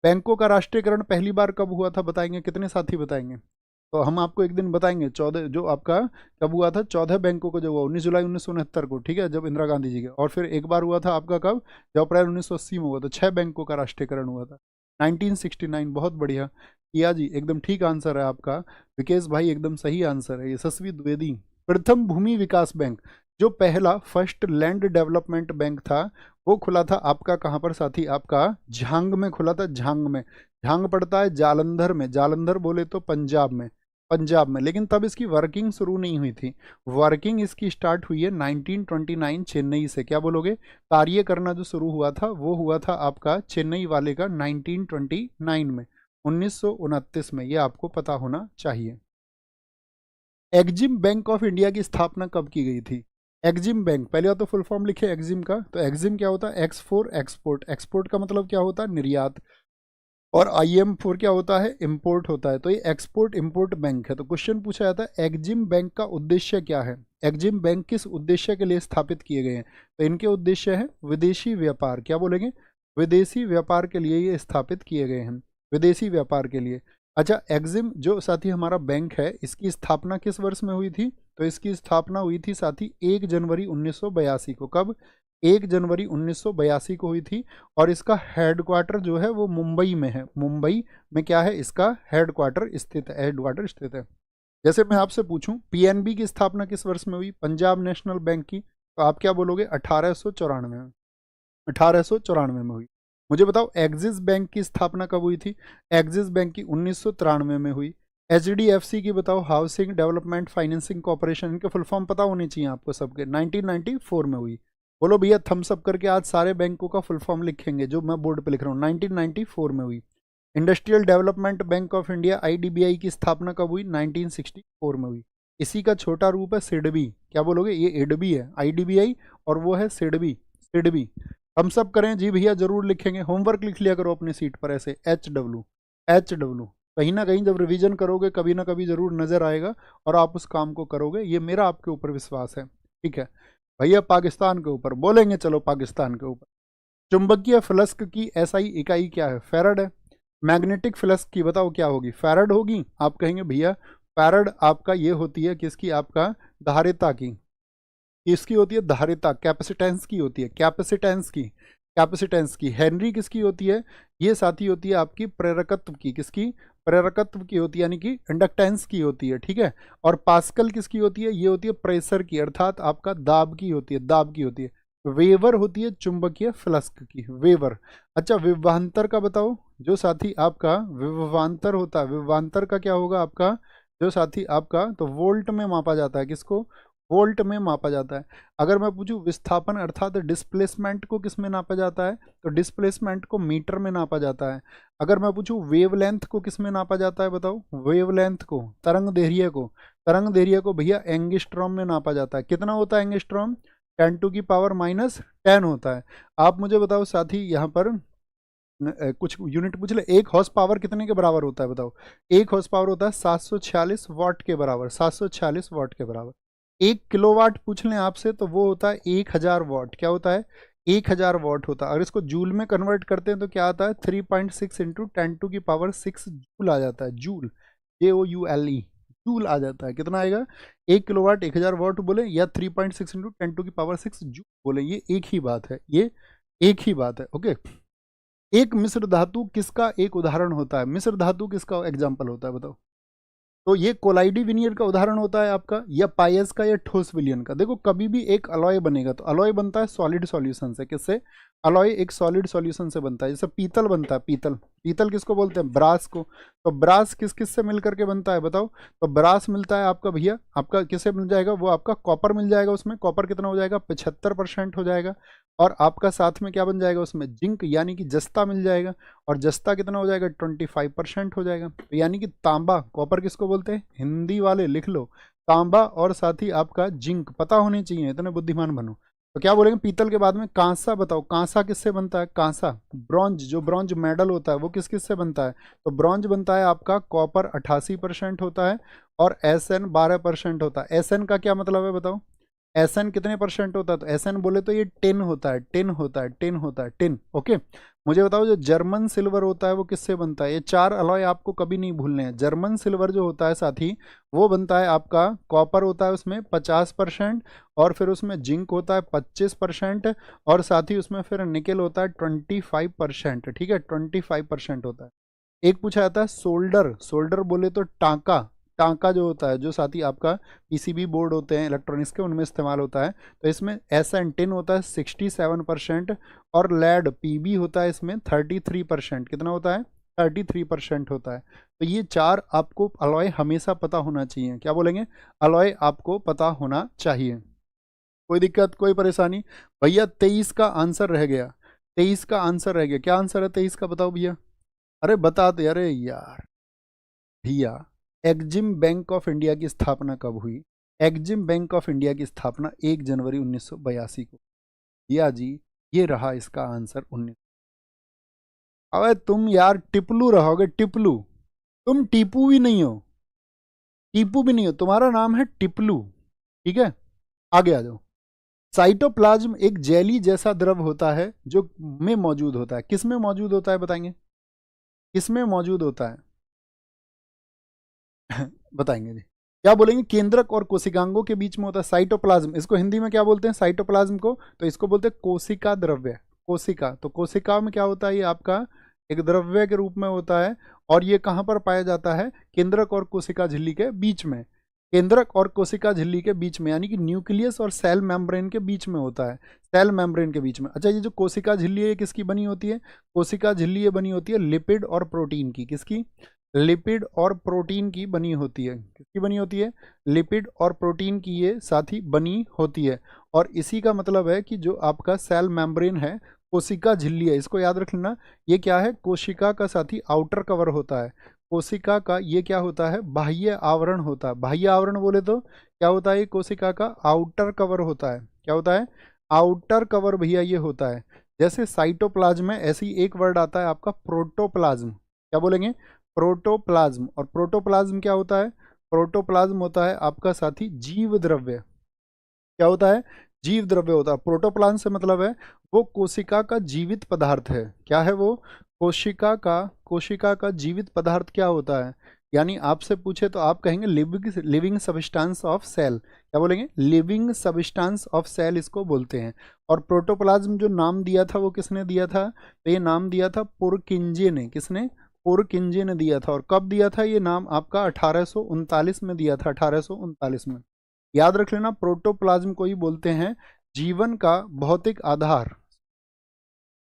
[SPEAKER 1] बैंकों का राष्ट्रीयकरण पहली बार कब हुआ था, बताएंगे, कितने साथी बताएंगे? तो हम आपको एक दिन बताएंगे, 14 जो आपका कब हुआ था, 14 बैंकों को जो हुआ 19 जुलाई 1969 को, ठीक है, जब इंदिरा गांधी जी के, और फिर एक बार हुआ था आपका कब, जब अप्रैल 1980 में हुआ था, 6 बैंकों का राष्ट्रीयकरण हुआ था 1969। बहुत बढ़िया किया जी, एकदम ठीक आंसर है आपका, विकेश भाई एकदम सही आंसर है, यशस्वी द्विवेदी। प्रथम भूमि विकास बैंक, जो पहला फर्स्ट लैंड डेवलपमेंट बैंक था, वो खुला था आपका कहाँ पर साथी, आपका झांग में खुला था, झांग में। झांग पड़ता है जालंधर में, जालंधर बोले तो पंजाब में, पंजाब में, लेकिन तब इसकी वर्किंग शुरू नहीं हुई थी। वर्किंग इसकी स्टार्ट हुई है 1929 चेन्नई से। क्या बोलोगे, कार्य करना जो शुरू हुआ था वो हुआ था आपका चेन्नई वाले का 1929 में, 1929 में, ये आपको पता होना चाहिए। एक्जिम बैंक ऑफ इंडिया की स्थापना कब की गई थी? एक्जिम बैंक, पहले बात तो फुल फॉर्म लिखे एक्जिम का, तो एक्जिम क्या होता है, एक्स फॉर एक्सपोर्ट, एक्सपोर्ट का मतलब क्या होता है, निर्यात, और IM फॉर क्या होता है, इंपोर्ट होता है, तो ये एक्सपोर्ट इंपोर्ट बैंक है। तो क्वेश्चन पूछा जाता है एक्जिम बैंक का उद्देश्य क्या है, एक्जिम बैंक किस उद्देश्य के लिए स्थापित किए गए हैं? तो इनके उद्देश्य है विदेशी व्यापार, क्या बोलेंगे, विदेशी व्यापार के लिए ये स्थापित किए गए हैं, विदेशी व्यापार के लिए। अच्छा, एक्जिम जो साथी हमारा बैंक है, इसकी स्थापना किस वर्ष में हुई थी? तो इसकी स्थापना हुई थी साथी 1 जनवरी 1982 को। कब? 1 जनवरी 1982 को हुई थी, और इसका हेडक्वार्टर जो है वो मुंबई में है, मुंबई में क्या है, इसका हेडक्वार्टर स्थित है, हेडक्वार्टर स्थित है। जैसे मैं आपसे पूछूं पीएनबी की स्थापना किस वर्ष में हुई, पंजाब नेशनल बैंक की, तो आप क्या बोलोगे, 1894 में, 1894 में हुई। मुझे बताओ एक्सिस बैंक की स्थापना कब हुई थी? एक्सिस बैंक की 1993 में हुई। HDFC की बताओ, हाउसिंग डेवलपमेंट फाइनेंसिंग कॉर्पोरेशन, इनके फुल फॉर्म पता होने चाहिए आपको सबके, 1994 में हुई। बोलो भैया थम्स अप करके, आज सारे बैंकों का फुल फॉर्म लिखेंगे जो मैं बोर्ड पे लिख रहा हूँ, 1994 में हुई। Industrial development bank of India IDBI की स्थापना कब हुई? 1964 में हुई। इसी का छोटा रूप है सिडबी, क्या बोलोगे, ये एडबी है, IDBI और वो है सिडबी, सिडबी। हम सब करें जी भैया, जरूर लिखेंगे, होमवर्क लिख लिया करो अपनी सीट पर ऐसे, HW, कहीं ना कहीं जब रिवीजन करोगे कभी ना कभी जरूर नजर आएगा और आप उस काम को करोगे, ये मेरा आपके ऊपर विश्वास है, ठीक है भैया। पाकिस्तान के ऊपर बोलेंगे, चलो पाकिस्तान के ऊपर। चुंबकीय फ्लक्स की SI इकाई क्या है? फैरड है। मैग्नेटिक फ्लक्स की बताओ क्या होगी? फैरड होगी। आप कहेंगे भैया फैरड आपका ये होती है किसकी, आपका धारिता की, किसकी होती है, धारिता, कैपेसिटेंस की होती है, कैपेसिटेंस की, कैपेसिटेंस की। हेनरी किसकी होती है? ये साथी होती है आपकी प्रेरकत्व की, किसकी, प्रेरकत्व की होती है, यानी कि इंडक्टेंस की होती है, ठीक है। और पास्कल किसकी होती है? ये होती है प्रेशर की, अर्थात आपका दाब की होती है, दाब की होती है। वेवर होती है चुंबकीय फ्लक्स की, वेवर। अच्छा, विभवांतर का बताओ, जो साथी आपका विभवांतर होता है, विभवांतर का क्या होगा आपका, जो साथी आपका, तो वोल्ट में मापा जाता है, किसको, वोल्ट में मापा जाता है। अगर मैं पूछूं विस्थापन अर्थात डिस्प्लेसमेंट को किस में नापा जाता है, तो डिस्प्लेसमेंट को मीटर में नापा जाता है। अगर मैं पूछूं वेवलेंथ को किस में नापा जाता है, बताओ, वेवलेंथ को, तरंग दैर्घ्य को, तरंग दैर्घ्य को भैया एंगस्ट्रॉम में नापा जाता है। कितना होता है एंगस्ट्रॉम? 10⁻⁻10 होता है। आप मुझे बताओ साथी यहाँ पर कुछ यूनिट पूछ ले। 1 हॉर्स पावर कितने के बराबर होता है बताओ? 1 हॉर्स पावर होता है 746 वाट के बराबर, 746 वाट के बराबर। 1 किलोवाट पूछ लें आपसे तो वो होता है 1000 वाट। क्या होता है? 1000 वाट होता है। अगर इसको जूल में कन्वर्ट करते हैं तो क्या आता है? 3.6 इंटू 10⁻6 जूल आ जाता है। जूल, JOULE, जूल आ जाता है। कितना आएगा? 1 किलोवाट 1000 वाट बोले या 3.6 इंटू 10⁻6 जूल बोले, ये एक ही बात है, ये एक ही बात है। ओके। एक मिश्र धातु किसका एक उदाहरण होता है? मिश्र धातु किसका एग्जाम्पल होता है बताओ? तो ये कोलाइडी विनियर का उदाहरण होता है आपका, या पायस का, या ठोस विलयन का। देखो कभी भी एक अलॉय बनेगा तो अलॉय बनता है सॉलिड सॉल्यूशन से। किससे? अलॉय एक सॉलिड सॉल्यूशन से बनता है। जैसे पीतल बनता है, पीतल, पीतल किसको बोलते हैं? ब्रास को। तो ब्रास किस किस से मिल करके बनता है बताओ? तो ब्रास मिलता है आपका भैया, आपका किससे मिल जाएगा? वो आपका कॉपर मिल जाएगा। उसमें कॉपर कितना हो जाएगा? 75% हो जाएगा। और आपका साथ में क्या बन जाएगा? उसमें जिंक यानी कि जस्ता मिल जाएगा। और जस्ता कितना हो जाएगा? 25% हो जाएगा। तो यानी कि तांबा, कॉपर किसको बोलते हैं? हिंदी वाले लिख लो, तांबा और साथ ही आपका जिंक पता होने चाहिए, इतने बुद्धिमान बनो। तो क्या बोलेंगे? पीतल के बाद में कांसा बताओ, कांसा किससे बनता है? कांसा, ब्रॉन्ज, जो ब्रॉन्ज मेडल होता है वो किस किस से बनता है? तो ब्रॉन्ज बनता है आपका, कॉपर 88% होता है और SN 12% होता है। SN का क्या मतलब है बताओ? SN कितने परसेंट होता है? तो SN बोले तो ये 10 होता है, 10 होता है, 10 होता है, 10। ओके। मुझे बताओ जो जर्मन सिल्वर होता है वो किससे बनता है? ये 4 अलॉय आपको कभी नहीं भूलने हैं। जर्मन सिल्वर जो होता है साथी, वो बनता है आपका, कॉपर होता है उसमें 50%, और फिर उसमें जिंक होता है 25%, और साथ ही उसमें फिर निकेल होता है 25%। ठीक है, 25% होता है। एक पूछा जाता है सोल्डर, सोल्डर बोले तो टांका, टांका जो होता है, जो साथ ही आपका PCB बोर्ड होते हैं इलेक्ट्रॉनिक्स के, उनमें इस्तेमाल होता है। तो इसमें SN 10 होता है 67%, और लेड PB होता है इसमें 33%। कितना होता है? 33% होता है। तो ये 4 आपको अलॉय हमेशा पता होना चाहिए। क्या बोलेंगे? अलॉय आपको पता होना चाहिए। कोई दिक्कत, कोई परेशानी? भैया 23 का आंसर रह गया, 23 का आंसर रह गया। क्या आंसर है 23 का बताओ भैया? अरे बता दे, अरे यार भैया, एग्जिम बैंक ऑफ इंडिया की स्थापना कब हुई? एग्जिम बैंक ऑफ इंडिया की स्थापना 1 जनवरी 1982 को। भैया जी, ये रहा इसका आंसर 19। अबे तुम यार टिपलू रहोगे, टिपलू। तुम टीपू भी नहीं हो, टीपू भी नहीं हो, तुम्हारा नाम है टिपलू। ठीक है, आगे आ जाओ। साइटोप्लाज्म एक जेली जैसा द्रव होता है जो में मौजूद होता है। किस में मौजूद होता है बताएंगे? किस में मौजूद होता है? बताएंगे जी। क्या बोलेंगे? केंद्रक और कोशिकांगों के बीच में होता है साइटोप्लाज्म। इसको हिंदी में क्या बोलते हैं साइटोप्लाज्म को? तो इसको बोलते हैं कोशिका द्रव्य, कोशिका। तो कोशिका में क्या होता है? ये आपका एक द्रव्य के रूप में होता है। और ये कहाँ पर पाया जाता है? केंद्रक और कोशिका झिल्ली के बीच में, केंद्रक और कोशिका झिल्ली के बीच में, यानी कि न्यूक्लियस और सेल मेम्ब्रेन के बीच में होता है, सेल मेम्ब्रेन के बीच में। अच्छा, ये जो कोशिका झिल्ली है ये किसकी बनी होती है? कोशिका झिल्ली ये बनी होती है लिपिड और प्रोटीन की। किसकी? लिपिड और प्रोटीन की बनी होती है। किसकी बनी होती है? लिपिड और प्रोटीन की ये साथ ही बनी होती है। और इसी का मतलब है कि जो आपका सेल मेम्ब्रेन है, कोशिका झिल्ली है, इसको याद रख लेना। ये क्या है? कोशिका का साथी आउटर कवर होता है। कोशिका का ये क्या होता है? बाह्य आवरण होता है। बाह्य आवरण बोले तो क्या होता है? ये कोशिका का आउटर कवर होता है। क्या होता है? आउटर कवर भैया ये होता है। जैसे साइटोप्लाज्म है, ऐसे ही एक वर्ड आता है आपका प्रोटोप्लाज्म। क्या बोलेंगे? प्रोटोप्लाज्म। और प्रोटोप्लाज्म क्या होता है? प्रोटोप्लाज्म होता है आपका साथी जीव द्रव्य। क्या होता है? जीव द्रव्य होता है। प्रोटोप्लाज्म से मतलब है वो कोशिका का जीवित पदार्थ है। क्या है वो? कोशिका का जीवित पदार्थ क्या होता है? यानी आपसे पूछे तो आप कहेंगे लिविंग सब्सटेंस ऑफ सेल। क्या बोलेंगे? लिविंग सब्सटेंस ऑफ सेल इसको बोलते हैं। और प्रोटोप्लाज्म जो नाम दिया था वो किसने दिया था? तो ये नाम दिया था पुरकिंजे ने। किसने? पुरकिंजे ने दिया था। और कब दिया था ये नाम? आपका 1839 में दिया था, 1839 में। याद रख लेना, प्रोटोप्लाज्म को ही बोलते हैं जीवन का भौतिक आधार।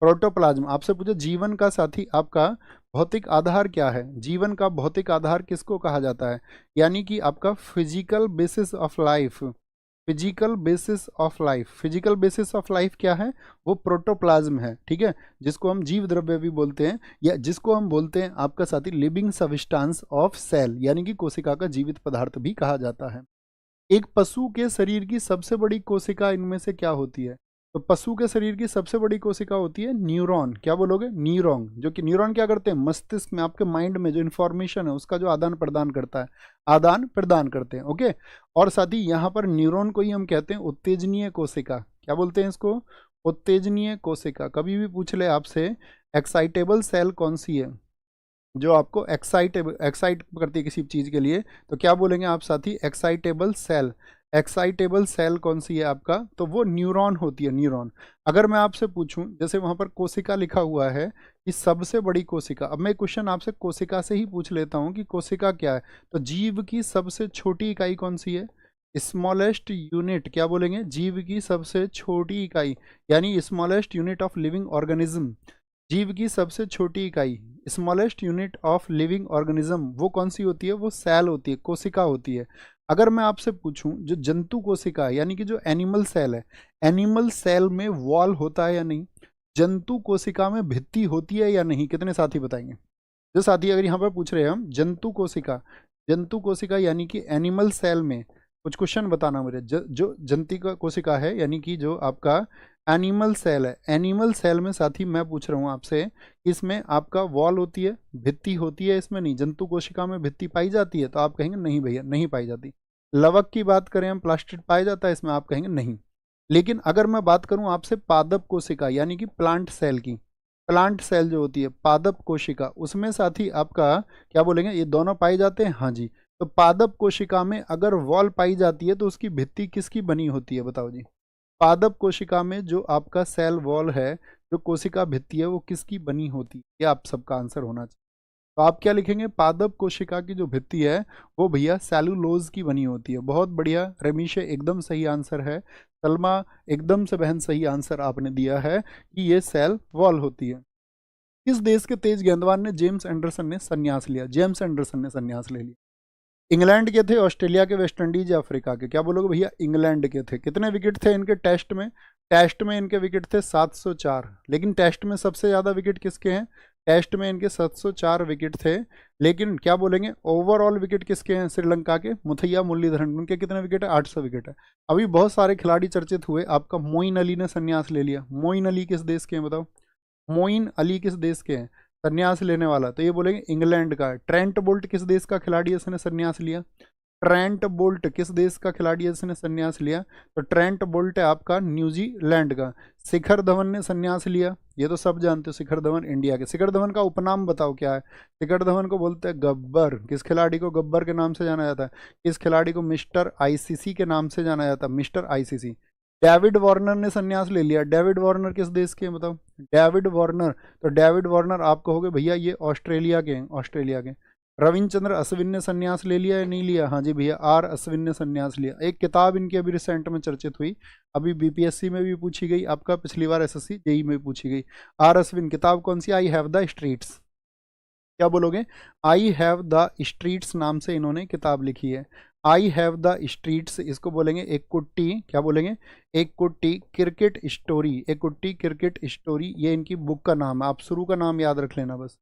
[SPEAKER 1] प्रोटोप्लाज्म आपसे पूछे जीवन का साथी आपका भौतिक आधार क्या है? जीवन का भौतिक आधार किसको कहा जाता है? यानी कि आपका physical basis of life. Physical basis of life, physical basis of life क्या है? वो प्रोटोप्लाज्म है। ठीक है, जिसको हम जीव द्रव्य भी बोलते हैं, या जिसको हम बोलते हैं आपका साथी लिविंग सब्सटेंस ऑफ सेल, यानी कि कोशिका का जीवित पदार्थ भी कहा जाता है। एक पशु के शरीर की सबसे बड़ी कोशिका इनमें से क्या होती है? तो पशु के शरीर की सबसे बड़ी कोशिका होती है न्यूरॉन। क्या बोलोगे? न्यूरॉन। जो कि न्यूरॉन क्या करते हैं? मस्तिष्क में, आपके माइंड में जो इन्फॉर्मेशन है उसका जो आदान प्रदान करता है, आदान प्रदान करते हैं। ओके। और साथ ही यहाँ पर न्यूरॉन को ही हम कहते हैं उत्तेजनीय कोशिका। क्या बोलते हैं इसको? उत्तेजनीय कोशिका। कभी भी पूछ ले आपसे एक्साइटेबल सेल कौन सी है जो आपको एक्साइट करती है किसी चीज़ के लिए, तो क्या बोलेंगे आप साथी? Excitable cell. एक्साइटेबल सेल कौन सी है आपका? तो वो न्यूरॉन होती है, न्यूरॉन। अगर मैं आपसे पूछूं, जैसे वहाँ पर कोशिका लिखा हुआ है कि सबसे बड़ी कोशिका, अब मैं क्वेश्चन आपसे कोशिका से ही पूछ लेता हूँ कि कोशिका क्या है। तो जीव की सबसे छोटी इकाई कौन सी है? Smallest unit. क्या बोलेंगे? जीव की सबसे छोटी इकाई, यानी smallest unit of living organism. जीव की सबसे छोटी इकाई, smallest unit of living organism, वो कौन सी होती है? वो सेल होती है, कोशिका होती है। अगर मैं आपसे पूछूं, जो जंतु कोशिका है, यानी कि जो एनिमल सेल है, एनिमल सेल में वॉल होता है या नहीं? जंतु कोशिका में भित्ति होती है या नहीं? कितने साथी बताएंगे? जो साथी अगर यहाँ पर पूछ रहे हैं हम जंतु कोशिका, जंतु कोशिका यानी कि एनिमल सेल में, कुछ क्वेश्चन बताना मुझे। जो जंती का कोशिका है, यानी कि जो आपका एनिमल सेल है, एनिमल सेल में साथी मैं पूछ रहा हूँ आपसे, इसमें आपका वॉल होती है, भित्ति होती है? इसमें नहीं। जंतु कोशिका में भित्ति पाई जाती है? तो आप कहेंगे नहीं भैया, नहीं पाई जाती। लवक की बात करें हम, प्लास्टिड पाया जाता है इसमें? आप कहेंगे नहीं। लेकिन अगर मैं बात करूं आपसे पादप कोशिका, यानी कि प्लांट सेल की, प्लांट सेल जो होती है पादप कोशिका, उसमें साथी आपका क्या बोलेंगे? ये दोनों पाए जाते हैं? हाँ जी। तो पादप कोशिका में अगर वॉल पाई जाती है तो उसकी भित्ति किसकी बनी होती है? बताओ जी। पादप कोशिका में जो आपका सेल वॉल है, जो कोशिका भित्ति है, वो किसकी बनी होती है? ये आप सबका आंसर होना चाहिए। तो आप क्या लिखेंगे? पादप कोशिका की जो भित्ति है वो भैया सेलुलोज की बनी होती है। बहुत बढ़िया रमीश, एकदम सही आंसर है। सलमा, एकदम से बहन सही आंसर आपने दिया है कि ये सेल वॉल होती है। किस देश के तेज गेंदबाज ने जेम्स एंडरसन ने संन्यास लिया? जेम्स एंडरसन ने संन्यास ले लिया। इंग्लैंड के थे, ऑस्ट्रेलिया के, वेस्ट इंडीज या अफ्रीका के? क्या बोलोगे भैया? इंग्लैंड के थे। कितने विकेट थे इनके टेस्ट में? टेस्ट में इनके विकेट थे 704। लेकिन टेस्ट में सबसे ज़्यादा विकेट किसके हैं? टेस्ट में इनके 704 विकेट थे। लेकिन क्या बोलेंगे ओवरऑल विकेट किसके हैं? श्रीलंका के मुथैया मुरलीधरन। उनके कितने विकेट है? 800 विकेट है। अभी बहुत सारे खिलाड़ी चर्चित हुए। आपका मोइन अली ने संन्यास ले लिया। मोइन अली किस देश के हैं बताओ? मोइन अली किस देश के हैं संन्यास लेने वाला? तो ये बोलेंगे इंग्लैंड का है। ट्रेंट बोल्ट किस देश का खिलाड़ी है जिसने संन्यास लिया? ट्रेंट बोल्ट किस देश का खिलाड़ी है जिसने संन्यास लिया? तो ट्रेंट बोल्ट है आपका न्यूजीलैंड का। शिखर धवन ने संन्यास लिया, ये तो सब जानते हो। शिखर धवन इंडिया के। शिखर धवन का उपनाम बताओ क्या है? शिखर धवन को बोलते हैं गब्बर। किस खिलाड़ी को गब्बर के नाम से जाना जाता है? किस खिलाड़ी को मिस्टर आईसीसी के नाम से जाना जाता है? Mister ICC. डेविड वार्नर ने संन्यास ले लिया। डेविड वार्नर किस देश के हैं बताओ? डेविड वार्नर, तो डेविड वार्नर आप कहोगे भैया ये ऑस्ट्रेलिया के हैं, ऑस्ट्रेलिया के। रविचंद्र अश्विन ने संन्यास ले लिया या नहीं लिया? हाँ जी भैया, आर अश्विन ने संन्यास लिया। एक किताब इनकी अभी रिसेंट में चर्चित हुई, अभी बीपीएससी में भी पूछी गई, आपका पिछली बार एसएससी जेई में भी पूछी गई। आर अश्विन, किताब कौन सी? I have the streets. क्या बोलोगे? आई हैव द स्ट्रीट्स नाम से इन्होंने किताब लिखी है। आई हैव द स्ट्रीट्स, इसको बोलेंगे एक कुट्टी। क्या बोलेंगे? एक कुट्टी क्रिकेट स्टोरी। एक कुट्टी क्रिकेट स्टोरी, ये इनकी बुक का नाम है। आप शुरू का नाम याद रख लेना, बस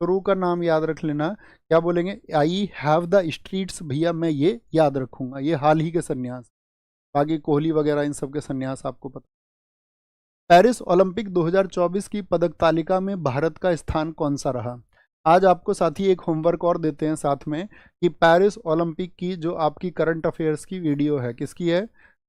[SPEAKER 1] शुरू का नाम याद रख लेना। क्या बोलेंगे? आई हैव द स्ट्रीट्स। भैया मैं ये याद रखूंगा। ये हाल ही के संन्यास, बाकी कोहली वगैरह इन सब के संन्यास आपको पता। पेरिस ओलंपिक 2024 की पदक तालिका में भारत का स्थान कौन सा रहा? आज आपको साथी एक होमवर्क और देते हैं साथ में कि पेरिस ओलंपिक की जो आपकी करंट अफेयर्स की वीडियो है, किसकी है?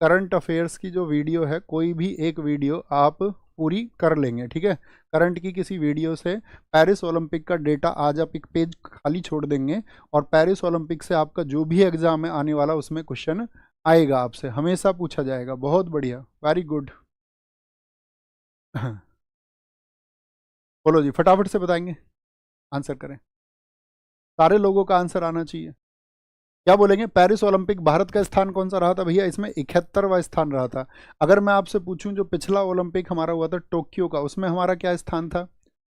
[SPEAKER 1] करंट अफेयर्स की जो वीडियो है, कोई भी एक वीडियो आप पूरी कर लेंगे, ठीक है? करंट की किसी वीडियो से पेरिस ओलंपिक का डेटा आज आप एक पेज खाली छोड़ देंगे और पेरिस ओलंपिक से आपका जो भी एग्जाम है आने वाला, उसमें क्वेश्चन आएगा, आपसे हमेशा पूछा जाएगा। बहुत बढ़िया, वेरी गुड। बोलो जी, फटाफट से बताएंगे, आंसर करें। सारे लोगों का आंसर आना चाहिए। क्या बोलेंगे? पेरिस ओलंपिक भारत का स्थान कौन सा रहा था भैया? इसमें 71वां स्थान रहा था। अगर मैं आपसे पूछूं जो पिछला ओलंपिक हमारा हुआ था टोक्यो का, उसमें हमारा क्या स्थान था?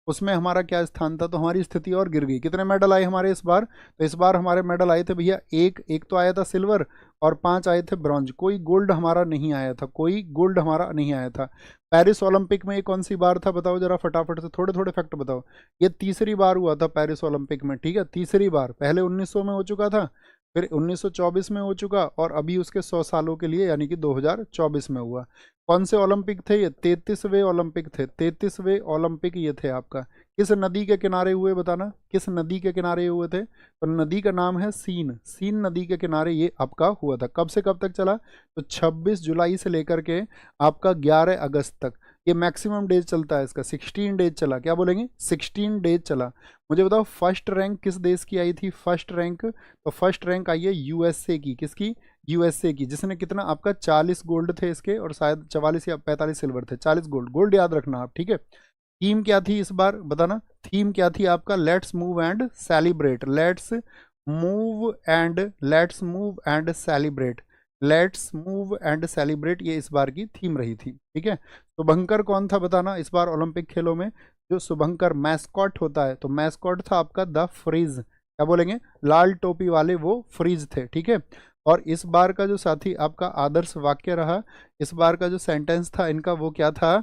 [SPEAKER 1] उसमें हमारा क्या स्थान था? तो हमारी स्थिति और गिर गई। कितने मेडल आए हमारे इस बार? तो इस बार हमारे मेडल आए थे भैया एक तो आया था सिल्वर और 5 आए थे ब्रॉन्ज। कोई गोल्ड हमारा नहीं आया था, कोई गोल्ड हमारा नहीं आया था। पेरिस ओलंपिक में ये कौन सी बार था बताओ जरा फटाफट से, थोड़े थोड़े फैक्ट बताओ। ये तीसरी बार हुआ था पेरिस ओलंपिक में, ठीक है? तीसरी बार। पहले 1900 में हो चुका था, फिर 1924 में हो चुका और अभी उसके 100 सालों के लिए यानी कि 2024 में हुआ। कौन से ओलंपिक थे ये? 33वें ओलंपिक थे। 33वें ओलंपिक ये थे आपका। किस नदी के किनारे हुए बताना, किस नदी के किनारे हुए थे? तो नदी का नाम है सीन। सीन नदी के किनारे ये आपका हुआ था। कब से कब तक चला? तो 26 जुलाई से लेकर के आपका 11 अगस्त तक। ये मैक्सिमम डेज चलता है इसका, 16 डेज चला। क्या बोलेंगे? 16 डेज चला। मुझे बताओ फर्स्ट रैंक किस देश की आई थी? फर्स्ट रैंक, तो फर्स्ट रैंक आई है यूएसए की। किसकी? यूएसए की, जिसने कितना आपका 40 गोल्ड थे इसके और शायद 44 या 45 सिल्वर थे। 40 गोल्ड, गोल्ड याद रखना आप, ठीक है। थीम क्या थी इस बार बताना? थीम क्या थी आपका? Let's move and celebrate. Let's move and celebrate. Let's move and celebrate, ये इस बार की थीम रही थी, ठीक है। शुभंकर कौन था बताना इस बार ओलंपिक खेलों में? जो शुभंकर मैस्कॉट होता है, तो मैस्कॉट था आपका द फ्रीज। क्या बोलेंगे? लाल टोपी वाले वो फ्रीज थे, ठीक है। और इस बार का जो साथी आपका आदर्श वाक्य रहा, इस बार का जो सेंटेंस था इनका, वो क्या था?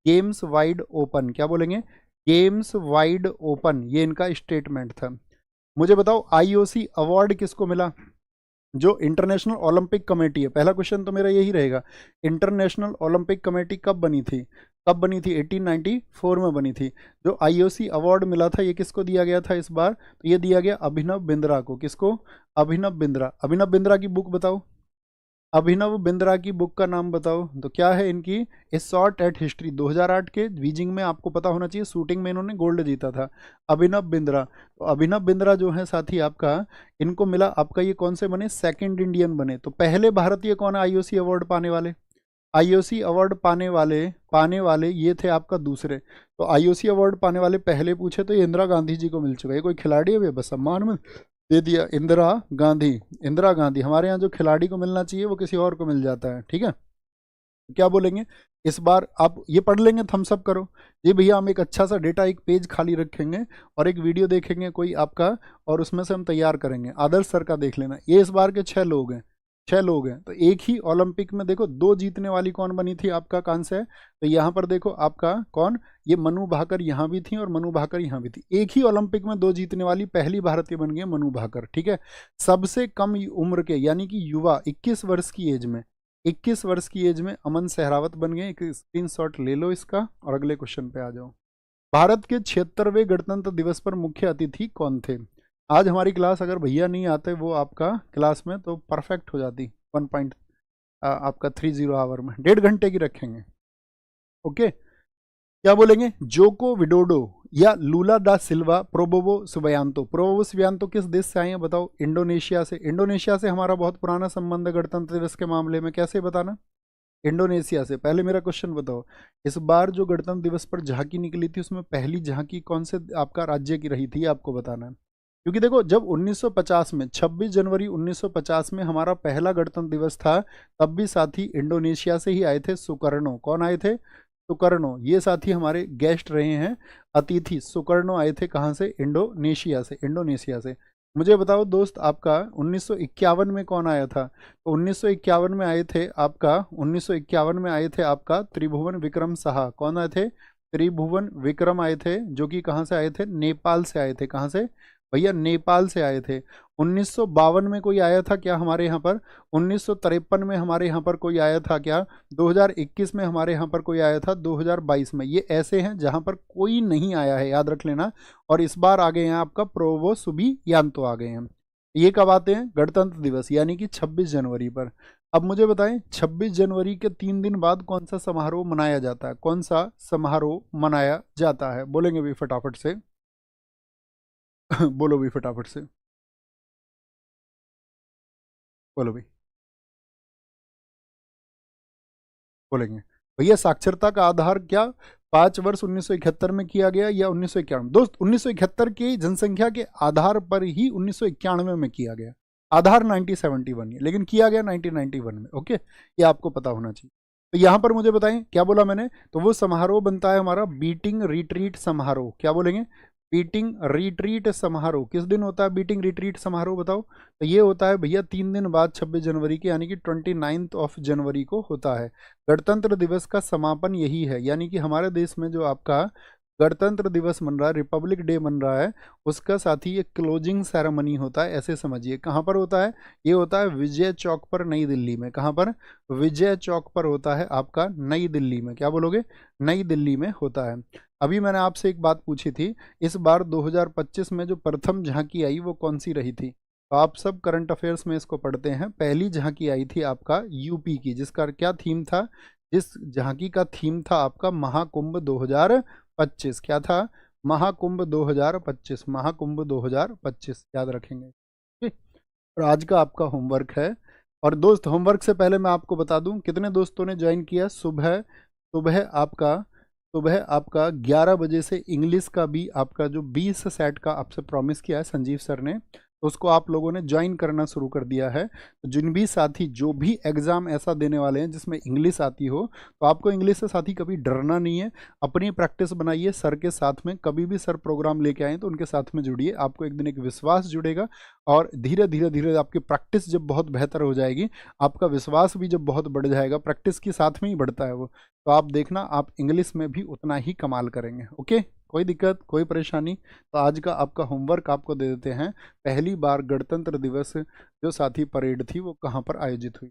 [SPEAKER 1] Games wide open. क्या बोलेंगे? गेम्स वाइड ओपन, ये इनका स्टेटमेंट था। मुझे बताओ आईओसी अवार्ड किसको मिला? जो इंटरनेशनल ओलंपिक कमेटी है, पहला क्वेश्चन तो मेरा यही रहेगा, इंटरनेशनल ओलंपिक कमेटी कब बनी थी? कब बनी थी? 1894 में बनी थी। जो आईओसी अवार्ड मिला था ये किसको दिया गया था इस बार? तो ये दिया गया अभिनव बिंद्रा को। किसको? अभिनव बिंद्रा। अभिनव बिंद्रा की बुक बताओ, अभिनव बिंद्रा की बुक का नाम बताओ। तो क्या है इनकी? ए शॉट एट हिस्ट्री। 2008 के बीजिंग में, आपको पता होना चाहिए, शूटिंग में इन्होंने गोल्ड जीता था। अभिनव बिंद्रा, तो अभिनव बिंद्रा जो है साथी आपका, इनको मिला आपका, ये कौन से बने? सेकंड इंडियन बने। तो पहले भारतीय कौन है आईओसी अवार्ड पाने वाले? आईओसी अवार्ड पाने वाले ये थे आपका दूसरे। तो आईओसी अवार्ड पाने वाले पहले पूछे तो ये इंदिरा गांधी जी को मिल चुका है। कोई खिलाड़ी है बस सम्मान में दे दिया, इंदिरा गांधी। इंदिरा गांधी, हमारे यहाँ जो खिलाड़ी को मिलना चाहिए वो किसी और को मिल जाता है, ठीक है। क्या बोलेंगे इस बार? आप ये पढ़ लेंगे, थम्स अप करो। ये भैया हम एक अच्छा सा डेटा, एक पेज खाली रखेंगे और एक वीडियो देखेंगे कोई आपका, और उसमें से हम तैयार करेंगे। आदर्श सर का देख लेना। ये इस बार के 6 लोग हैं, 6 लोग हैं। तो एक ही ओलंपिक में देखो 2 जीतने वाली कौन बनी थी आपका? कांस्य। तो यहाँ पर देखो आपका कौन, ये मनु भाकर यहाँ भी थी और मनु भाकर यहाँ भी थी। एक ही ओलंपिक में 2 जीतने वाली पहली भारतीय बन गई मनु भाकर, ठीक है। सबसे कम उम्र के यानी कि युवा 21 वर्ष की एज में, 21 वर्ष की एज में अमन सहरावत बन गए। एक स्क्रीनशॉट ले लो इसका और अगले क्वेश्चन पे आ जाओ। भारत के 76वें गणतंत्र दिवस पर मुख्य अतिथि कौन थे? आज हमारी क्लास, अगर भैया नहीं आते वो आपका क्लास में, तो परफेक्ट हो जाती 1 पॉइंट आपका 30 आवर में। 1.5 घंटे की रखेंगे, ओके। क्या बोलेंगे? जोको विडोडो या लूला दा सिल्वा प्रोबोवो सुबियांतो। प्रोबोवो सुबियांतो किस देश से आए हैं बताओ? इंडोनेशिया से। इंडोनेशिया से हमारा बहुत पुराना संबंध है गणतंत्र दिवस के मामले में। कैसे बताना? इंडोनेशिया से। पहले मेरा क्वेश्चन बताओ, इस बार जो गणतंत्र दिवस पर झांकी निकली थी उसमें पहली झांकी कौन से आपका राज्य की रही थी? आपको बताना है। क्योंकि देखो जब 1950 में 26 जनवरी 1950 में हमारा पहला गणतंत्र दिवस था, तब भी साथी इंडोनेशिया से ही आए थे। सुकर्णो। कौन आए थे? सुकर्णो। ये साथी हमारे गेस्ट रहे हैं, अतिथि। सुकर्णो आए थे कहाँ से? इंडोनेशिया से। इंडोनेशिया से। मुझे बताओ दोस्त, आपका 1951 में कौन आया था? तो 1951 में आए थे आपका, 1951 में आए थे आपका त्रिभुवन विक्रम साहा। कौन आए थे? त्रिभुवन विक्रम आए थे, जो कि कहाँ से आए थे? नेपाल से आए थे। कहाँ से भैया? नेपाल से आए थे। 1952 में कोई आया था क्या हमारे यहाँ पर? 1953 में हमारे यहाँ पर कोई आया था क्या? 2021 में हमारे यहाँ पर कोई आया था? 2022 में। ये ऐसे हैं जहाँ पर कोई नहीं आया है, याद रख लेना। और इस बार आ गए हैं आपका प्रोबो सुबियांतो आ गए हैं। ये कब आते हैं? गणतंत्र दिवस यानी कि 26 जनवरी पर। अब मुझे बताएं 26 जनवरी के 3 दिन बाद कौन सा समारोह मनाया जाता है? कौन सा समारोह मनाया जाता है? बोलेंगे भी फटाफट से बोलो भी फटाफट से, बोलो भी, बोलेंगे भैया। साक्षरता का आधार क्या? 5 वर्ष 1971 में किया गया या 1991? दोस्त 1971 की जनसंख्या के आधार पर ही 1991 में किया गया। आधार 1971 है लेकिन किया गया 1991 में, ओके। ये आपको पता होना चाहिए। तो यहाँ पर मुझे बताएं क्या बोला मैंने? तो वो समारोह बनता है हमारा बीटिंग रिट्रीट समारोह। क्या बोलेंगे? बीटिंग रिट्रीट समारोह। किस दिन होता है बीटिंग रिट्रीट समारोह बताओ? तो ये होता है भैया 3 दिन बाद 26 जनवरी के, यानी कि 29 जनवरी को होता है। गणतंत्र दिवस का समापन यही है, यानी कि हमारे देश में जो आपका गणतंत्र दिवस मन रहा है, रिपब्लिक डे मन रहा है, उसका साथ ही एक क्लोजिंग सेरेमनी होता है, ऐसे समझिए। कहाँ पर होता है? ये होता है विजय चौक पर, नई दिल्ली में। कहाँ पर? विजय चौक पर होता है आपका, नई दिल्ली में। क्या बोलोगे? नई दिल्ली में होता है। अभी मैंने आपसे एक बात पूछी थी, इस बार 2025 में जो प्रथम झांकी आई वो कौन सी रही थी? तो आप सब करंट अफेयर्स में इसको पढ़ते हैं। पहली झांकी आई थी आपका यूपी की, जिसका क्या थीम था? जिस झांकी का थीम था आपका महाकुंभ 2025। क्या था? महाकुंभ 2025, महाकुंभ 2025 याद रखेंगे, ठीक? और आज का आपका होमवर्क है। और दोस्त, होमवर्क से पहले मैं आपको बता दूं कितने दोस्तों ने ज्वाइन किया। सुबह सुबह आपका सुबह आपका 11 बजे से इंग्लिश का भी आपका जो 20 सेट का आपसे प्रॉमिस किया है संजीव सर ने, तो उसको आप लोगों ने ज्वाइन करना शुरू कर दिया है। तो जिन भी साथी जो भी एग्ज़ाम ऐसा देने वाले हैं जिसमें इंग्लिश आती हो, तो आपको इंग्लिश से साथी कभी डरना नहीं है। अपनी प्रैक्टिस बनाइए सर के साथ में। कभी भी सर प्रोग्राम लेके आए तो उनके साथ में जुड़िए, आपको एक दिन एक विश्वास जुड़ेगा। और धीरे धीरे धीरे आपकी प्रैक्टिस जब बहुत बेहतर हो जाएगी, आपका विश्वास भी जब बहुत बढ़ जाएगा, प्रैक्टिस के साथ में ही बढ़ता है वो, तो आप देखना आप इंग्लिश में भी उतना ही कमाल करेंगे। ओके, कोई दिक्कत, कोई परेशानी? तो आज का आपका होमवर्क आपको दे देते हैं। पहली बार गणतंत्र दिवस जो साथी परेड थी वो कहाँ पर आयोजित हुई?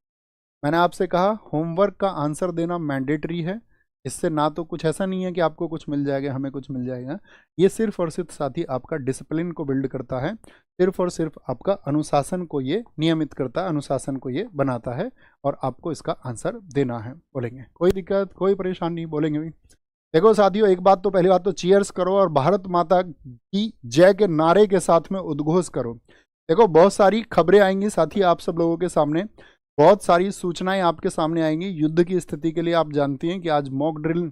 [SPEAKER 1] मैंने आपसे कहा होमवर्क का आंसर देना मैंडेटरी है। इससे ना तो कुछ ऐसा नहीं है कि आपको कुछ मिल जाएगा, हमें कुछ मिल जाएगा। ये सिर्फ और सिर्फ साथी आपका डिसिप्लिन को बिल्ड करता है, सिर्फ और सिर्फ आपका अनुशासन को ये नियमित करता है, अनुशासन को ये बनाता है। और आपको इसका आंसर देना है। बोलेंगे? कोई दिक्कत, कोई परेशानी? बोलेंगे भी? देखो साथियों, एक बात तो, पहली बात तो चीयर्स करो और भारत माता की जय के नारे के साथ में उद्घोष करो। देखो बहुत सारी खबरें आएंगी साथी आप सब लोगों के सामने, बहुत सारी सूचनाएं आपके सामने आएंगी। युद्ध की स्थिति के लिए आप जानती हैं कि आज मॉक ड्रिल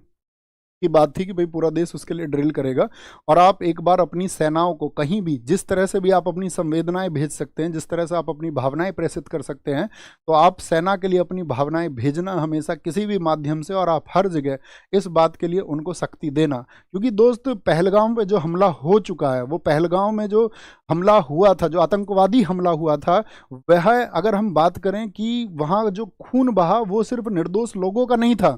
[SPEAKER 1] की बात थी कि भाई पूरा देश उसके लिए ड्रिल करेगा। और आप एक बार अपनी सेनाओं को कहीं भी जिस तरह से भी आप अपनी संवेदनाएं भेज सकते हैं, जिस तरह से आप अपनी भावनाएं प्रेषित कर सकते हैं, तो आप सेना के लिए अपनी भावनाएं भेजना हमेशा किसी भी माध्यम से, और आप हर जगह इस बात के लिए उनको शक्ति देना। क्योंकि दोस्त, पहलगाम पे जो हमला हो चुका है, वो पहलगाम में जो हमला हुआ था, जो आतंकवादी हमला हुआ था, वह अगर हम बात करें कि वहाँ जो खून बहा वो सिर्फ निर्दोष लोगों का नहीं था,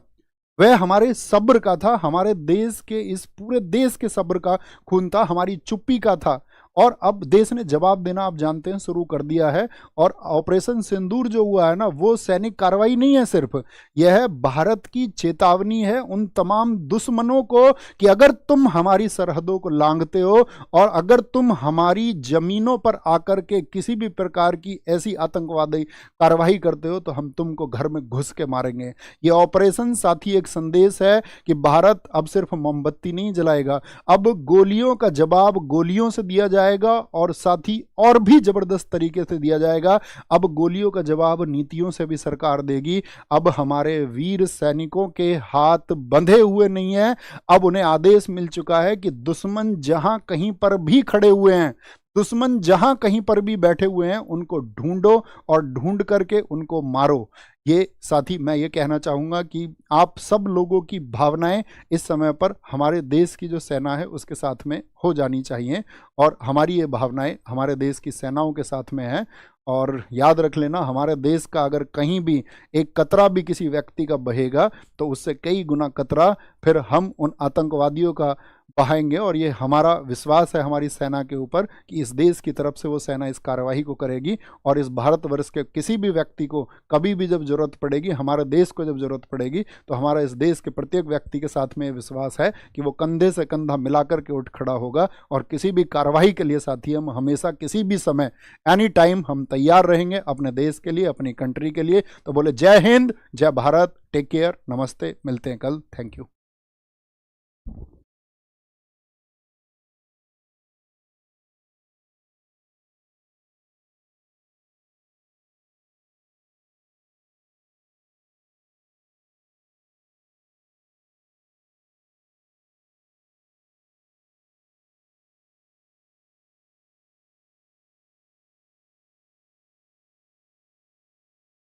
[SPEAKER 1] वह हमारे सब्र का था, हमारे देश के, इस पूरे देश के सब्र का खून था, हमारी चुप्पी का था। और अब देश ने जवाब देना आप जानते हैं शुरू कर दिया है। और ऑपरेशन सिंदूर जो हुआ है ना, वो सैनिक कार्रवाई नहीं है सिर्फ, यह भारत की चेतावनी है उन तमाम दुश्मनों को कि अगर तुम हमारी सरहदों को लांघते हो और अगर तुम हमारी जमीनों पर आकर के किसी भी प्रकार की ऐसी आतंकवादी कार्रवाई करते हो तो हम तुमको घर में घुस के मारेंगे। ये ऑपरेशन साथी एक संदेश है कि भारत अब सिर्फ मोमबत्ती नहीं जलाएगा, अब गोलियों का जवाब गोलियों से दिया जाएगा, और साथ ही और भी जबरदस्त तरीके से दिया जाएगा। अब गोलियों का जवाब नीतियों से भी सरकार देगी। अब हमारे वीर सैनिकों के हाथ बंधे हुए नहीं है, अब उन्हें आदेश मिल चुका है कि दुश्मन जहां कहीं पर भी खड़े हुए हैं, दुश्मन जहां कहीं पर भी बैठे हुए हैं, उनको ढूंढो और ढूंढ करके उनको मारो। ये साथी मैं ये कहना चाहूँगा कि आप सब लोगों की भावनाएं इस समय पर हमारे देश की जो सेना है उसके साथ में हो जानी चाहिए, और हमारी ये भावनाएं हमारे देश की सेनाओं के साथ में है। और याद रख लेना, हमारे देश का अगर कहीं भी एक कतरा भी किसी व्यक्ति का बहेगा तो उससे कई गुना कतरा फिर हम उन आतंकवादियों का बहाएंगे। और ये हमारा विश्वास है हमारी सेना के ऊपर कि इस देश की तरफ से वो सेना इस कार्यवाही को करेगी, और इस भारतवर्ष के किसी भी व्यक्ति को कभी भी जब जरूरत पड़ेगी, हमारे देश को जब जरूरत पड़ेगी, तो हमारा इस देश के प्रत्येक व्यक्ति के साथ में विश्वास है कि वो कंधे से कंधा मिलाकर के उठ खड़ा होगा। और किसी भी कार्यवाही के लिए साथी हम हमेशा किसी भी समय एनी टाइम हम तैयार रहेंगे अपने देश के लिए, अपनी कंट्री के लिए। तो बोले जय हिंद, जय भारत, टेक केयर, नमस्ते, मिलते हैं कल, थैंक यू।